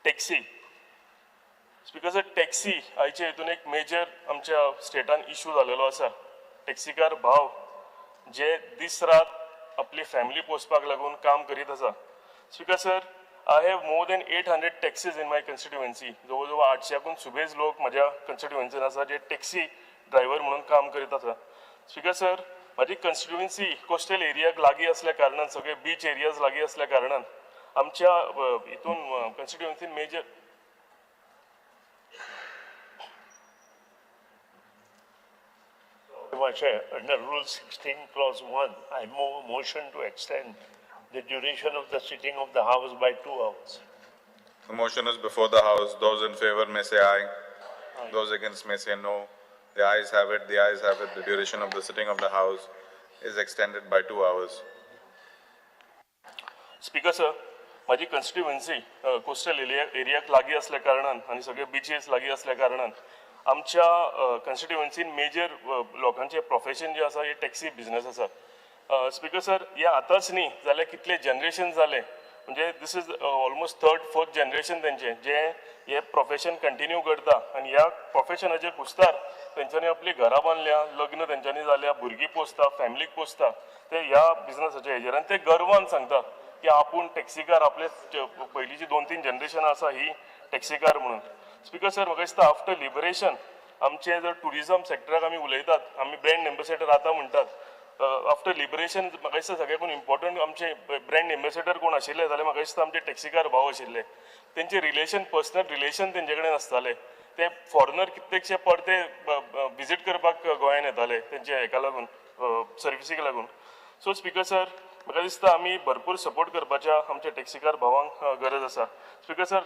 taxi. Speaker sir, taxi आयच्या हितून एक मेजर आमच्या स्टेटान इशू जालेलो आसा. टॅक्सीकार भाव जे दीस रात आपली फॅमिली पोसपाक लागून काम करीत आसा. Speaker sir, I have more than 800 taxis in my constituency. जवळ जवळ 800 सुबेज लोक म्हाज्या कन्स्टिट्युएन्सीन आसा जे टॅक्सी ड्रायव्हर म्हणून काम करीत आसा. स्पीकर सर, म्हाजी कन्स्टिट्युएन्सी कोस्टल एरियाक लागीं असल्या कारणान, सगळे बीच एरियाज लागीं असल्या कारणान आमच्या हितून कन्स्टिट्युएन्सीन major Under Rule 16, Clause 1, I move a motion to extend the duration of the sitting of the House by 2 hours. The motion is before the House. Those in favor may say aye. Those against may say no. The ayes have it. The ayes have it. The duration of the sitting of the House is extended by 2 hours. Speaker sir, माझी constituency coastal एरियाक लागीं असल्या कारणान आनी सगळे beaches लागीं असल्या कारणान आमच्या कन्स्टिट्युएन्सीन मेजर लोकांचे प्रोफेशन जे आसा हे टॅक्सी बिझनेस आसा. स्पीकर सर, हे आतांच न्ही जाल्यार कितले जनरेशन जाले, म्हणजे दिस is almost 3rd 4th generation तेंचे जे हे प्रोफेशन कंटिन्यू करता आनी ह्या प्रोफेशनाचे कुस्तार तेंच्यांनी आपली घरां बांदल्या, लग्न तेंच्यांनी जाल्या, भुरगीं पोसता, फॅमिलीक पोसता, ते ह्या बिझनेसाच्या हेजेर आनी ते गर्वान सांगता की आपूण टॅक्सीकार, आपले पयलींची 2-3 जनरेशनां आसा ही टॅक्सीकार म्हणून. स्पीकर सर, म्हाका दिसता आफ्टर लिबरेशन आमचे जर टुरिझम सेक्टराक आमी उलयतात, आमी ब्रँड एम्बेसेडर आतां म्हणटात, आफ्टर लिबरेशन म्हाका दिसता सगळ्याकून इम्पॉर्टंट आमचे ब्रँड एम्बेसेडर कोण आशिल्ले जाल्यार म्हाका दिसता आमचे टॅक्सीकार भाव आशिल्ले. तेंचे रिलेशन, पर्सनल रिलेशन तेंचे कडेन आसताले. ते फॉरेनर कित्येकशे परते विजीट करपाक गोंयान येताले तेंचे हेका लागून, सर्विसीक लागून. सो स्पीकर सर, म्हाका दिसता आमी भरपूर सपोर्ट करपाच्या आमच्या टॅक्सीकार भावांक गरज आसा. स्पीकर सर,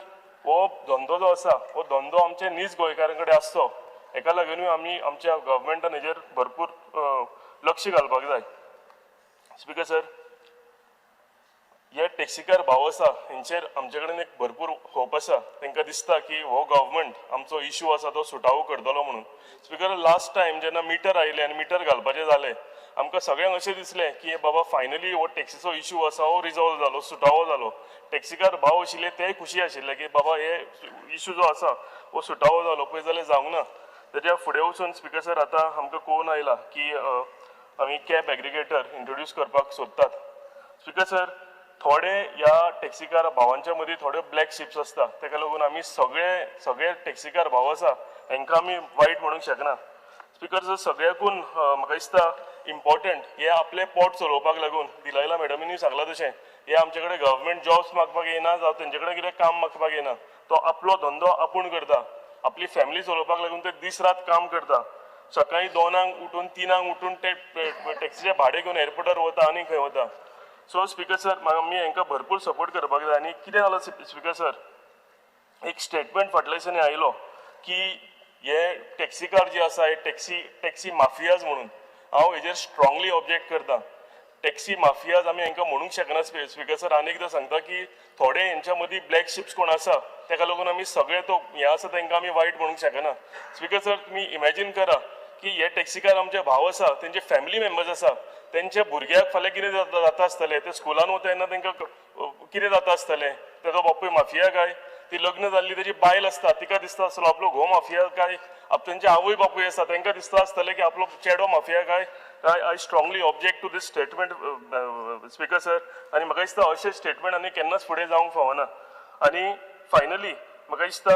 हो धंदो जो आसा हो धंदो आमच्या नीज गोंयकारां कडेन आसचो हेका लागून आमी आमच्या गव्हर्मेंटान हेजेर भरपूर लक्ष घालपाक जाय. स्पीकर सर, हे टॅक्सीकार भाव आसा हेंचेर आमचे कडेन एक भरपूर होप आसा. तांकां दिसता की हो गव्हर्मेंट आमचो इशू आसा तो सुटावो करतलो म्हणून. स्पीकर, लास्ट टायम जेन्ना मिटर आयले आनी मिटर घालपाचें जालें आमकां सगळ्यांक अशें दिसलें की बाबा फायनली हो टॅक्सीचो इशू आसा हो रिजॉल्व जालो, सुटावो जालो. टॅक्सीकार भाव आशिल्ले तेय खुशी आशिल्ले की बाबा हे इशू जो आसा हो सुटावो जालो, पळय जाल्यार जावंक ना. तेज्या फुडें वचून स्पीकर सर आतां आमकां कळून आयला की आमी कॅब एग्रिगेटर इंट्रोड्यूस करपाक सोदतात. स्पीकर सर, थोडे ह्या टॅक्सीकार भावांच्या मदीं थोडे ब्लॅक शिप्स आसता, ताका लागून आमी सगळे टॅक्सीकार भाव आसा हांकां आमी वायट म्हणूंक शकना. स्पीकर सर, सगळ्याकून म्हाका दिसता इम्पॉर्टंट हे आपले पोट चलोवपाक लागून दिलायला मॅडमीनी सांगलां तशें हे आमचे कडेन गव्हर्मेंट जॉब्स मागपाक येना जावं तेंचे कडेन कितें काम मागपाक येना. तो आपलो धंदो आपूण करता, आपली फॅमिली चलोवपाक लागून ते दीस रात काम करता. सकाळीं 2 उठून 3 उठून ते टॅक्सीचे भाडें घेवन एअरपोर्टार वता आनी खंय वता. सो स्पीकर सर, आमी हांकां भरपूर सपोर्ट करपाक जाय. आनी कितें जालां स्पीकर सर, एक स्टेटमेंट फाटल्या दिसांनी आयलो की हे टॅक्सीकार जे आसा हे टॅक्सी माफियाज म्हणून. हांव हेजेर स्ट्रॉंगली ऑब्जेक्ट करता. टॅक्सी माफियाज आमी हांकां म्हणूंक शकना स्पीकर सर. आनी एकदां सांगता की थोडे हेंच्या मदीं ब्लॅक शिप्स कोण आसा ताका लागून आमी सगळे तो हे आसा तांकां आमी वायट म्हणूंक शकना. स्पीकर सर, तुमी इमॅजीन करा की हे टॅक्सीकार आमचे भाव आसा, तेंचे फॅमिली मेंबर्स आसा, तेंच्या भुरग्याक फाल्यां कितें जाता आसतलें, ते स्कुलान वता तेन्ना तांकां कितें जाता आसतलें, तेजो बापूय माफिया काय, ती लग्न जाल्ली तेजी बायल आसता तिका दिसता आसतलो आपलो घोव माफिया काय, तेंचे आवय बापूय आसा तांकां दिसता आसतलें की आपलो चेडो माफिया काय. I strongly object to this statement speaker sir. आनी म्हाका दिसता अशें स्टेटमेंट आनी केन्नाच फुडें जावंक फावना. आनी फायनली म्हाका दिसता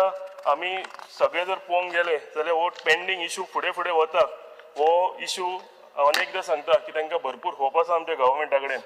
आमी सगळे जर पळोवंक गेले जाल्यार हो पेंडींग इशू फुडें वता. हो इशू हांव एकदां सांगता की तांकां भरपूर होप आसा आमच्या गव्हर्मेंटा कडेन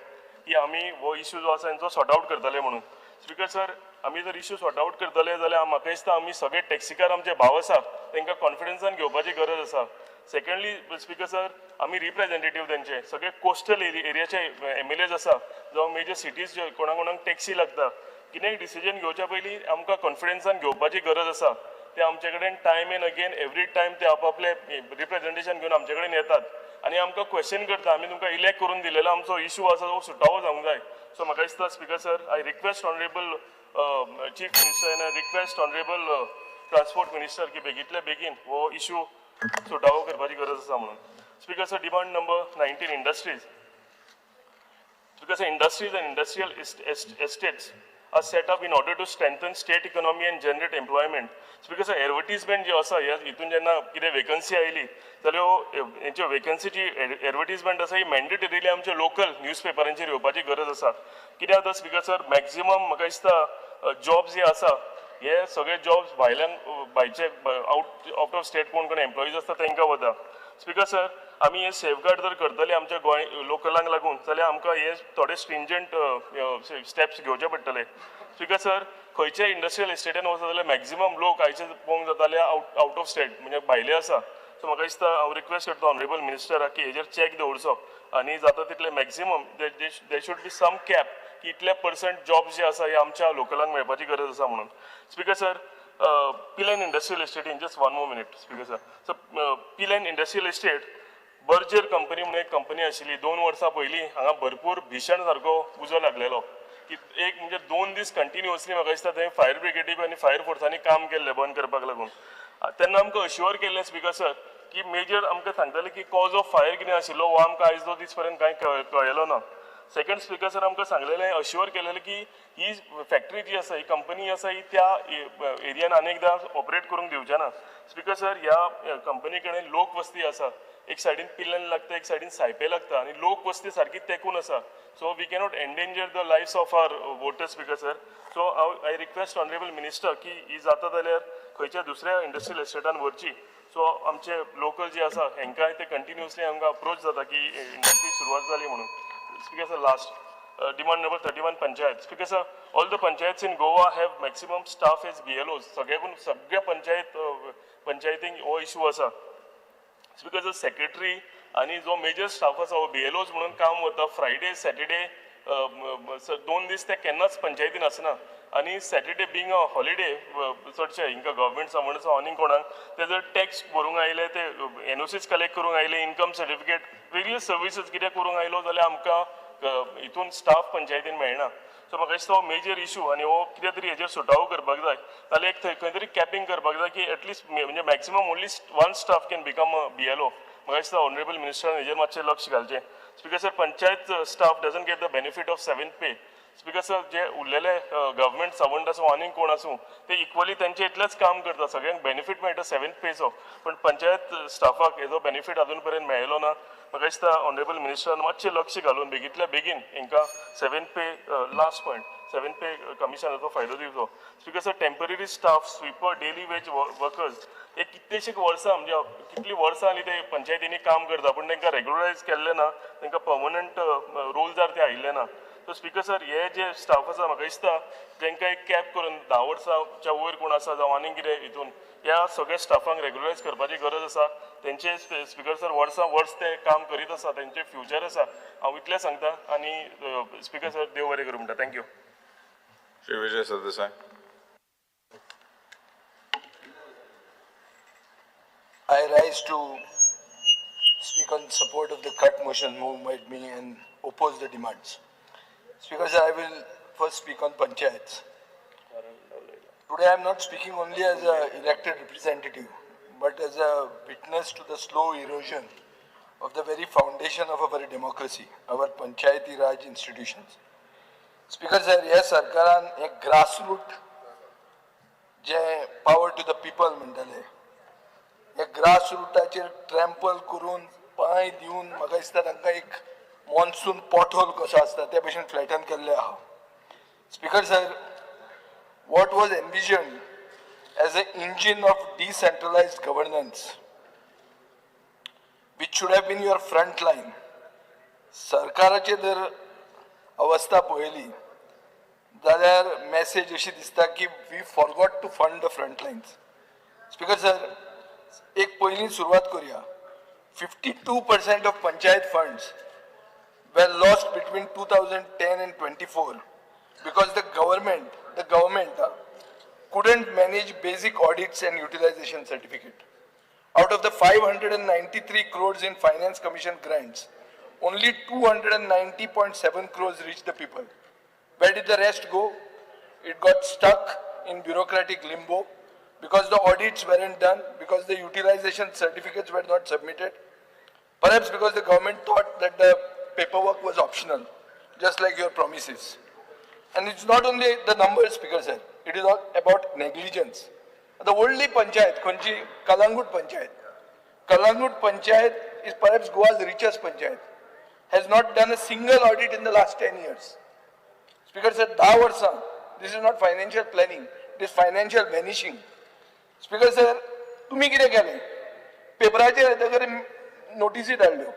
की आमी हो इशू जो आसा तांचो सॉर्ट आवट करतले म्हणून. स्पीकर सर, आमी जर इशू सॉर्ट आवट करतले जाल्यार म्हाका दिसता आमी सगळे टॅक्सीकार आमचे भाव आसा तांकां कॉन्फिडन्सान घेवपाची गरज आसा. सेकंडली स्पीकर सर, आमी रिप्रेझेंटेटीव तेंचे सगळे कोस्टल एरियाचे MLAs आसा जावं मेजर सिटीज कोणाक टॅक्सी लागता, कितेंय डिसिजन घेवच्या पयलीं आमकां कॉन्फिडन्सान घेवपाची गरज आसा. ते आमचे कडेन time end again every time ते आपले रिप्रेझेंटेशन घेवन आमचे कडेन येतात आनी आमकां क्वेश्चन करता. आमी तुमकां इलेक्ट करून दिलेलो आमचो इशू आसा तो सुटावो जावंक जाय. सो म्हाका दिसता speaker sir, I request honourable chief minister end I request honourable transport minister की बेगींतल्या बेगीन हो इशू सुटावो करपाची गरज आसा म्हणून. Speaker sir, demand number 19 industries. Speaker, sir, industries and industrial estates are set up in order to strengthen state economy and generate employment. Speaker, sir, advertisement जे आसा हितून जेन्ना कितें वेकन्सी आयली जाल्यार हेंच्यो वेकन्सीची एडवर्टिजमेंट आसा ही मॅन्डेटरीली आमच्या लोकल न्यूजपेपरांचेर येवपाची गरज आसा. कित्याक जाता स्पीकर सर, मॅक्झिमम म्हाका दिसता जॉब्स जे आसा हे सगळे जॉब्स भायचे आउट ऑफ स्टेट कोण एम्प्लॉईज आसता तांकां वता. स्पीकर सर, आमी हे सेफगार्ड जर करतले आमच्या गोंय लोकलांक लागून जाल्यार आमकां हे थोडे स्ट्रिंजंट स्टेप्स घेवचे पडटले. स्पीकर सर, खंयच्या इंडस्ट्रियल एस्टेटान वचत जाल्यार मॅक्झिमम लोक आयचे पळोवंक जाताले आउट ऑफ स्टेट म्हणजे भायले आसा. सो म्हाका दिसता हांव रिक्वेस्ट करता ऑनरेबल मिनिस्टराक की हेजेर चॅक दवरचो आनी जाता तितले maximum there should be some cap की इतले % जॉब्स जे आसा हे आमच्या लोकलांक मेळपाची गरज आसा म्हणून. Speaker sir, Pilerne industrial estate in just 1 more minute speaker sir. So Pilerne industrial estate Berger company म्हणून एक कंपनी आशिल्ली 2 वर्सां पयलीं हांगा भरपूर भीशण सारको उजो लागलेलो की एक म्हणजे 2 दीस कंटिन्युअसली म्हाका दिसता थंय फायर ब्रिगेडी आनी फायर फोर्सांनी काम केल्लें बंद करपाक लागून. तेन्ना आमकां अश्युअर केल्लें स्पीकर सर की मेजर आमकां सांगताले की कॉज ऑफ फायर कितें आशिल्लो हो आमकां आयज दो दीस पर्यंत कांय कळयलो ना. सेकंड स्पीकर सर, आमकां सांगलेलें अश्युअर केलेलें की ही फॅक्टरी जी आसा ही कंपनी आसा ही त्या एरियान अनेकदां ऑपरेट करूंक दिवचे ना. स्पीकर सर, ह्या कंपनी कडेन लोक वस्ती आसा, एक सायडीन पिल्लन लागता एक सायडीन सायपे लागता आनी लोक वस्ती सारकी तेंकून आसा. So we cannot endanger the lives of our voters speaker sir. So I request honourable minister की ही जाता जाल्यार खंयच्या दुसऱ्या इंडस्ट्रियल एस्टेटान व्हरची. सो आमचे लोकल जे आसा हांकांय ते कंटिन्युअसली आमकां अप्रोच जाता की इंडस्ट्री सुरवात जाली म्हणून. Speaker sir, last demand number 31 panchayat. Speaker sir, all the panchayats in Goa have maximum staff as BLOs. सगळ्या पंचायतींक हो इशू आसा. Speaker sir, secretary आणि जो मेजर स्टाफ आसा हो BLOs म्हणून काम वता. फ्रायडे सॅटर्डे 2 दीस ते केन्नाच पंचायतीन आसना. आनी सॅटर्डे बिंग अ हॉलिडे चडशे हिंका गव्हर्मेंट म्हणून आनीक कोणाक ते जर टॅक्स भरूंक आयले ते एनओसीज कलेक्ट करूंक आयले इन्कम सर्टिफिकेट वेगळी सर्विसीस कितें करूंक आयलो जाल्यार आमकां हितून स्टाफ पंचायतीन मेळना. सो म्हाका दिसता हो मेजर इशू आनी हो कितें तरी हेजेर सुटावो करपाक जाय जाल्यार एक खंय तरी कॅपिंग करपाक जाय की एटलिस्ट म्हणजे maximum only one staff can become BLO. म्हाका दिसता ऑनरेबल मिनिस्टरान हेजेर मातशें लक्ष घालचें. Speaker sir, panchayat staff doesn't get the benefit of 7th pay. Speaker sir, जे उरलेले गव्हर्मेंट सर्वंट आसूं आनीक कोण आसूं ते इक्वली तेंचे इतलेंच काम करता, सगळ्यांक बेनिफीट मेळटा 7th पेचो, पण पंचायत स्टाफाक हेजो बेनिफीट अजून पर्यंत मेळ्ळो ना. म्हाका दिसता ऑनरेबल मिनिस्टरान मातशें लक्ष घालून बेगींतल्या बेगीन हांकां 7th पे लास्ट पॉयंट 7th पे कमिशनाचो फायदो दिवचो. Speaker sir, temporary staff, sweeper, daily veg workers हे कितलेशे वर्सां म्हणजे कितलीं वर्सां आनी ते पंचायतींनी काम करता पूण तांकां रेग्युलरायज केल्ले ना, तांकां पर्मनंट रोल्सार ते आयिल्ले ना. सो स्पीकर सर, हे जे स्टाफ आसा म्हाका दिसता तांकां एक कॅप करून 10 वर्सांच्या वयर कोण आसा जावं आनीक कितें हितून ह्या सगळ्या स्टाफांक रेग्युलरायज करपाची गरज आसा. तेंचे स्पीकर सर वर्सां वर्स ते काम करीत आसा, तेंचे फ्युचर आसा. हांव इतलें सांगता आनी स्पीकर सर देव बरें करूं म्हणटा. Thank you. Shri Vijay Sardesai. I rise to speak on support of the cut motion moved by me and oppose the demands. Speaker sir, I will first speak on panchayats. Today I am not speaking only as an elected representative, but as a witness to the slow erosion of the very foundation of our democracy, our panchayati raj institutions. Speaker sir, ह्या सरकारान एक grassroot जे power to the people म्हणटाले हे ग्रासरूटाचेर ट्रॅम्पल करून पांय दिवन म्हाका दिसता तांकां एक मॉन्सून पॉटहोल कसो आसता ते भशेन फ्लॅटन केल्ले आहा. Speaker sir, what was envision as a engine of decentralised governance which should have been your front line. सरकाराचे जर अवस्था पळयली जाल्यार मॅसेज अशी दिसता की we forgot to fund the front lines. Speaker sir, एक पयलीं सुरवात करुया. 52% of panchayat funds were lost between 2010 and 24 because the government couldn't manage basic audits and utilization certificate. Out of the 593 crores in finance commission grants, only 290.7 crores reached the people. Where did the rest go? It got stuck in bureaucratic limbo because the audits weren't done, because the utilization certificates were not submitted, perhaps because the government thought that the paperwork was optional, just like your promises. And it's not only the numbers, Speaker sir, it is all about negligence. The only panchayat, Konchi, Kalangut Panchayat. Kalangut Panchayat is perhaps Goa's richest panchayat. Has not done a single audit in the last 10 years. Speaker sir, 10 varsa. This is not financial planning. It is financial vanishing. Speaker sir, तुम्ही कितें केलें? पेपराचेर येतकीर नोटिसी धाडल्यो.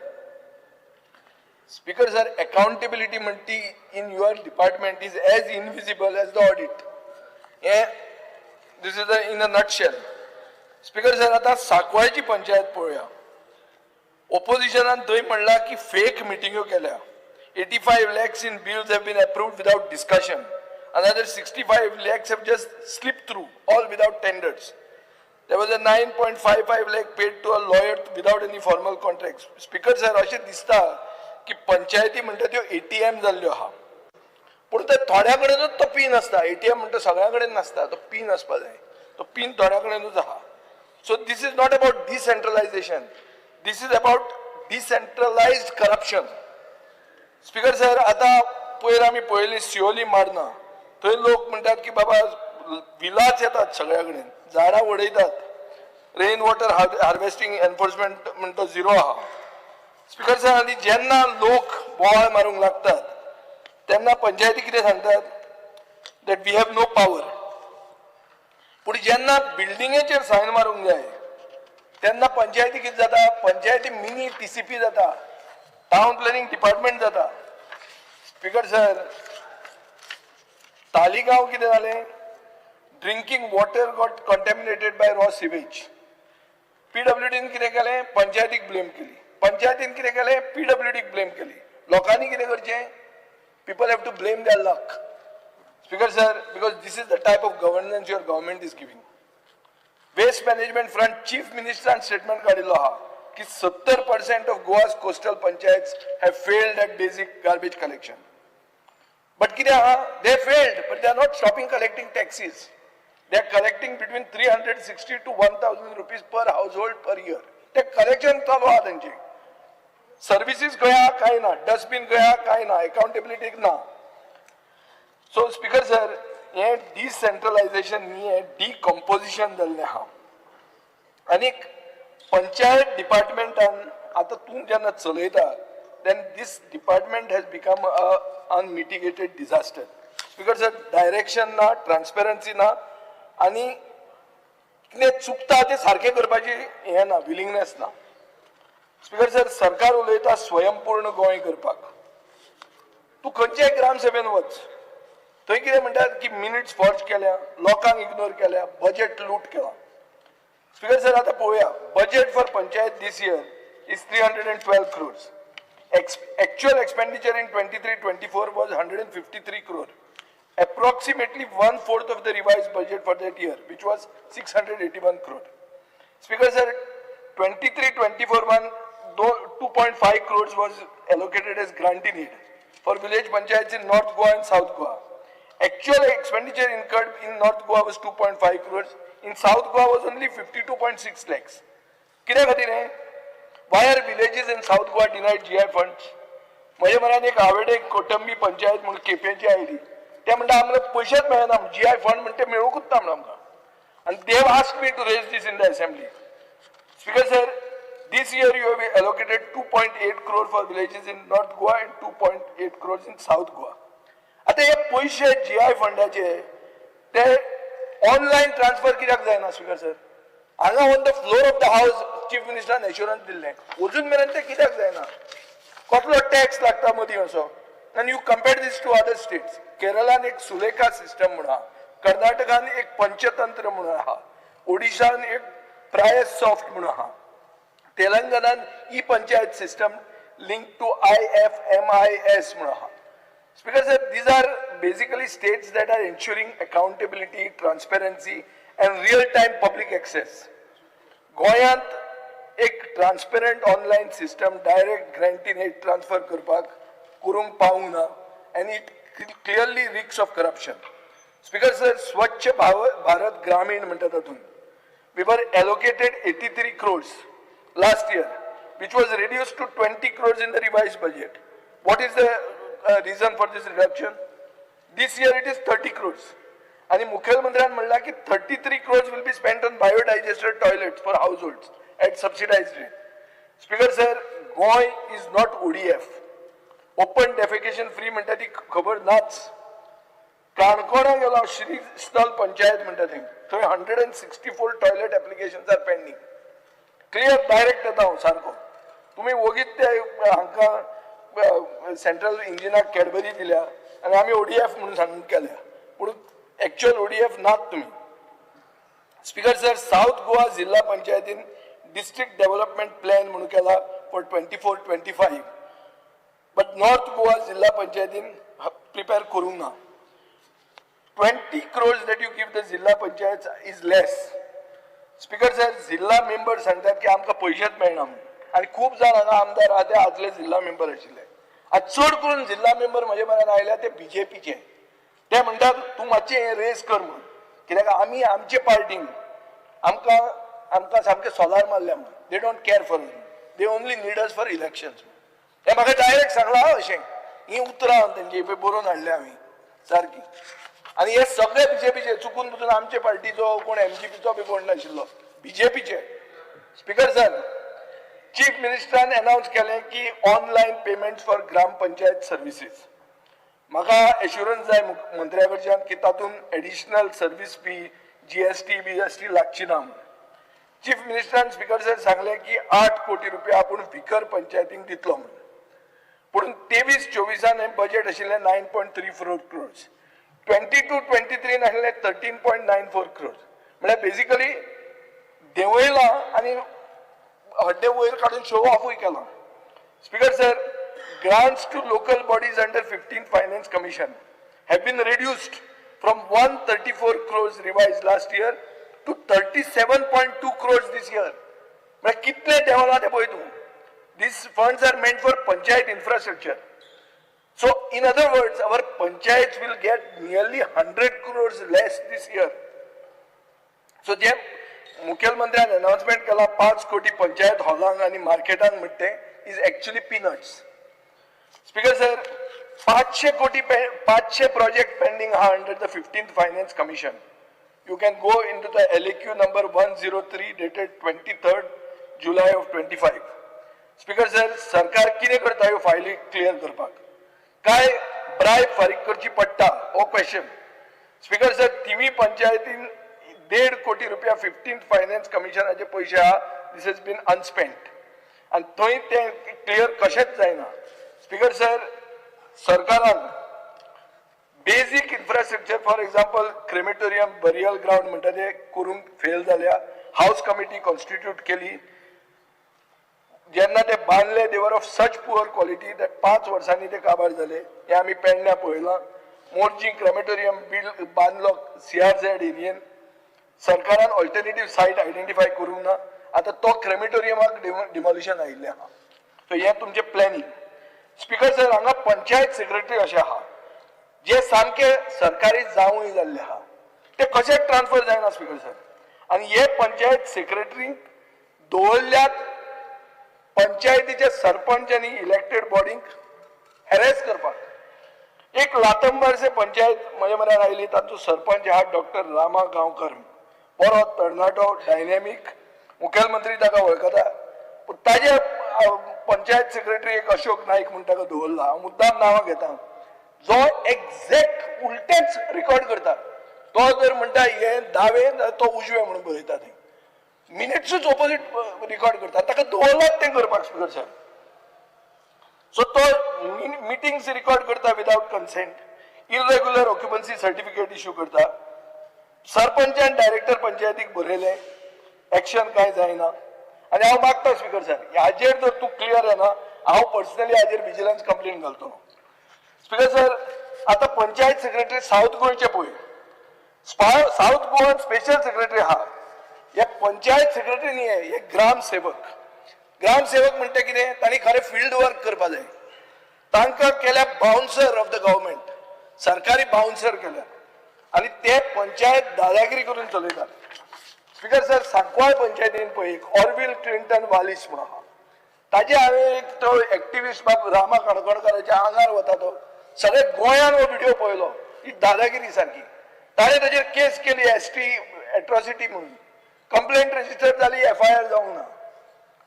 Speaker sir, accountability म्हणटी in your department is as invisible as the audit. This is in a nutshell. Speaker sir, आता साकवाळची पंचायत पळोवया. Opposition थंय म्हणला की फेक मिटिंग्यो केल्या. 85 lakhs in bills have been approved without discussion. Another 65 lakhs have just slipped through, all without tenders. There was a 9.55 lakh paid to a lawyer without any formal contracts. Speaker sir, अशें दिसता की पंचायती म्हणटा त्यो ATM जाल्ल्यो आहा. पूण ते थोड्या कडेनूच तो पिन आसता. ATM म्हणटा सगळ्या कडेन नासता. तो पिन आसपा जाय. तो पिन थोड्या कडेनूच आहा. So this is not about decentralization. This is about decentralized corruption. Speaker sir, आता पयर आमी पळयली सिओली मारना. थंय लोक म्हणटात की बाबा विलाच येतात सगळ्या कडेन, झाडां उडयतात. रेन वॉटर हार्वेस्टिंग एनफोर्समेंट म्हणटा झिरो आहा. स्पीकर सर, आनी जेन्ना लोक बोवाळ मारूंक लागतात तेन्ना पंचायती कितें सांगतात? That we have no power. पूण जेन्ना बिल्डिंगेचेर सायन मारूंक जाय तेन्ना पंचायती कितें जाता? पंचायती मिनी TCP जाता, टाउन प्लॅनिंग डिपार्टमेंट जाता. स्पीकर सर, तालिगांव कितें जालें? Drinking water got contaminated by raw sewage. PWDन कितें केलें? पंचायतीक ब्लेम केली. पंचायतीन कितें केलें? PWDक ब्लेम केली. लोकांनी कितें करचें? People have to blame their luck. Speaker sir, because this is the type of governance your government is giving. Waste management front chief minister statement काढिल्लो हा की 70% of Goa's coastal panchayats have failed at basic garbage collection. But they failed, but they are not stopping collecting taxes. They are collecting between 360 to 1,000 rupees per household per year. ते collection चालू आहा त्यांचे. Services गया काय ना, dustbin गया काय ना, accountability ना. So speaker sir, हे decentralization नी हे decomposition जाल्ले हा. आनीक पंचायत डिपार्टमेंटान आता तूं जेन्ना चलयता, then this department has become a unmitigated disaster. Speaker sir, direction ना, transparency ना, आणि कितें चुकता ते सारखे करपाची हे ना, willingness ना. स्पीकर सर, सरकार उलयता स्वयंपूर्ण गोंय करपाक. तूं खंयच्याय ग्रामसभेन वच, थंय कितें म्हणटात की मिनिट्स फॉर्ज केल्या, लोकांक इग्नोर केल्या, बजेट लूट केला. स्पीकर सर, आता पळोवया, budget for panchayat this year is 312 crores. Actual expenditure in 23-24 was 153 crore. Approximately 1/4 of the revised budget for that year, which was 681 crore. Speaker sir, 23-24 2.5 crores was allocated as grant in aid for village panchayats in North Goa and South Goa. Actual expenditure incurred in North Goa was 2.5 crores. In South Goa was only 52.6 lakhs. कित्या खातीर हे? Why are villages in South Goa denied GI funds? म्हजे मनान एक हांवें एक कोटंबी पंचायत म्हणून केपेंची oily. ते म्हणटा आमकां पयशेच मेळना, GI फंड म्हणटा मेळूंकूच ना म्हणून आमकां. And they have asked me to raise this in the assembly. Speaker sir, this year you have allocated 2.8 crore for villages in North Goa and 2.8 crores in South Goa. आता हे पैसे GI फंडाचे ते online transfer कित्याक जायना speaker sir? हांगा on the floor of the house chief मिनिस्टरान assurance दिल्लें, अजून मेरेन ते कित्याक जायना? कसलो टॅक्स लागता मदीं असो? And you compare this to other states. केरळान एक सुलेखा सिस्टम म्हणून आहा, कर्नाटकान एक पंचतंत्र म्हणून आहा, ओडिशान एक प्राय सॉफ्ट म्हणून आहा, तेलंगणान e panchayat system link to IFMIS म्हणून आहा. Speaker sir, these are basically states that are ensuring accountability, transparency and real-time public access. गोंयांत एक transparent online system direct grant in aid transfer करपाक करूंक पावूंक ना, and it clearly reeks of corruption. Speaker sir, स्वच्छ भारत ग्रामीण म्हणटा तातूंत we were allocated 83 crores last year, which was reduced to 20 crores in the revised budget. What is the reason for this reduction? This year it is 30 crores. आणि मुख्यमंत्र्यान म्हणला की 33 crores will be spent on biodigester toilets for households at subsidized rate. Speaker sir, Goy is not ODF. Open defecation free म्हणटा ती खबर नाच. काणकोणा गेलो श्री स्थल पंचायत म्हणटा थंय 164 toilet applications are pending. Clear direct येता हांव सारको. तुमी वगीत ते हांकां सेंट्रल इंजिनाक कॅडबरी दिल्या आनी आमी ODF म्हणून सांगून केल्या, पूण एक्चुअल ODF नात तुमी. स्पीकर सर, साउथ गोवा जिल्हा पंचायतीन डिस्ट्रिक्ट डेव्हलपमेंट प्लॅन म्हणून केला फॉर 24-25, बट नॉर्थ गोवा जिल्हा पंचायतीन प्रिपेअर करूंक ना. 20 crores that you give the जिल्हा panchayat is less. Speaker sir, जिल्हा मेंबर सांगतात की आमकां पयशेच मेळना म्हणून, आनी खूब जाण हांगा आमदार आहा ते आदले जिल्हा मेंबर आशिल्ले. आज चड करून जिल्हा मेंबर म्हजे म्हऱ्यान आयल्या ते BJPचे. ते म्हणटात तूं मातशें हें रेस कर म्हणून, कित्याक आमी आमचे पार्टीन आमकां सामकें सोलार मारल्या म्हणून. They don't care for us, they only need us for elections. हे म्हाका डायरेक्ट सांगलां अशें. ही उतरां तेंची बरोवन हाडल्या आमी सारकी. आणि हे सगळे BJPचे, चुकून बुजून आमचे पार्टीचो कोण MGPचो बी कोण नाशिल्लो, BJPचे. स्पीकर सर, चीफ मिनिस्टरान अनाउन्स केलें की online payment for gram panchayat services. म्हाका एश्युरन्स जाय मंत्र्या कडच्यान की तातूंत additional service fee GST BST लागची ना. चीफ मिनिस्टरान स्पीकर सर सांगलें की 8 कोटी रुपया आपूण विकर पंचायतींक दितलो म्हणून. पूण 23-24 हें बजेट आशिल्लें 9.34 crores. 22-23 आशिल्लें 13.94 crores. म्हळ्यार बेसिकली देंवयलां आनी हड्डे वयर काडून शो ऑफूय केला. Speaker sir, grants to local bodies under 15th Finance Commission have been reduced from 134 crores revised last year to 37.2 crores this year. म्हणजे कितले देवला ते पळय तूं. These funds are meant for panchayat infrastructure. So in other words, our panchayats will get nearly 100 crores less this year. So जे मुख्यमंत्र्यान announcement केला 5 कोटी पंचायत हॉलांक आणि मार्केटांक म्हणते is actually peanuts. Speaker sir, 500 कोटी 500 project pending are under the 15th Finance Commission. You can go into the LAQ number 103 dated 23rd July of 25. Speaker sir, सरकार कितें करता ह्यो फायली क्लियर करपाक? काय ब्रायब फारीक करची पडटा हो क्वेश्चन. स्पीकर सर, तिवी पंचायतीन 1.5 कोटी रुपया 15th फायनान्स कमिशनाचे पयशे आहा. दिस हेज बीन अनस्पेंट आणि थंय ते क्लियर कशेंच जायना. स्पीकर सर, सरकारान basic infrastructure for example crematorium burial ground म्हणटा ते करूंक फेल जाल्या. हाऊस कमिटी कॉन्स्टिट्यूट केली. जेन्ना ते बांदले देवर of such poor quality that 5 वर्सांनी ते काबार झाले. हे आम्ही पेडण्या पळयलां. मोर्जी क्रेमेटोरियम बिल्ड बांदलो CRZ एरियेन. सरकारान ऑल्टरनेटिव्ह सायट आयडेंटिफाय करूंक ना. आता तो क्रेमेटोरियमाक डिमॉलिशन आयिल्लें आहा. सो हे तुमचे प्लॅनिंग. स्पीकर सर, हांगा पंचायत सेक्रेटरी अशे आहा जे सामके सरकारी जावूय जाल्ले आहा. ते कशें ट्रान्सफर जायना स्पीकर सर. आणि हे पंचायत सेक्रेटरी दवरल्यात पंचायतीचे सरपंच आणि इलेक्टेड बॉडींक हॅरेस करपाक. एक लातंबरचे पंचायत म्हजे म्हऱ्यान आयली. तांचो सरपंच आहा डॉक्टर रामा गांवकर. बरो तरणाटो, डायनॅमीक. मुखेलमंत्री ताका वळखता. पूण ताजे पंचायत सेक्रेटरी एक अशोक नाईक म्हूण ताका दवरला. हांव मुद्दाम नांवां घेता. जो एक्झॅक्ट उलटेच रिकॉर्ड करता. तो जर म्हणटा हे दावे तो उजवे म्हणून बरयता थंय. मिनिट्सूच ऑपोजीट रिकॉर्ड करता. ताका दवरलात तें करपाक स्पीकर सर. सो तो मिटिंग्स रिकॉर्ड करता without consent. Irregular occupancy certificate issue करता. सरपंचान डायरेक्टर पंचायतीक बरयलें. एक्शन कांय जायना. आनी हांव मागता स्पीकर सर, हाजेर जर तूं क्लियर येना हांव पर्सनली हाजेर विजिलन्स कंप्लेन घालतलो. स्पीकर सर, आता पंचायत सेक्रेटरी साऊथ गोंयचे पळय. साऊथ गोवन स्पेशल सेक्रेटरी आहा. हे पंचायत सेक्रेटरी न्ही, हे ग्रामसेवक. ग्रामसेवक म्हणटा कितें, तांणी खरें फिल्ड वर्क करपा जाय. तांकां केल्या बाउन्सर ऑफ द गव्हर्मेंट. सरकारी बाउन्सर केल्या आनी ते पंचायत दादागिरी करून चलयतात. स्पीकर सर, सांकवाळ पंचायतीन पळय एक ऑर्विल क्लिंटन वालिस म्हणून आहा. ताजे हांवें एक तो एक्टिविस्ट बाब रामा काणकोणकाराच्या आंगार वता तो. सगळे गोंयान हो व्हिडिओ पळयलो. ही दादागिरी सारकी. ताणें ताजेर केस केली ST एट्रॉसिटी म्हणून. कंप्लेंट रजिस्टर जाली, FIR जावंक ना.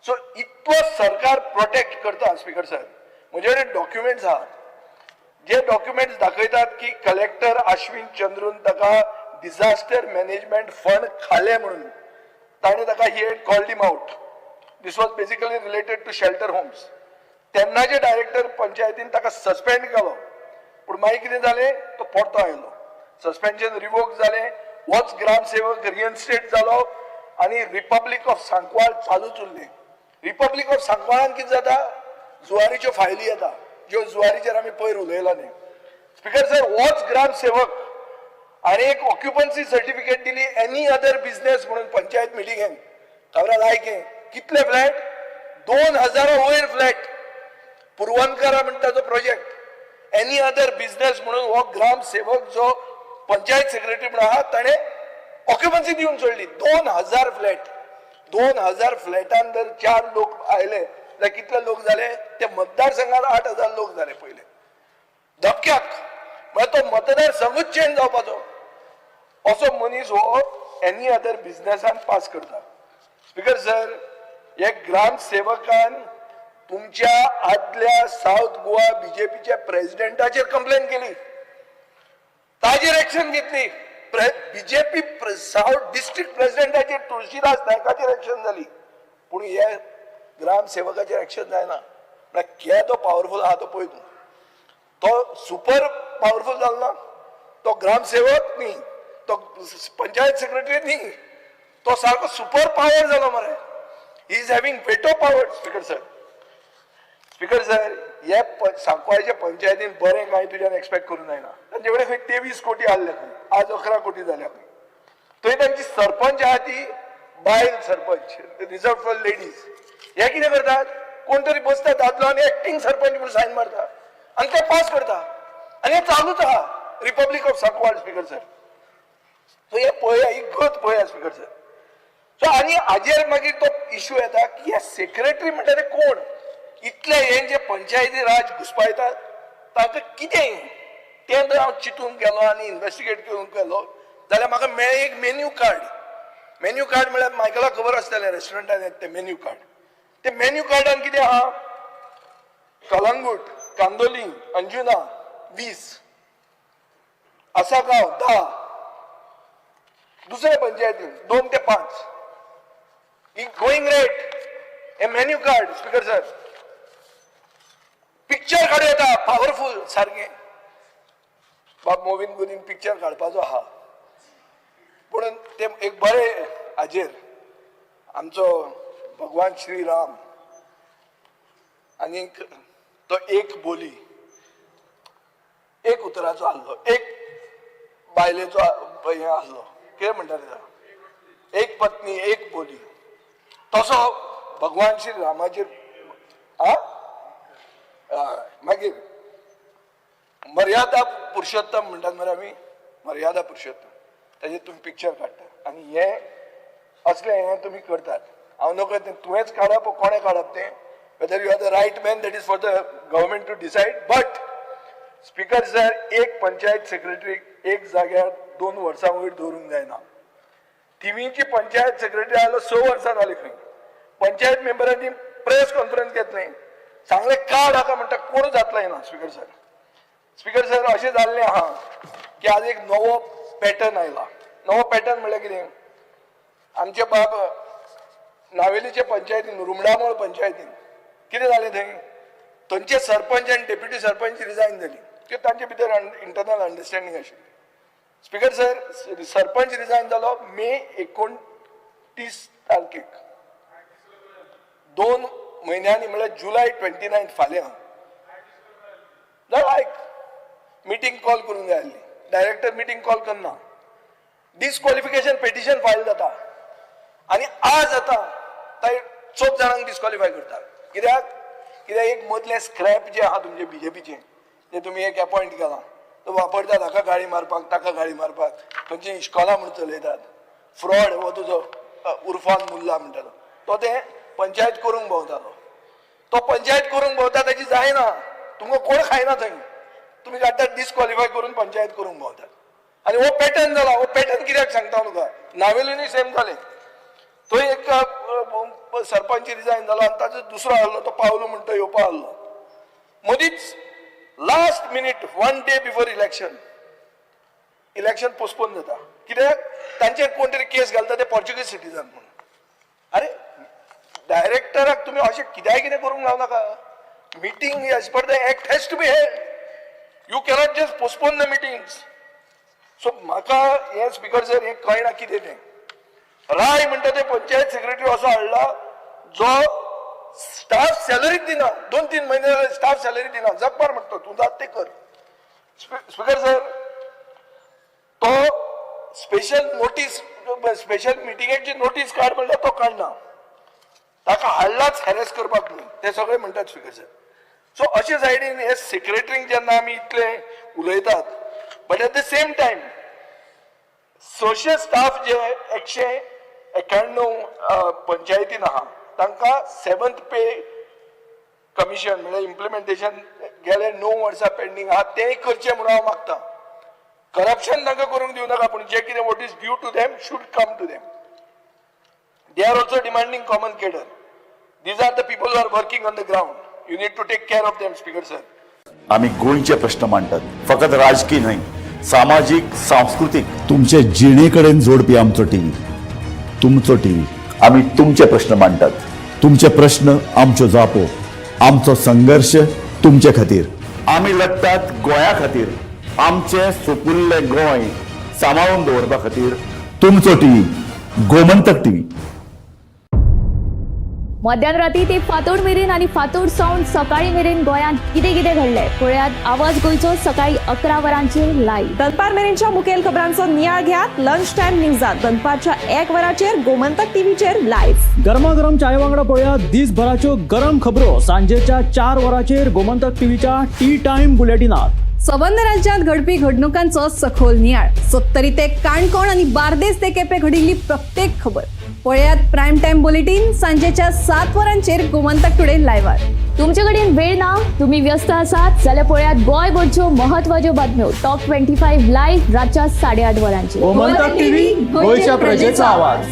सो इतलो सरकार प्रोटेक्ट करता स्पीकर सर. म्हजे कडेन डॉक्युमेंट्स आहात. जे डॉक्युमेंट्स दाखयतात की कलेक्टर अश्विन चंद्रून ताका डिझास्टर मॅनेजमेंट फंड खाले म्हणून ताणें ताका he had called him out. This was basically related to shelter homes. तेन्नाचे डायरेक्टर पंचायतीन ताका सस्पेंड केलो. पूण मागीर कितें जालें, तो परतो आयलो. सस्पेन्शन रिवोक जालें. होच ग्रामसेवक रिइन्स्टेट जालो आनी रिपब्लीक ऑफ सांकवाळ चालूच उरलें. रिपब्लीक ऑफ सांकवाळान कितें जाता, जुवारीच्यो फायली येता ज्यो जुवारीचेर आमी पयर उलयला न्ही. स्पीकर सर, होच ग्रामसेवक आनी एक ऑक्युपन्सी सर्टिफिकेट दिली एनी अदर बिझनेस म्हणून पंचायत मिटिंगेन. खबरां लायकें कितले फ्लॅट, 2000 वयर फ्लॅट. पुरवणकारा म्हणटा तो प्रोजेक्ट. एनी अदर बिझनेस म्हणून हो ग्रामसेवक जो पंचायत सेक्रेटरी म्हणून आहा ताणें ऑक्युपन्सी दिवन सोडली. 2000 फ्लॅट. 2000 फ्लॅटान जर 4 लोक आयले जाल्यार कितले लोक जाले, ते मतदारसंघात 8000 लोक जाले पयले. धपक्याक म्हणजे तो मतदारसंघूच चेंज जावपाचो असो मनीस हो एनी अदर बिझनेसान पास करता. स्पीकर सर, हे ग्रामसेवकान तुमच्या आदल्या साऊथ गोवा BJPच्या प्रेसिडेंटाचेर कंप्लेन केली. ताजेर एक्शन घेतली. BJP साऊथ डिस्ट्रिक्ट प्रेसिडेंटाचेर तुळशीदास नायकाचेर एक्शन जाली. पूण हे ग्रामसेवकाचेर एक्शन जायना. म्हळ्यार तो पावरफुल आहा तो पळय तूं. तो सुपर पावरफुल जालो ना. तो ग्रामसेवक न्ही, तो पंचायत सेक्रेटरी न्ही, तो सारको सुपर पावर जालो मरे. He is having veto power speaker sir. Speaker sir, हे सांकवाळच्या पंचायतीन बरें कांय तुज्यान एक्सपेक्ट करूं जायना. तांचे कडेन खंय 23 कोटी आसले खंय, आज 11 कोटी जाल्या खंय. थंय तांची सरपंच आहा ती बायल सरपंच, रिजर्व फॉर लेडीज. हे कितें करतात, कोण तरी बसता दादलो आनी एक्टिंग सरपंच म्हणून सायन मारता आनी ते पास करता आनी हे चालूच आहा. Republic of Sancoale speaker sir. So हे पळया, ही गत पळया स्पीकर सर. सो आनी हाजेर मागीर तो इश्यू येता की हे सेक्रेटरी म्हणटा ते कोण, इतले हे जे पंचायती राज घुसपायतात तांकां कितें तें जर हांव चिंतून गेलो आनी इन्व्हेस्टिगेट करून गेलो जाल्यार म्हाका मेळ्ळें एक मेन्यू कार्ड. मेन्यू कार्ड म्हळ्यार मायकला खबर आसतलें रेस्टॉरंटान येता ते मेन्यू कार्ड. ते मेन्यू कार्डान कितें आहा, कलंगूट, कांदोली, अंजुना 20, आसागांव 10, दुसऱ्या पंचायतीन 2 ते 5. ही गोईंग रेट, हे menu card speaker sir. Picture काडूं येता पावरफुल सारकें. बाब मोविन गुरीन पिक्चर काडपाचो आहा, पूण ते एक बरें हाजेर आमचो भगवान श्रीराम आनी तो एक बोली, एक उतराचो आसलो, एक बायलेचो हे आसलो, कितें म्हणटा तेका, एक पत्नी एक बोली. तसो भगवान श्री रामाचेर मागीर मर्यादा पुरुषोत्तम म्हणटात मरे आमी, मर्यादा पुरुषोत्तम, ताजेर तुमी पिक्चर काडटा आनी हे असले हे तुमी करतात. हांव नकळो तें तुवेंच काडप कोणें काडप तें, whether you are the right man that is for the government to decide. But speaker sir, एक पंचायत सेक्रेटरीक एक जाग्यार 2 वर्सां वयर दवरूंक जायना. थिवींची पंचायत सेक्रेटरी आयलो 6 वर्सां जाली खंय. पंचायत मेंबरांनी प्रेस कॉन्फरन्स घेतलें, सांगलें कार्ड हाका म्हणटा कोण जातलें ना. स्पीकर सर, स्पीकर सर अशें जाल्लें आहा की आज एक नवो पॅटर्न आयला. नवो पॅटर्न म्हणल्यार कितें, आमचे बाब नावेलीचे पंचायतीन, रुमडामोळ पंचायतीन कितें जालें थंय, थंयचे सरपंच आनी डेप्युटी सरपंच रिजायन जाली. ते तांचे भितर इंटरनल अंडरस्टँडींग आशिल्ली. स्पीकर सर, सरपंच रिजायन जालो मे 29 तारखेक. 2 म्हयन्यांनी म्हळ्यार जुलय 29 फाल्यां जाल्यार आयक मिटींग कॉल करूंक जाय आसली. डायरेक्टर मिटींग कॉल करना, डिस्क्वॉलिफिकेशन पेटिशन फायल जाता आनी आज जाता थंय 4 जाणांक डिस्क्वॉलिफाय करता. कित्याक एक मदलें स्क्रॅप जे आहा तुमचे बीजेपीचें, जे तुमी एक अपॉयंट केला, तो वापरतात हाका गाळी मारपाक, ताका गाळी मारपाक, खंयची इश्कॉला म्हूण चलयतात. फ्रॉड हो तुजो उर्फान मुल्ला म्हणटालो तो तें पंचायत करूंक भोंवतालो. तो पंचायत करूंक भोंवता ताची जायना, तुमकां कोण खायना थंय. तुमी काडटात डिस्क्वॉलिफाय करून पंचायत करूंक भोंवतात. आनी हो पॅटर्न जाला. हो पॅटर्न कित्याक सांगता तुका, नावेलीनूय सेम जालें. थंय एक सरपंच रिजायन जालो आनी ताचो दुसरो आहलो तो पावलो म्हणटा येवपा आहलो. मदींच last minute 1 day before election postpone जाता. कित्याक तांचेर कोण तरी केस घालता ते पोर्चुगीज सिटीजन म्हणून. अरे डायरेक्टराक तुमी अशें कित्याक करूंक लावनाका. Meeting as per the act has to be held. You cannot just postpone the meetings. So म्हाका हे स्पीकर सर हे कळना कितें तें. राय म्हणटा ते पंचायत सेक्रेटरी असो हाडला जो स्टाफ सॅलरीच दिना. 2-3 महिने जाले स्टाफ सॅलरी दिना. जगपार म्हणतो तूं जात ते कर. स्पीकर सर, तो स्पेशल नोटीस, स्पेशल मिटिंगेची नोटीस काड म्हणल्यार तो काडना. ताका हाडलाच हॅरेस करपाक न्हू, ते सगळे म्हणटात स्पीकर सर. सो अशे सायडीन हे सेक्रेटरींक जेन्ना आमी इतले उलयतात, but at the same time social staff जे 191 पंचायतीन आहा तांकां 7th पे कमिशन म्हणजे इम्प्लिमेंटेशन गेले 9 वर्सां पेंडींग आहा तेंय करचें म्हणून हांव मागता. करप्शन तांकां करूंक दिवं नाका, पूण जे कितें what is due to them should come to them. They are also demanding common cadre. These are the people who are working on the ground. You need to take care of them speaker sir. आम्ही गोंयचे प्रश्न मांडटात, फकत राजकीय न्हय, सामाजिक सांस्कृतिक. तुमचे जिणेकडेन जोडपी आमचो टीव्ही, तुमचो टीव्ही. आम्ही तुमचे प्रश्न मांडटात. तुमचे प्रश्न आमच्यो जापो, आमचो संघर्ष तुमचे खातीर. आम्ही लढटात गोंया खातीर. आमचे सोपुल्ले गोंय सांबाळून दवरपा खातीर. तुमचो टीव्ही, गोमंतक टीव्ही. मध्यराती ते फातोड मेरेन आणि फातोड सावन सकाळी मेरेन गोंयांत कितें कितें घडलें पळयात आवाज गोंयचो सकाळी 11 वरांचेर लायव्ह. दनपार मेरेनच्या मुखेल खबरांचो नियाळ घेयात लंच टायम न्यूजात दनपारच्या 1 वराचेर गोमंतक टीव्हीचेर लायव्ह. गरमागरम चाये वांगडा पळयात दिसभराच्यो गरम खबरो सांजेच्या 4 वराचेर गोमंतक टीव्हीच्या टी टाइम बुलेटिनात. सबंद राज्यांत घडपी घडणुकांचो सखोल नियाळ 70 ते काणकोण आणि बार्देस ते केपें घडिल्ली प्रत्येक खबर पळयात प्रायम टाइम बुलेटिन सांजेच्या 7 वरांचेर गोमंतक टुडे लायव्हार. तुमचे कडेन वेळ ना, तुम्ही व्यस्त आसात जाल्यार पळयात गोंयभरच्यो महत्वाच्यो बातम्यो टॉप 25 लायव्ह रातच्या 8:30 वरांचेर. गोमंतक टीव्ही गोंयच्या प्रजेचो आवाज.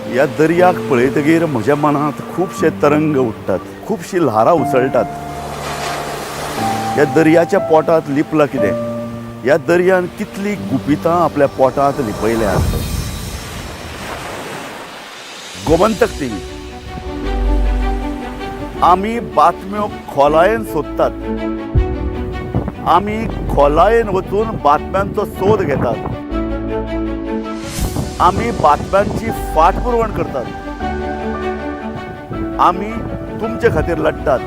ह्या दर्याक पळयतकीर म्हज्या मनांत खुबशे तरंग उठतात, खुबशी ल्हारां उसळटात. ह्या दर्याच्या पोटांत लिपलां कितें? ह्या दर्यान कितली गुपितां आपल्या पोटांत लिपयल्यात. गोमंतक टीव्ही आमी बातम्यो खोलायेन सोदतात, आमी खोलायेन वचून बातम्यांचो सोद घेतात, आमी बातम्यांची फाटपुरवण करतात, आमी तुमचे खातीर लढटात,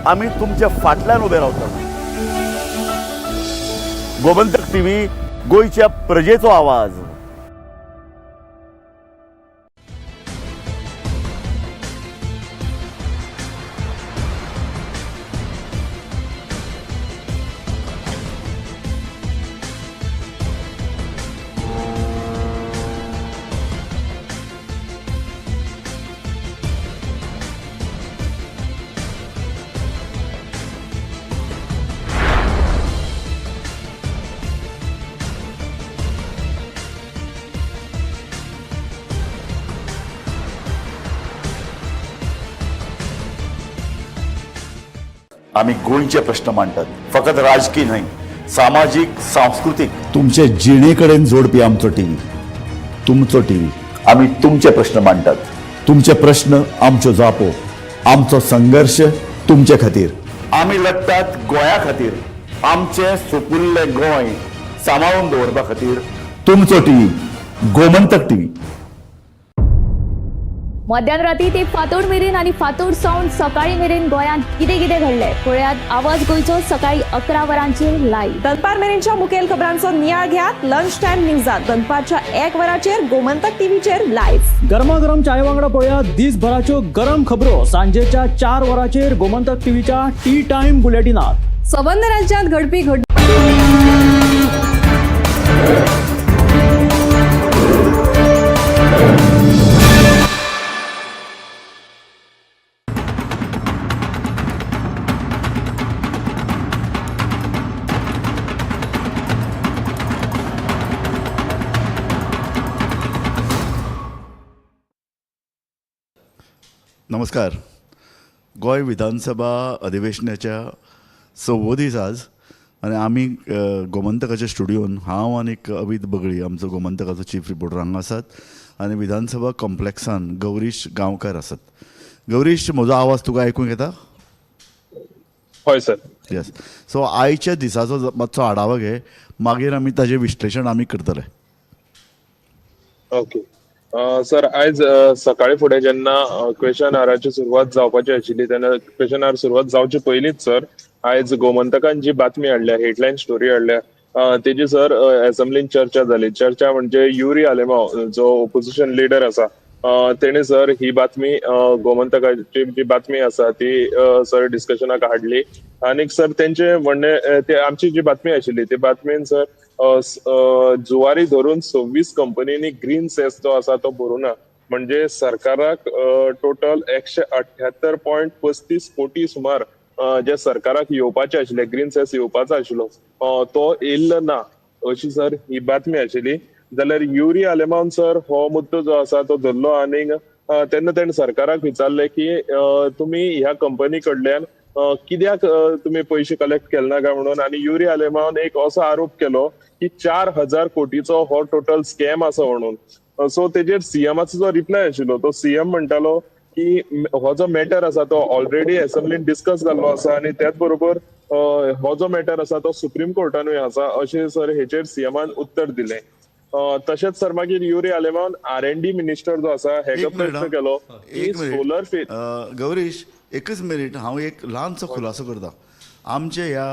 आमी तुमच्या फाटल्यान उबे रावतात. गोमंतक टीव्ही गोंयच्या प्रजेचो आवाज. आम्ही गोंयचे प्रश्न मांडटात, फकत राजकीय न्हय, सामाजीक सांस्कृतिक. तुमचे जिणेकडेन जोडपी आमचो टीव्ही, तुमचो टीव्ही. आम्ही तुमचे प्रश्न मांडटात, तुमचे प्रश्न आमच्यो जापो, आमचो संघर्श तुमचे खातीर. आम्ही लढटात गोंया खातीर, आमचे सोपुल्ले गोंय सांबाळून दवरपा खातीर. तुमचो टीव्ही गोमंतक टीव्ही. मध्यराती ते फातोड मेरेन आणि फातोड सावन सकाळी मेरेन गोंयांत कितें कितें घडलें पळयात आवाज गोंयचो सकाळी 11 वरांचेर लायव्ह. दनपार मेरेनच्या मुखेल खबरांचो नियाळ घेयात लंच टायम न्यूजात दनपारच्या 1 वराचेर गोमंतक टीव्हीचेर लायव्ह. गरमागरम चाये वांगडा पळयात दिसभराच्यो गरम खबरो सांजेच्या 4 वराचेर गोमंतक टीव्हीच्या टी टाइम बुलेटिनात. सबंद राज्यांत घडपी नमस्कार. गोंय विधानसभा अधिवेशनाच्या 6वो दीस आज आनी आमी गोमंतकाच्या स्टुडियोन हांव आनी अवीत बगळी आमचो गोमंतकाचो चीफ रिपोर्टर हांगा आसात आनी विधानसभा कॉम्प्लेक्सान गौरीश गांवकार आसात. गौरीश, म्हजो आवाज तुका आयकूंक येता? हय सर. येस. सो आयच्या दिसाचो मातसो आढावा घे, मागीर आमी ताजें विश्लेशण आमी करतले. ओके सर, आयज सकाळी फुडें जेन्ना क्वेश्चन आराची सुरवात जावपाची आशिल्ली तेन्ना क्वेश्चन आर सुरवात जावचे पयलींच सर आयज गोमंतकान जी बातमी हाडल्या, हेडलायन स्टोरी हाडल्या, तेजी सर असेंब्लीन चर्चा जाली. चर्चा म्हणजे युरी आलेमाव जो ओपोजिशन लिडर आसा तेणे सर ही बातमी गोमंतकाची जी बातमी आसा ती सर डिस्कशनाक हाडली आनी सर तेंचे म्हणणे ते आमची जी बातमी आशिल्ली ते बातमेन सर जुवारी धरून 26 कंपनींनी ग्रीन सेस जो आसा तो भरूना. म्हणजे सरकाराक टोटल 178.35 कोटी सुमार जे सरकाराक येवपाचे आशिल्ले, ग्रीन सेस येवपाचो आशिल्लो तो येयल्लो ना अशी सर ही बातमी आशिल्ली. जाल्यार युरी आलेमावन सर हो मुद्दो जो आसा तो धरलो आनी तेन्ना तेणें सरकाराक विचारले की तुमी ह्या कंपनी कडल्यान कित्याक तुम्ही पैसे कलेक्ट केले ना काय म्हणून. आणि युरी आलेमावन एक असो आरोप केलो की 4,000 कोटीचो हो टोटल स्कॅम आसा म्हणून. सो तेजेर सीएमाचो जो रिप्लाय आशिल्लो तो सीएम म्हणटालो की हो जो मॅटर आसा तो ऑलरेडी असेंब्लीन डिस्कस जाल्लो आसा आणि त्याच बरोबर हो जो मॅटर आसा तो सुप्रीम कोर्टानूय आसा अशें सर हेचेर सीएमान उत्तर दिलें. तशेंच सर मागीर युरी आलेमान R&D मिनिस्टर जो आसा हेका एक मिनिट प्रश्न केलो की एक सोलर मिनिट गौरीश एकच मिनिट हांव एक ल्हानसो खुलासो करता आमच्या ह्या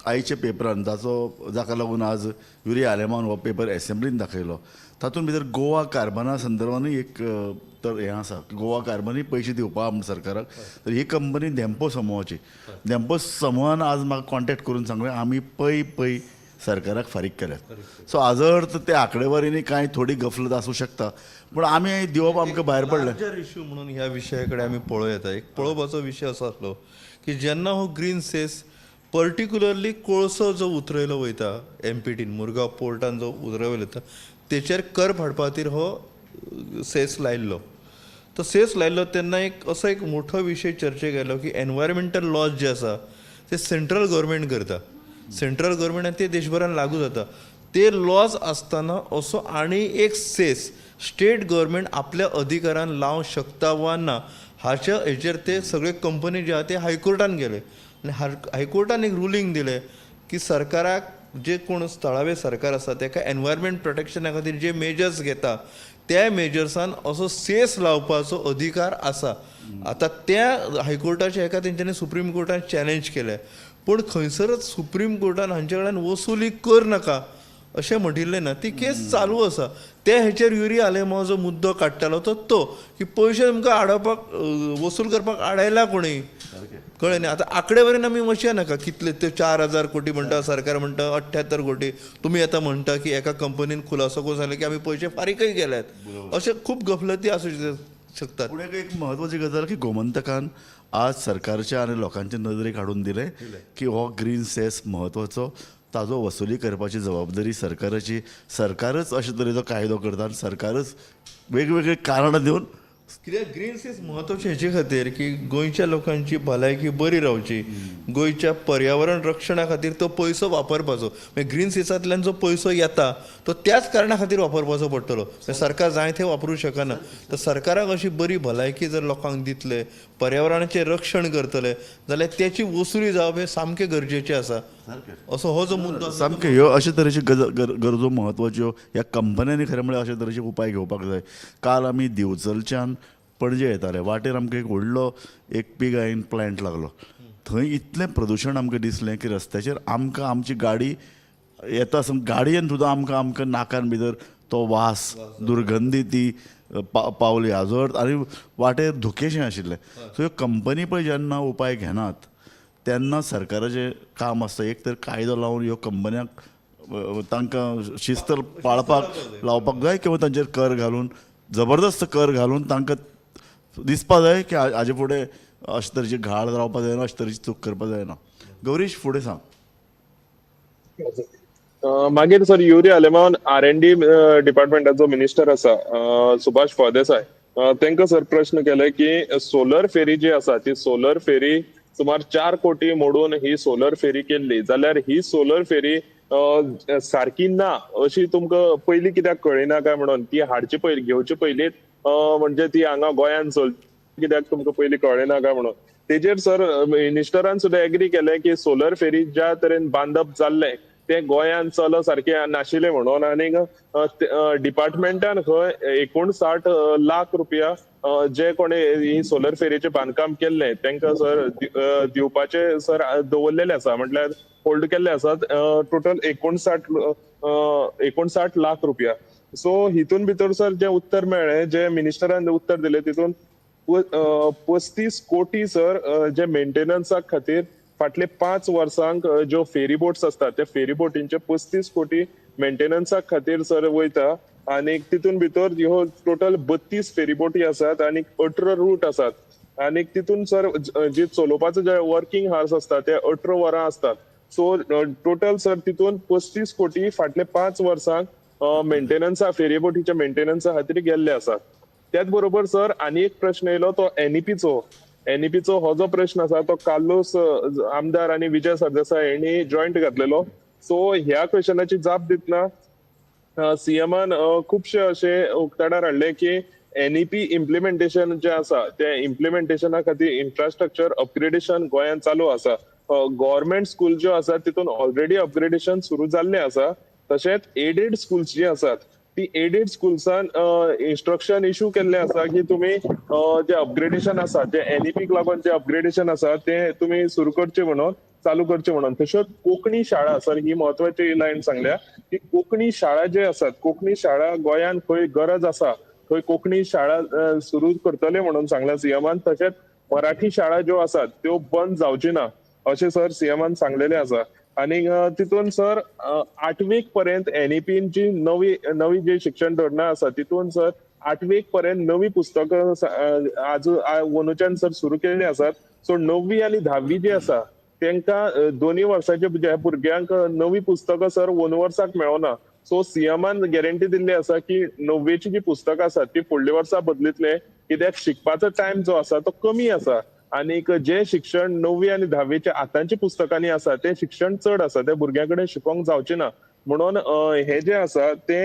आयच्या पेपरान जाका लागून आज युरी आलेमान हो पेपर एसेंब्लीन दाखयलो तातूंत भितर गोवा कार्बना संदर्भानूय एक तर हें आसा गोवा कार्बनूय पयशे दिवपा आमच्या सरकाराक तर ही कंपनी धेंपो समूहाची धेंपो समूहान आज म्हाका कॉन्टेक्ट करून सांगलें आमी पै सरकाराक फारीक केल्यात सो हाजो अर्थ ते आंकडेवारींनी कांय थोडी गफलत आसूं शकता पूण आमी दिवप आमकां भायर पडलें लार्जर इश्यू म्हणून ह्या विशया कडेन आमी पळोवं येता एक पळोवपाचो विशय असो आसलो की जेन्ना हो ग्रीन सेस पर्टिक्युलरली कोळसो जो उतरयलो वयता MPTन मुरगांव पोर्टान जो उतरयलो वयता तेचेर कर फाडपा खातीर हो सेस लायल्लो तो सेस लायल्लो तेन्ना एक असो एक मोठो विशय चर्चेक आयलो की एनवायरमेंटल लॉज जे आसा ते सेंट्रल गव्हर्मेंट करता सेंट्रल गव्हर्मेंटान ते देशभरान लागू जाता ते लॉज आसतना असो आनी एक सेस स्टेट गव्हर्मेंट आपल्या अधिकारान लावंक शकता वा ना हाच्या हेचेर ते सगळे कंपनी जे आहा ते हायकोर्टान गेले आनी हायकोर्टान एक रुलींग दिलें की सरकाराक जे कोण थळावे सरकार आसा ताका एनवायरमेंट प्रोटेक्शना खातीर जे मेजर्स घेता त्या मेजर्सान असो सेस लावपाचो अधिकार आसा आतां त्या हायकोर्टाच्या हेका तेंच्यांनी सुप्रीम कोर्टान चॅलेंज केलें पूण खंयसरच सुप्रीम कोर्टान हांचे कडल्यान वसुली कर नाका अशें म्हटिल्लें ना ती केस चालू आसा त्या हेचेर युरी आलेमो जो मुद्दो काडटालो तो की पयशे तुमकां आडोवपाक वसूल करपाक आडायला कोणी कळ्ळें न्ही आतां आंकडेवारीन आमी वचया नाका कितले ते 4,000 कोटी म्हणटा सरकार म्हणटा 78 कोटी तुमी आतां म्हणटा की एका कंपनीन खुलासो करून सांगले की आमी पयशे फारीकय केल्यात अशें खूब गफलती आसूं शकतात पूण एक म्हत्वाची गजाल की गोमंतकान आज सरकारच्या आनी लोकांचे नदरेक हाडून दिलें की हो ग्रीन सेस म्हत्वाचो ताजो वसुली करपाची जबाबदारी सरकाराची सरकारच अशे तरेचो कायदो करता आनी सरकारच वेगवेगळे कारणां दिवन कित्याक ग्रीन सेस म्हत्वाचें हेचे खातीर की गोंयच्या लोकांची भलायकी बरी रावची गोंयच्या पर्यावरण रक्षणा खातीर तो पयसो वापरपाचो ग्रीन सेसांतल्यान जो पयसो येता तो त्याच कारणां खातीर वापरपाचो पडटलो सरकार जाय थंय वापरूंक शकना तर सरकाराक अशी बरी भलायकी जर लोकांक दितले पर्यावरणाचें रक्षण करतले जाल्यार त्याची वसुली जावप हें सामकें गरजेचें आसा असो हो जो मुद्दो सामकें ह्यो अशे तरेच्यो गरजो म्हत्वाच्यो ह्या कंपन्यांनी खरें म्हळ्यार अशे तरेचे उपाय घेवपाक जाय काल आमी दिवचलच्यान पणजे येताले वाटेर आमकां एक व्हडलो एक पीग आयन प्लांट लागलो थंय इतलें प्रदुशण आमकां दिसलें की रस्त्याचेर आमकां आमची गाडी येता गाडयेन सुद्दां आमकां नाकान भितर तो वास दुर्गंधी ती पावली हाजो अर्थ आनी वाटेर धुकेशें आशिल्लें सो ह्यो कंपनी पळय जेन्ना उपाय घेनात तेन्ना सरकाराचें काम आसता एक तर कायदो लावन ह्यो कंपन्यांक तांकां शिस्त पाळपाक लावपाक जाय किंवा तांचेर कर घालून जबरदस्त कर घालून तांकां दिसपा जाय की हाजे फुडें अशे तरेची घाळ रावपा जायना अशे तरेची चूक करपा जायना गौरीश फुडें सांग मागीर सर युरी आलेमान R&D डिपार्टमेंटाचो मिनिस्टर आसा सुभाष फळदेसाय तांकां सर प्रश्न केले की सोलर फेरी जी आसा ती सोलर फेरी सुमार 4 कोटी मोडून ही सोलर फेरी केल्ली जाल्यार ही सोलर फेरी सारकी ना अशी तुमकां पयलीं कित्याक कळिना काय म्हणून ती हाडची पयली घेवची पयलीत म्हणजे ती हांगा गोंयांत चल कित्याक तुमकां पयलीं कळिना काय म्हणून तेजेर सर मिनिस्टरान सुद्दां एग्री केलें की सोलर फेरी ज्या तरेन बांदप जाल्लें ते गोंयांत चल सारकें नाशिल्लें म्हणून आनीक डिपार्टमेंटान खंय 59 लाख रुपया जे कोणी ही सोलर फेरीचें बांदकाम केल्लें तांकां सर दिवपाचे सर दवरलेले आसा म्हटल्यार होल्ड केल्ले आसात टोटल 59 लाख रुपया सो हितून भितर सर जे उत्तर मेळ्ळें जे मिनिस्टरान उत्तर दिलें तितून 35 कोटी सर जे मेंटेनन्सा खातीर फाटले 5 वर्सांक ज्यो फेरी बोट्स असतात त्या फेरी बोटींचे 35 कोटी मेंटेनन्सा खातीर सर वयता आनी तितून भितर ह्यो टोटल 32 फेरी बोटी आसात आनी 18 रूट आसात आनी तितून सर जे चलोवपाचो जे वर्किंग हार्स असता ते 18 वरां असतात सो टोटल सर तितून 35 कोटी फाटले 5 वर्सांक मेंटेनन्सा फेरी बोटीच्या मेंटेनन्सा खातीर गेल्ले आसात त्याच बरोबर सर आनी एक प्रश्न येयलो तो एनईपीचो हो जो प्रश्न आसा तो कार्लोस आमदार आनी विजय सरदेसाय हेणी जॉयंट घातलेलो सो ह्या क्वेश्चनाची जाप दितना सीएमान खुबशे अशे उक्ताडार हाडले की एनईपी इम्प्लिमेंटेशन जे आसा ते इम्प्लिमेंटेशना खातीर इन्फ्रास्ट्रक्चर अपग्रेडेशन गोंयांत चालू आसा गव्हर्मेंट स्कूल ज्यो आसात तितून ऑलरेडी अपग्रेडेशन सुरू जाल्लें आसा तशेंच एडेड स्कूल्स जे आसात ती एडेड स्कुल्सान इन्स्ट्रक्शन इश्यू केल्ले आसा की तुम्ही जे अपग्रेडेशन आसा जे NEP लागून जे अपग्रेडेशन आसा ते तुम्ही सुरू करचे म्हणून चालू करचे म्हणून. तश्योच कोंकणी शाळा सर ही महत्वाची लायन सांगल्या की कोंकणी शाळा जे आसात कोंकणी शाळा गोंयांत खंय गरज आसा थंय कोंकणी शाळा सुरू करतले म्हणून सांगल्या सीएमान. तशेंच मराठी शाळा ज्यो आसात त्यो बंद जावची ना अशें सर सीएमान सांगलेले आसा. आणि तितून सर 8वीक पर्यंत NEPची नवी जे शिक्षण धोरणां आसा तितून सर 8वीक पर्यंत नवी पुस्तकां अंदूच्यान सर सुरू केल्ली आसात. सो 9वी आनी 10वी जी आसा तांकां दोन्ही वर्साच्या भुरग्यांक नवी पुस्तकां सर 2 वर्साक मेळना. सो सीएमान गॅरंटी दिल्ली आसा की 9वेची जी पुस्तकां आसात ती फुडल्या वर्सा बदलितले कित्याक शिकपाचो टायम जो आसा तो कमी आसा. आणि जे शिक्षण 9वी आणि 10वीच्या आतांची पुस्तकांनी आसा ते शिक्षण चड आसा ते भुरग्यां कडेन शिकोवंक जावचे ना म्हणून हे जे आसा ते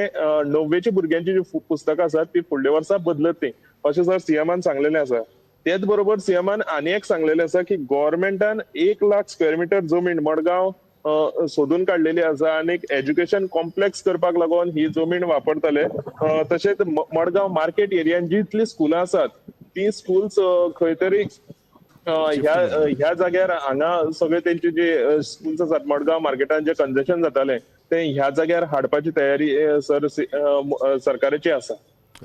9वेची भुरग्यांची जी पुस्तकां आसात ती फुडल्या वर्सा बदलतली अशें सर सीएमान सांगलेले आसा. तेच बरोबर सीएमान आनी एक सांगलेले आसा की गव्हर्नमेंटान 1 लाख स्क्वेअर मीटर जमीन मडगांव सोदून काडलेली आसा आणि एज्युकेशन कॉम्प्लेक्स करपाक लागून ही जमीन वापरतले. तशेंच मडगांव मार्केट एरियान जितली स्कुलां आसात ती स्कुल्स खंय तरी ह्या जाग्यार हांगा सगळे तेंचे जे स्कुल्स आसात मडगांव मार्केटान जे कंजेशन जाताले ते ह्या जाग्यार हाडपाची तयारी सर सरकाराची आसा.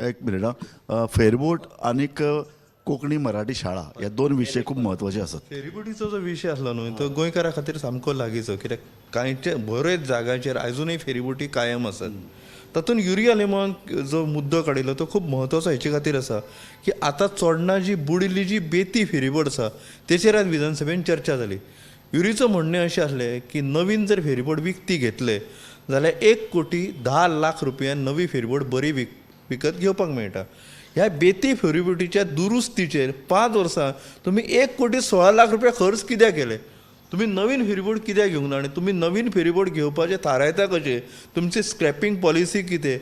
एक मिनिट फेरबोट आनीक कोंकणी मराठी शाळा ह्या 2 विशय खूब महत्वाचे आसात. फेरीबोटीचो जो विशय आसलो न्हू तो गोंयकारा खातीर सामको लागींचो कित्याक कांयचे बरेच जाग्यांचेर अजूनय फेरीबोटी कायम आसात. तातूंत युरिया लेमॉन जो मुद्दो काडिल्लो तो खूब म्हत्वाचो हेचे खातीर आसा की आतां चोडणा जी बुडिल्ली जी बेती फेरीबोट आसा तेचेर आज विधानसभेन चर्चा जाली. युरीचं म्हणणें अशें आसलें की नवीन जर फेरीबोट विकती घेतले जाल्यार 1,10,00,000 रुपयान नवी फेरीबोट बरी विकत घेवपाक मेळटा. ह्या बेती फेरीबोटीच्या दुरुस्तीचेर 5 वर्सां तुमी 1,16,00,000 रुपया खर्च कित्याक केले. तुम्ही नवीन फेरीबोट कित्याक घेवंक ना आनी तुम्ही नवीन फेरीबोट घेवपाचे थारायता कशें तुमची स्क्रॅपिंग पॉलिसी कितें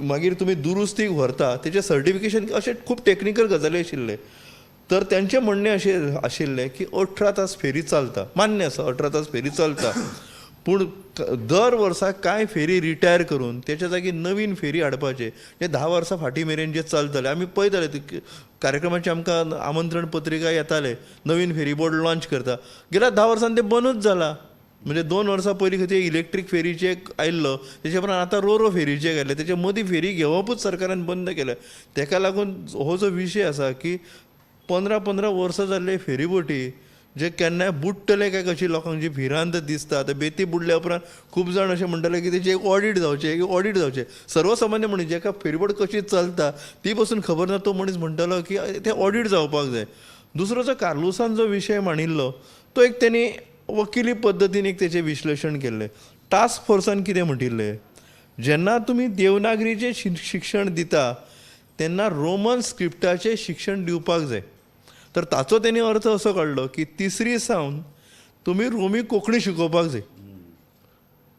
मागीर तुम्ही दुरुस्तीक व्हरता तेचें सर्टिफिकेशन अशें खूब टेक्निकल गजाली आशिल्ले. तर तेंचें म्हणणें अशें आशिल्लें की 18 तास फेरी चलता मान्य आसा 18 तास फेरी चलता पूण दर वर्सा कांय फेरी रिटायर करून तेच्या जागी नवीन फेरी हाडपाचे जे 10 वर्सां फाटीं मेरेन जे चलताले आमी पळयताले कार्यक्रमाची आमकां आमंत्रण पत्रिका येताले नवीन फेरीबोट लॉन्च करता गेल्या 10 वर्सांनी ते बंदूच जाला. म्हणजे 2 वर्सां पयलीं खंय इलेक्ट्रीक फेरीचे आयिल्लो तेच्या उपरांत आतां रोरो फेरीचे गेले तेचे मदीं फेरी घेवपूच सरकारान बंद केल्या. तेका लागून हो जो विशय आसा की 15 वर्सां जाल्ले फेरीबोटी जे केन्नाय बुडटले काय कशी लोकांक जी भिरांत दिसता ते बेती बुडल्या उपरांत खूब जाण अशें म्हणटाले की तेचे एक ऑडिट जावचे सर्वसामान्य मनीस जेका फेरीबोट कशी चलता ती पासून खबर ना तो मनीस म्हणटालो की ते ऑडिट जावपाक जाय. दुसरो जो कार्लुसान जो विशय मांडिल्लो तो एक तेणी वकिली पद्दतीन एक तेचें विश्लेशण केल्लें. टास्क फोर्सान कितें म्हणिल्लें जेन्ना तुमी देवनागरीचें शिक्षण दिता तेन्ना रोमन स्क्रिप्टाचें शिक्षण दिवपाक जाय. तर ताचो तेणी अर्थ असो काडलो की 3री सावन तुमी रोमी कोंकणी शिकोवपाक जाय.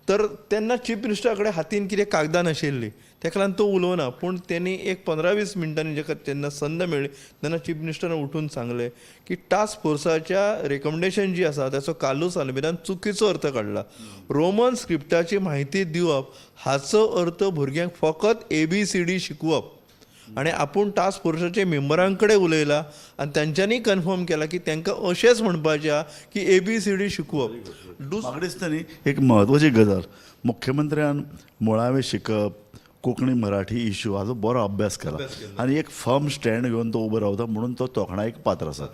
तर तेन्ना चीफ मिनिस्टरा कडेन हातीन कितें कागदां नाशिल्लीं तेका लागून तो उलोवना पूण तेणी एक 15-20 मिनटांनी जेका तेन्ना संद मेळ्ळी तेन्ना चीफ मिनिस्टरान उठून सांगलें की टास्क फोर्साच्या रेकमेंडेशन जी आसा ताचो कालूस आल्मेदान चुकीचो अर्थ काडला. रोमन स्क्रिप्टाची म्हायती दिवप हाचो अर्थ भुरग्यांक फकत ABCD शिकोवप आणि आपूण टास्क फोर्साच्या मेंबरां कडेन उलयला आनी तांच्यांनी कन्फर्म केला की तांकां अशेंच म्हणपाचें की ABCD शिकोवप. म्हाका दिसता न्ही एक म्हत्वाची गजाल मुख्यमंत्र्यान मुळावें शिकप कोंकणी मराठी इश्यू हाचो बरो अभ्यास केला आनी एक फर्म स्टँड घेवन तो उबो रावता म्हणून तो तोखणायेक पात्र आसा.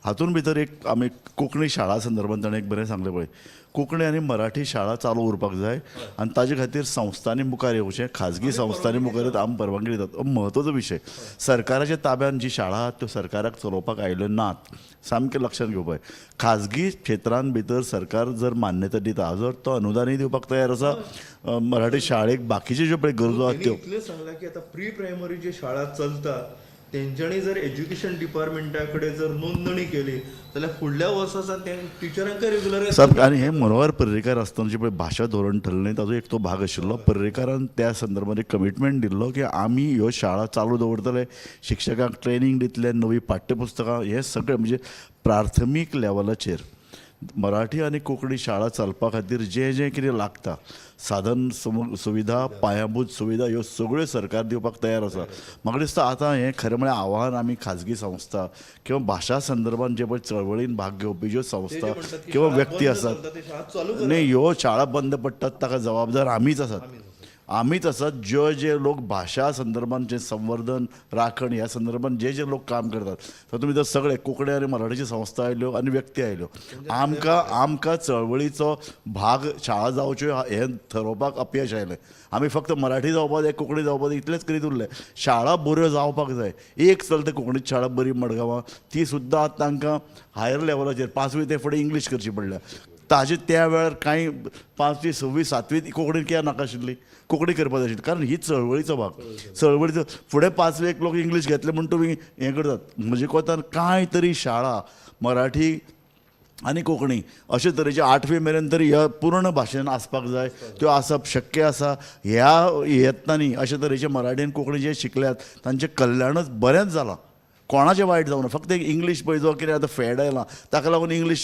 हातूंत भितर एक आमी कोंकणी शाळा संदर्भांत ताणें एक बरें सांगलें पळय कोंकणी आनी मराठी शाळा चालू उरपाक जाय आनी ताजे खातीर संस्थांनी मुखार येवचें खाजगी संस्थांनी मुखार येत आमी परवानगी दितात. हो म्हत्वाचो विशय. सरकाराच्या ताब्यान जी शाळा आहात त्यो सरकाराक चलोवपाक आयल्यो नात सामकें लक्षांत घेवपाक. खाजगी क्षेत्रांत भितर सरकार जर मान्यता दिता जर तो अनुदानय दिवपाक तयार आसा मराठी शाळेक बाकीच्यो ज्यो पळय गरजो आहात त्यो इतलें सांगलां की आतां प्री प्रायमरी जी शाळा चलता तेंच्यांनी जर एज्युकेशन डिपार्टमेंटा कडेन जर नोंदणी केली जाल्यार फुडल्या वर्सा ते टिचरांक रेग्युलर सब आनी हे मनोहर पर्रेकार आसतना जे पळय भाशा धोरण ठरलें ताजो एक तो भाग आशिल्लो. पर्रेकारान त्या संदर्भात एक कमिटमेंट दिल्लो की आमी ह्यो शाळा चालू दवरतले शिक्षकांक ट्रेनींग दितले नवी पाठ्यपुस्तकां हे सगळें म्हणजे प्राथमीक लेवलाचेर मराठी आनी कोंकणी शाळा चलपा खातीर जें जें कितें लागता साधन सुविधा पायाभूत सुविधा ह्यो सगळ्यो सरकार दिवपाक तयार आसा. म्हाका दिसता आतां हें खरें म्हळ्यार आव्हान आमी खाजगी संस्था किंवा भाशा संदर्भान जे पळय चळवळीन भाग घेवपी ज्यो संस्था किंवा व्यक्ती आसात न्ही ह्यो शाळा बंद पडटात ताका जबाबदार आमीच आसात जे लोक भाशा संदर्भान जे संवर्धन राखण ह्या संदर्भान जे लोक काम करतात तातूंत भितर सगळे कोंकणी आनी मराठीची संस्था आयल्यो आनी व्यक्ती आयल्यो. आमकां चळवळीचो भाग शाळा जावच्यो हें थारोवपाक अपयश आयलें. आमी फक्त मराठी जावपा जाय कोंकणी जावपा जाय इतलेंच करीत उरले. शाळा बऱ्यो जावपाक जाय. एक चलता कोंकणीची शाळा बरी मडगांवां ती सुद्दां आतां तांकां हायर लेवलाचेर 5वी ते फुडें इंग्लीश करची पडल्या. ताजे त्या वेळार कांय 5वी 6वी 7वी कोंकणी कित्याक नाका आशिल्ली कोंकणी करपाक जाय आशिल्ली कारण ही चळवळीचो भाग. चळवळीचो फुडें 5वेक लोक इंग्लीश घेतले म्हूण तुमी हें करतात. म्हजे कोतान कांय तरी शाळा मराठी आनी कोंकणी अशे तरेचे 8वी मेरेन तरी ह्या पूर्ण भाशेन आसपाक जाय. त्यो आसप शक्य आसा. ह्या यत्नांनी अशे तरेचे मराठी आनी कोंकणी जे शिकल्यात तांचें कल्याणच बरेंच जालां. कोणाचें वायट जावना. फक्त एक इंग्लीश पळय जो कितें आतां फॅड आयलां ताका लागून इंग्लीश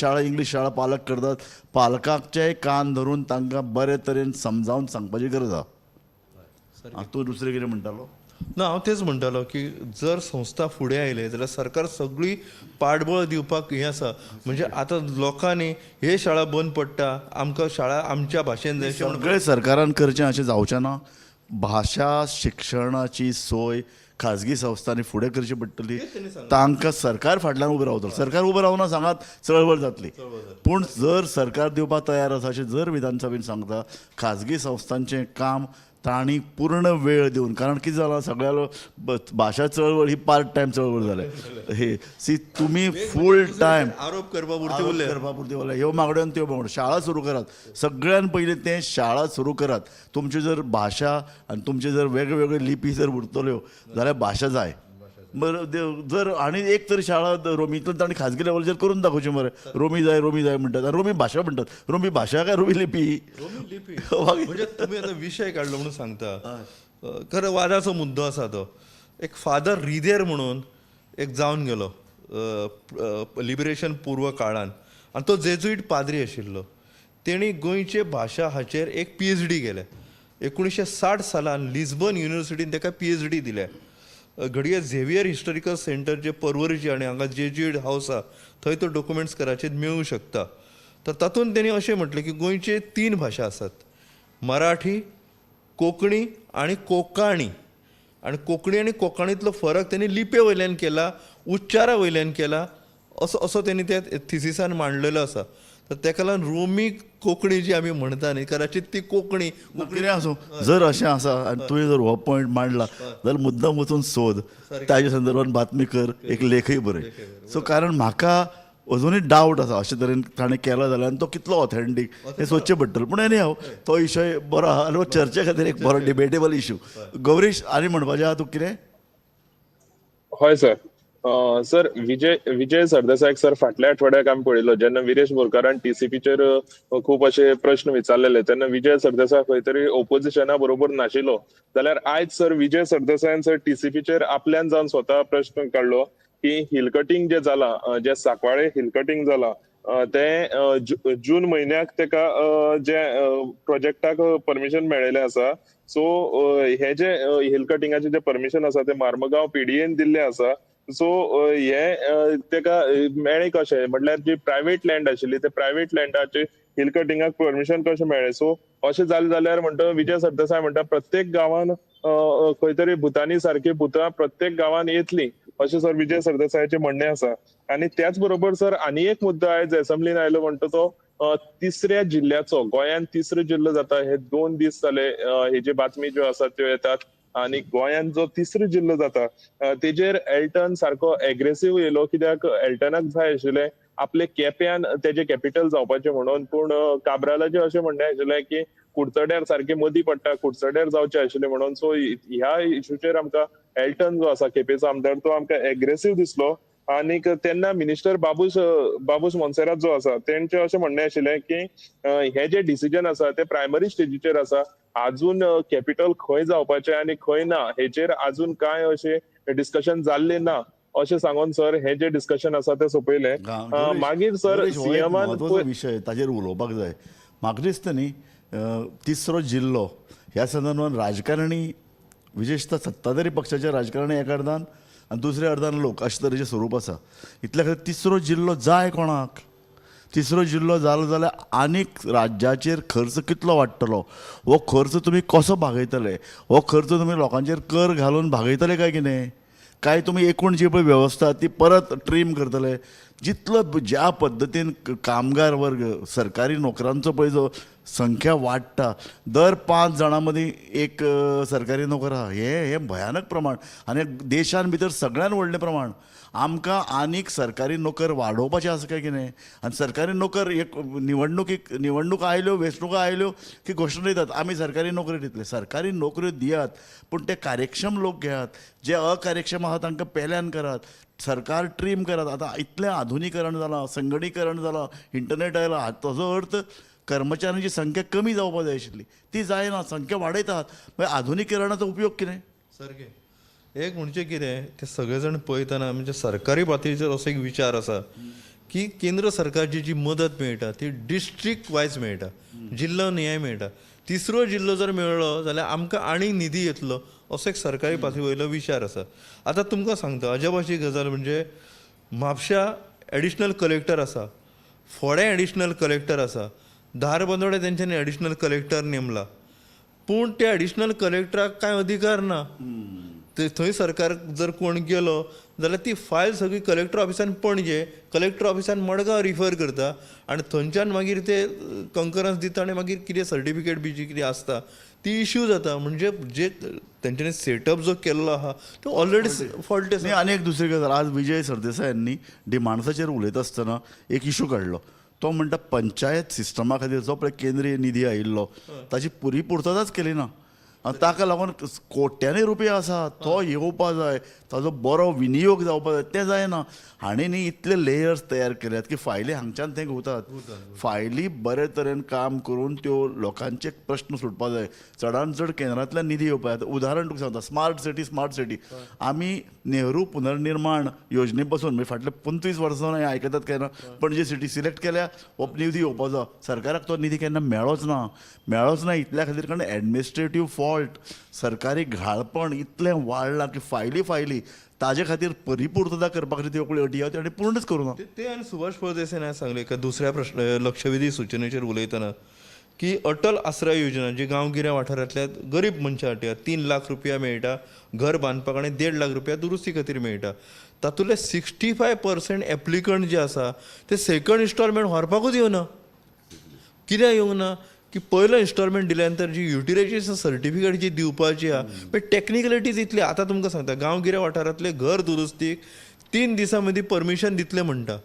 शाळा पालक करतात. पालकांचेय कान धरून तांकां बरे तरेन समजावन सांगपाची गरज आसा. तूं दुसरें कितें म्हणटालो? ना हांव तेच म्हणटालो की जर संस्था फुडें आयले जाल्यार सरकार सगळी पाठबळ दिवपाक हें आसा. म्हणजे आतां लोकांनी हे शाळा बंद पडटा आमकां शाळा आमच्या भाशेन जाय सगळें सरकारान करचें अशें जावचें ना. भाशा शिक्षणाची सोय खाजगी संस्थांनी फुडें करची पडटली. तांकां सरकार फाटल्यान उबो रावतलो. सरकार उबो रावना सांगात चळवळ जातली. पूण जर सरकार दिवपाक तयार आसा अशें जर विधानसभेन सांगता खाजगी संस्थांचें काम तांणी पूर्ण वेळ दिवन कारण कितें जालां सगळ्या भाशा चळवळ ही पार्ट टायम चळवळ जाल्या. हे सी तुमी फूल टायम आरोप करपा पुरते उरले ह्यो मागण्यो त्यो मागण्यो. शाळा सुरू करात. सगळ्यान पयलीं तें शाळा सुरू करात. तुमच्यो जर भाशा आनी तुमचे जर वेगळ्यो लिपी जर उरतल्यो जाल्यार भाशा जाय. जर आनी एक तरी शाळा रोमींतल्यान तांणी खाजगी लेवलाचेर करून दाखोवची मरे. रोमी जाय म्हणटात. रोमी भाशा म्हणटात. रोमी भाशा काय रोमी लिपी? म्हणजे तुम्ही आता विशय काढलो म्हणून सांगता. खरं वादाचो मुद्दो आसा तो. एक फादर रिदेर म्हणून एक जावन गेलो लिबरेशन पूर्व काळान आनी तो जेजुईट पाद्री आशिल्लो. तेणी गोंयचे भाशा हाचेर एक PhD केल्या. 1960 सालान लिस्बन युनिवर्सिटीन ताका PhD दिल्या. घडये झेवियर हिस्टोरिकल सेंटर जे पर्वरीचे आनी हांगा जेजुईट हावस आसा थंय तो डॉक्युमेंट्स कराचेर मेळूंक शकता. तर तातूंत तेणी अशें म्हटलें की गोंयचे 3 भाशा आसात. मराठी कोंकणी आनी कोंकणी. आनी कोंकणी आनी कोंकणींतलो फरक तेणी लिपे वयल्यान केला उच्चारा वयल्यान केला असो तेणी त्या थिसिसान मांडलेलो आसा. तर तेका लागून रोमी कोंकणी जी आमी म्हणटा न्ही कदाचित ती कोंकणी कितें आसूं. जर अशें आसा आनी तुवें जर हो पॉयंट मांडला जाल्यार मुद्दाम वचून सोद ताजे संदर्भान बातमी कर एक लेखय बरय. सो कारण म्हाका अजुनूय डावट आसा अशे तरेन ताणें केलो जाल्यार तो कितलो ऑथेंटीक हें सोदचें पडटलें. पूण एनी हांव तो विशय बरो आहा आनी चर्चे खातीर एक बरो डिबेटेबल इशू. गौरीश आनी म्हणपाचें आहा तुका कितें? हय सर. सर विजय सरदेसायक सर फाटल्या आठवड्याक आमी पळयलो जेन्ना विरेश बोरकारान TCPचेर खूब अशे प्रश्न विचारलेले तेन्ना विजय सरदेसाय खंय तरी ओपोजिशना बरोबर नाशिल्लो. जाल्यार आयज सर विजय सरदेसायान सर TCPचेर आपल्यान जावन स्वता प्रश्न काडलो की हिल कटींग जे जालां जे सांकवाळे हिल कटींग जालां ते जून म्हयन्याक तेका जे प्रोजेक्टाक परमिशन मेळिल्लें आसा. सो हे जे हिल कटिंगाचे जे परमिशन आसा ते मार्मगांव PDAन दिल्ले आसा. सो हे तेका मेळ्ळें कशें म्हटल्यार जी प्रायवेट लँड आशिल्ली ते प्रायवेट लँडाचे हिल कटिंगाक परमिशन कशें मेळ्ळें. सो अशें जालें जाल्यार म्हणटा विजय सरदेसाय म्हणटा प्रत्येक गांवांत खंय तरी भुतानी सारकी भुतां प्रत्येक गांवांत येतलीं अशें सर विजय सरदेसायाचें म्हणणें आसा. आनी त्याच बरोबर सर आनी एक मुद्दो आयज असेंब्लीन आयलो म्हणटा तो 3ऱ्या जिल्ल्याचो. गोंयांत 3रो जिल्लो जाता हे 2 दीस जाले हेजी बातमी ज्यो आसात त्यो येतात. आनी गोंयांत जो 3रो जिल्लो जाता तेजेर एल्टन सारको एग्रेसीव येयलो कित्याक एल्टनाक जाय आशिल्लें आपले केप्यान तेजे कॅपिटल जावपाचें म्हणून. पूण काब्रालाचें अशें म्हणणें आशिल्लें की कुडचड्यार सारकें मदीं पडटा कुडचड्यार जावचें आशिल्लें म्हणून. सो ह्या इशूचेर आमकां एल्टन जो आसा केपेंचो आमदार तो आमकां एग्रेसीव दिसलो. आनीक तेन्ना मिनिस्टर बाबूस मोन्सेरात जो आसा तेंचें अशें म्हणणें आशिल्लें की हे जे डिसिजन आसा ते प्रायमरी स्टेजीचेर आसा. आजून कॅपिटल खंय जावपाचें आनी खंय ना हेचेर आजून कांय अशें डिस्कशन जाल्लें ना. अशें सांगून सर हे जे डिस्कशन आसा ते सोपयले. मागीर सर सीएमान महत्वाचो विशय ताजेर उलोवपाक जाय. म्हाका दिसता न्ही तिसरो जिल्लो ह्या संदर्भात राजकारणी विशेषतः सत्ताधारी पक्षाचे राजकारणी एका अर्दान आनी दुसऱ्या अर्दान लोक अशे तरेचें स्वरूप आसा. इतल्या खातीर तिसरो जिल्लो जाय कोणाक? तिसरो जिल्लो जालो जाल्यार आनीक राज्याचेर खर्च कितलो वाडटलो? हो खर्च तुमी कसो भागयतले? हो खर्च तुमी लोकांचेर कर घालून भागयतले काय कितें? काय तुमी एकूण जी पळय वेवस्था ती परत ट्रीम करतले? जितलो ज्या पद्दतीन कामगार वर्ग सरकारी नोकरांचो पळय जो संख्या वाडटा, दर 5 जाणां मदीं एक सरकारी नोकर आहा, हे भयानक प्रमाण आनी देशान भितर सगळ्यान व्हडलें प्रमाण. आमकां आनीक सरकारी नोकर वाडोवपाचें आसा काय कितें? आनी सरकारी नोकर एक निवडणुका आयल्यो, वेंचणुका आयल्यो की घोशणा दितात आमी सरकारी नोकऱ्यो दितले. सरकारी नोकऱ्यो दियात, पूण ते कार्यक्षम लोक घेयात. जे अकार्यक्षम आहात तांकां पेल्यान करात. सरकार ट्रीम करात. आतां इतलें आधुनीकरण जालां, संगणीकरण जालां, इंटरनेट आयला, ताजो अर्थ कर्मचाऱ्यांची संख्या कमी जावपाक जाय आशिल्ली, ती जायना, संख्या वाडयतात. मागीर आधुनीकरणाचो उपयोग कितें? सारकें. एक म्हणजे कितें ते सगळे जाण पळयतना म्हणजे सरकारी पातळीचेर असो एक विचार आसा की केंद्र सरकारची जी मदत मेळटा ती डिस्ट्रिक्ट वायज मेळटा, जिल्लो नियाय मेळटा. तिसरो जिल्लो जर मेळ्ळो जाल्यार आमकां आनीक निधी येतलो असो एक सरकारी पातळी वयलो विचार आसा. आतां तुमकां सांगता अजापाची गजाल म्हणजे म्हापशा एडिशनल कलेक्टर आसा, फोडे एडिशनल कलेक्टर आसा, धारबांदोडे तेंच्यांनी एडिशनल कलेक्टर नेमला, पूण त्या एडिशनल कलेक्टराक कांय अधिकार ना. थंय सरकार जर कोण गेलो जाल्यार ती फायल सगळी कलेक्टर ऑफिसान पणजे, कलेक्टर ऑफिसान मडगांव रिफर करता आनी थंयच्यान मागीर ते कंकरन्स दिता आनी मागीर कितें सर्टिफिकेट बी जी कितें आसता ती इश्यू जाता. म्हणजे जे तेंच्यांनी सेटअप जो केल्लो आहा तो ऑलरेडी फॉल्ट आसा. आनी एक दुसरी गजाल, आज विजय सरदेसाय यांनी डिमांड्साचेर उलयता आसतना एक इशू काडलो. तो म्हणटा पंचायत सिस्टमा खातीर जो पळय केंद्रीय निधी आयिल्लो ताची पुरी पुर्तताच केली ना. आनी ताका लागून कोट्यांनी रुपया आसा तो येवपा जाय, ताजो बरो विनियोग जावपा जाय, तें जायना. हांणी न्ही इतले लेयर्स तयार केल्यात की फायली हांगच्यान थंय घुंवतात. फायली बरे तरेन काम करून त्यो लोकांचे प्रश्न सुटपा जाय. चडांत चड केंद्रांतल्यान निधी येवपा जाय. उदाहरण तुका सांगता, स्मार्ट सिटी आमी नेहरू पुनर्निर्माण योजने पासून म्हणजे फाटले 25 वर्सां हें आयकतात काय ना, पणजे सिटी सिलेक्ट केल्या हो निधी येवपाचो. सरकाराक तो निधी केन्ना मेळोच ना. इतल्या खातीर कारण एडमिनिस्ट्रेटीव फॉल्ट, सरकारी घाळपण इतलें वाडलां की फायली ताजे खातीर परिपूर्तता करपा खातीर त्यो अटी आहा आनी पूर्णच करूं ना. ते आनी सुभाष फळदेसायन सांगलें एका दुसऱ्या प्रश्न लक्षवेधी सुचनेचेर उलयतना की अटल आश्रय योजना जी गांवगिऱ्या वाठारांतल्या गरीब मनशां खातीर 3 लाख रुपया मेळटा घर बांदपाक आनी 1.5 लाख रुपया दुरुस्ती खातीर मेळटा. तातूंतले 65% एप्लिकंट जे आसा ते सेकंड इन्स्टॉलमेंट व्हरपाकूच येवना. कित्याक येवंक ना की पयलो इन्स्टॉलमेंट दिल्या नंतर जी युटिलायझेशन सर्टिफिकेट जी दिवपाची आहा पण टेक्निकलिटीज इतली. आतां तुमकां सांगता गांवगिऱ्या वाठारांतले घर दुरुस्तीक 3 दिसां मदीं परमिशन दितलें म्हणटा,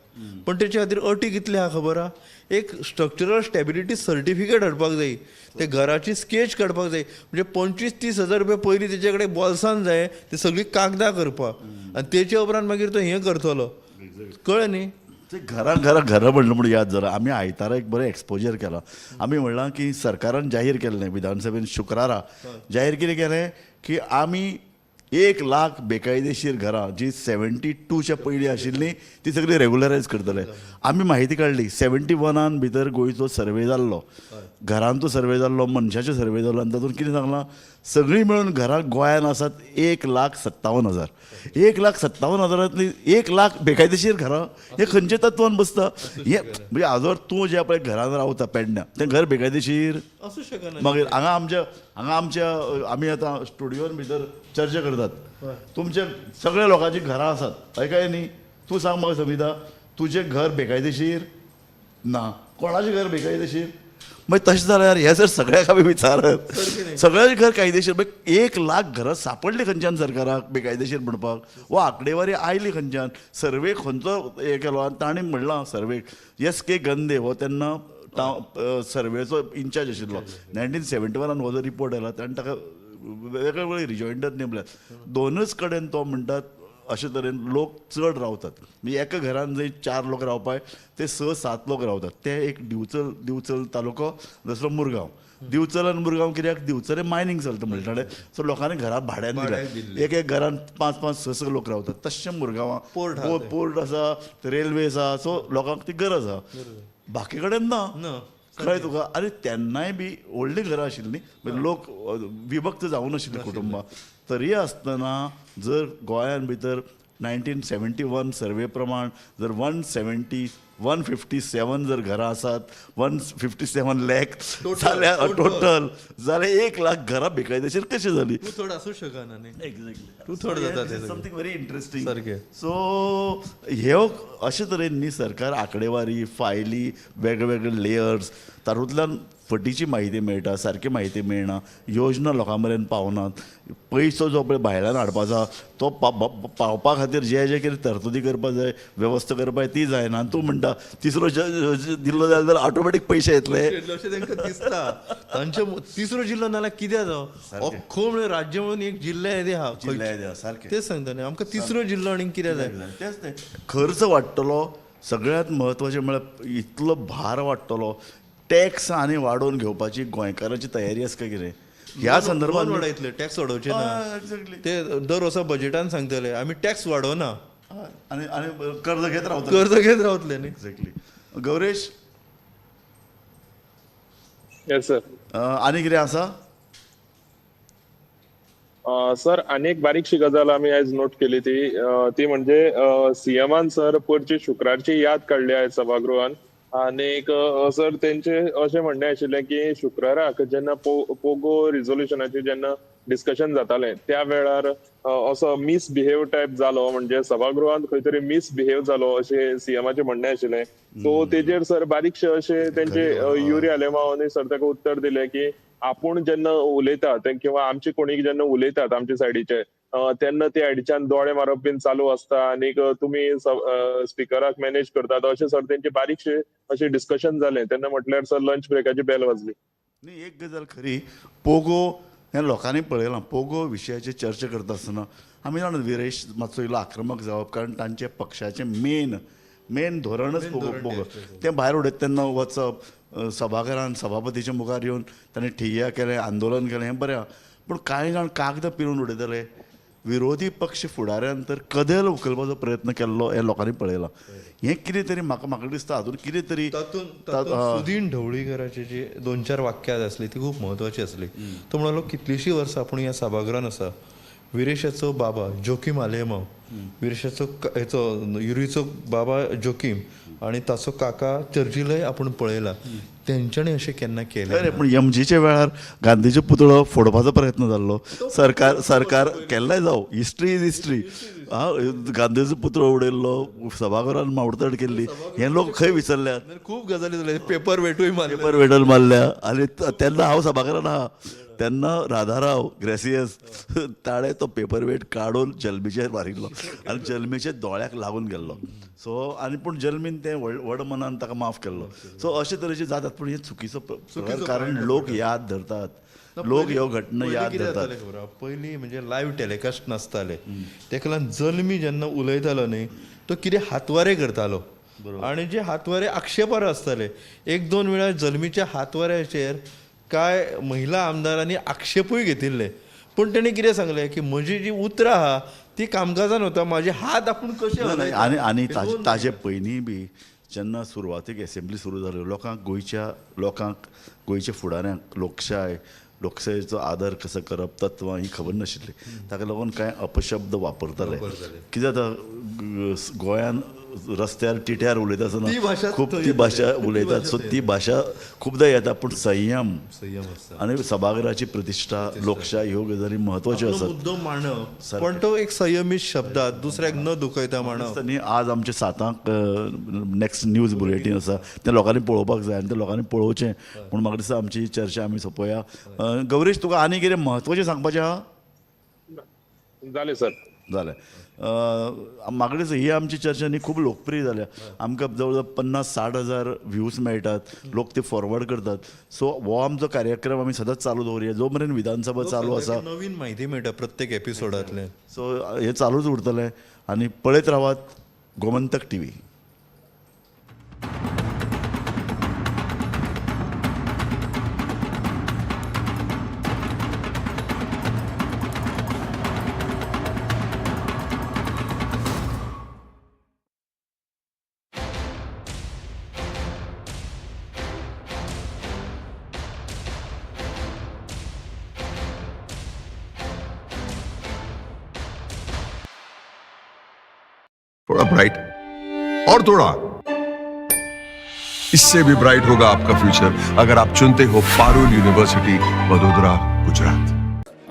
पण तेचे खातीर अटी कितले आहा खबर आहा? एक स्ट्रक्चरल स्टॅबिलिटी सर्टिफिकेट हाडपाक जाय, ते घराची स्केच काडपाक जाय. म्हणजे 25-30 हजार रुपया पयलीं तेचे कडेन बॉल्सान जाय ते सगळीं कागदां करपाक आनी तेचे उपरांत मागीर तो हें करतलो. कळ्ळें न्ही? घरां म्हणून याद जरा आमी आयतारा एक बरें एक्सपोजर केलां. आमी म्हणलां की सरकारान जाहीर केल्लें विधानसभेन शुक्रारा जाहीर कितें केलें की आमी 1 लाख बेकायदेशीर घरां जी 72च्या पयलीं आशिल्लीं ती सगळी रेगुलरायज करतले. आमी म्हायती काडली 71 भितर गोंयचो सर्वे जाल्लो, घरांचो सर्वे जाल्लो, मनशाचो सर्वे जाल्लो आनी तातूंत कितें सांगलां सगळीं मेळून घरां गोंयांत आसात 1,57,000. 1,57,000 1 लाख बेकायदेशीर घरां हे खंयचे तत्वान बसता? हे म्हणजे आजवर तूं ज्या पळय घरान रावता पेडण्या तें घर बेकायदेशीर असू शकना. मागीर हांगा आमच्या आमी आतां स्टुडियोन भितर चर्चा करतात. तुमचे सगळ्या लोकांची घरां आसात काय न्ही? तूं सांग म्हाका समिता, तुजें घर बेकायदेशीर ना, कोणाचें घर बेकायदेशीर? मागीर तशें जाल्यार हे जर सगळ्याक आमी विचारत सगळ्याचें घर कायदेशीर, मागीर 1 लाख घरां सापडली खंयच्यान सरकाराक बेकायदेशीर म्हणपाक? वो आंकडेवारी आयली खंयच्यान? सर्वे खंयचो हे केलो? आनी ताणें म्हणलां सर्वेक SK गंदे हो तेन्ना सर्वेचो इन्चार्ज आशिल्लो. 1971 हो जो रिपोर्ट आयला ताणें ताका वेगवेगळे रिजॉयंटर नेमल्यात. दोनूच कडेन तो म्हणटात अशे तरेन लोक चड रावतात म्हणजे एका घरान जंय 4 लोक रावपाक ते 6-7 लोक रावतात ते एक दिवचल तालुको दुसरो मुरगांव दिवचल आनी मुरगांव कित्याक दिवचल मायनींग चलता म्हणटाले सो लोकांनी घरां भाड्यान दिल्या एक घरान 5-5, 6 लोक रावतात तशें मुरगांवां पोर्ट आसा रेल्वे आसा सो लोकांक ती गरज आसा बाकी कडेन ना कळ्ळें तुका आनी तेन्नाय बी व्हडलीं घरां आशिल्लीं म्हणजे लोक विभक्त जावून आशिल्लीं कुटुंबां तरी आसतना जर गोंयान भितर 1971 सर्वे प्रमाण जर 157 जर घरां आसात 157 लाख जाल्यार टोटल जाल्यार 1 लाख घरां बेकायदेशीर कशी जाली तूं थोडं असू शकना न्ही एक्झॅक्टली तूं थोडं जाता समथींग व्हेरी इंटरेस्टिंग सारकें सो ह्यो अशे तरेन न्ही सरकार आंकडेवारी फायली वेगळे लेयर्स तातूंतल्यान फटीची म्हायती मेळटा सारकी म्हायती मेळना योजना लोकां मेरेन पावनात पयसो जो पळय भायल्यान हाडपाचो आसा तो पावपा खातीर जे कितें तरतुदी करपा जाय वेवस्था करपा जाय ती जायना आनी तूं म्हणटा तिसरो दिल्लो जाल्यार ऑटोमॅटीक पयशे येतले अशें तांकां दिसता तांचे तिसरो जिल्लो नाल्यार कित्याक जावं अख्खो म्हणून राज्य म्हणून एक जिल्ले येदे आहा सारकें तेच सांगता न्ही आमकां तिसरो जिल्लो आनी कित्याक जाय तेच तें खर्च वाडटलो सगळ्यांत म्हत्वाचें म्हळ्यार इतलो भार वाडटलो टॅक्स आनी वाडोवन घेवपाची गोंयकारांची तयारी आसा काय कितें ह्या संदर्भात वाडयतले टॅक्स वाडोवचे ना ते दर वर्सा बजेटान सांगतले आमी टॅक्स वाडोवना आनी कर्ज घेत रावतले न्ही एक्झॅक्टली गौरेश येस सर आनी कितें आसा सर आनी एक बारीकशी गजाल आमी आयज नोट केली ती म्हणजे सीएमान सर परची शुक्रारची याद काडली आयज सभागृहान आनीक सर तेंचे अशें म्हणणें आशिल्लें की शुक्राराक जेन्ना पोगो रिझोल्युशनाचें जेन्ना डिस्कशन जातालें त्या वेळार असो मिसबिहेव टायप जालो म्हणजे सभागृहांत खंय तरी मिसबिहेव जालो अशें सीएमाचें म्हणणें आशिल्लें सो तेजेर सर बारीकशें अशें तेंचे युरी आलेमांनी सर ताका उत्तर दिलें की आपूण जेन्ना उलयतात किंवा आमचे कोणी जेन्ना उलयतात आमचे सायडीचे तेन्ना ते आयडीच्यान दोळे मारप बीन चालू आसता आनीक तुमी स्पिकराक मॅनेज करतात अशें सर तेंचे बारीकशे अशें डिस्कशन जालें तेन्ना म्हटल्यार सर लंच ब्रेकाची बेल वाजली न्ही एक गजाल खरी पोगो हें लोकांनी पळयलां पोगो विशयाचेर चर्चा करता आसतना आमी जाणा विरेश मातसो इल्लो आक्रमक जावप कारण तांचे पक्षाचें मेन धोरणच पोगो तें भायर उडयता तेन्ना वचप सभाघरान सभापतीच्या मुखार येवन ताणें ठिय्या केलें आंदोलन केलें हें बरें पूण कांय जाण कागदां पिळून उडयतले विरोधी पक्ष फुडाऱ्यान तर कदेल उखलपाचो प्रयत्न केल्लो हें लोकांनी पळयलां हें कितें तरी म्हाका दिसता हातूंत कितें तरी सुदीन ढवळीकराची जी 2-4 वाक्यां आसली ती खूब म्हत्वाची आसली तो म्हणलो कितलींशीं वर्सां आपूण ह्या सभागृहान आसा विरेशाचो बाबा जोकीम आलेमांव विरेशाचो हेचो युरीचो बाबा जोकीम आनी ताचो काका चर्चिलय आपूण पळयला तेंच्यांनी अशें केन्ना केलें पूण एमजीच्या वेळार गांधीचो पुतळो फोडपाचो प्रयत्न जाल्लो सरकार केल्लें जावं हिस्ट्री इज हिस्ट्री गांधीचो पुतळो उडयल्लो सभागृहान मावडतड केल्ली हे लोक खंय विसरल्यात खूब गजाली जाल्यो पेपर वेटूय मारल्या आनी तेन्ना हांव सभागृहान आहा तेन्ना राधाराव ग्रेसियस ताणे तो पेपर वेट काडून जल्मीचेर मारिल्लो आनी जल्मीच्या दोळ्याक लागून गेल्लो सो आनी पूण जल्मीन तें व्हड मनान ताका माफ केल्लो सो अशे तरेचे जातात पूण हें चुकीचो कारण लोक याद धरतात लोक ह्यो घटना याद धरतात पयलीं म्हणजे लायव्ह टॅलिकास्ट नासताले तेका लागून जल्मी जेन्ना उलयतालो न्ही तो कितें हातवारे करतालो आनी जे हातवारे आक्षेपार आसताले 1-2 वेळा जल्मीच्या हातवाऱ्याचेर कांय महिला आमदारांनी आक्षेपूय घेतिल्ले पूण तेणी कितें सांगलें की म्हजी जी उतरां आहा ती कामकाजान वता म्हाजे हात आपूण कशें आनी ताजे पयलीं बी जेन्ना सुरवातेक एसेंब्ली सुरू जाल्यो गोंयच्या फुडाऱ्यांक लोकशायेचो आदर कसो करप तत्वां ही खबर नाशिल्ली ताका लागून कांय अपशब्द वापरताले कितें जाता गोंयान रस्त्यार टिट्यार उलयता आसतना खूब ती भाशा उलयतात सो ती भाशा खुबदां येता पूण संयम आनी सभागृहाची प्रतिश्ठा लोकशाय ह्यो गजाली म्हत्वाच्यो आसात मुद्दो मांडप पण तो एक संयमीत शब्दात दुसऱ्याक न दुखयता मांडप न्ही आज आमच्या 7 नेक्स्ट न्यूज बुलेटीन आसा तें लोकांनी पळोवपाक जाय आनी तें लोकांनी पळोवचें पूण म्हाका दिसता आमची चर्चा आमी सोंपोवया गौरीश तुका आनी कितें म्हत्वाचें सांगपाचें आहा जालें सर जालें म्हाका दिसता ही आमची चर्चा न्ही खूब लोकप्रिय जाल्या आमकां जवळ जवळ 50-60 हजार व्ह्यूज मेळटात लोक ते फॉरवर्ड करतात सो हो आमचो कार्यक्रम आमी सदांच चालू दवरया जो मेरेन विधानसभा चालू आसा नवीन म्हायती मेळटा प्रत्येक एपिसोडांतल्यान सो हें चालूच उरतलें आनी पळयत रावात गोमंतक TV. थोड़ा ब्राइट और थोड़ा, इससे भी ब्राइट होगा आपका फ्यूचर अगर आप चुनते हो पारुल यूनिवर्सिटी वडोदरा गुजरात.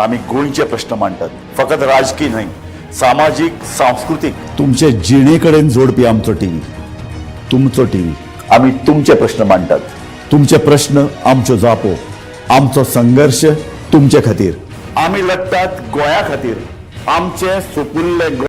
आम्ही गोंयचे प्रश्न मांडटात, फकत राजकीय न्हय, सामाजीक सांस्कृतिक. तुमचे जिणेकडेन जोडपी आमचो टीव्ही, तुमचो टीव्ही. आम्ही तुमचे प्रश्न मांडटात. तुमचे प्रश्न आमच्यो जापो, आमचो संघर्ष तुमचे खातीर. आम्ही लढतात गोंया खातीर. आमचे सोपुल्ले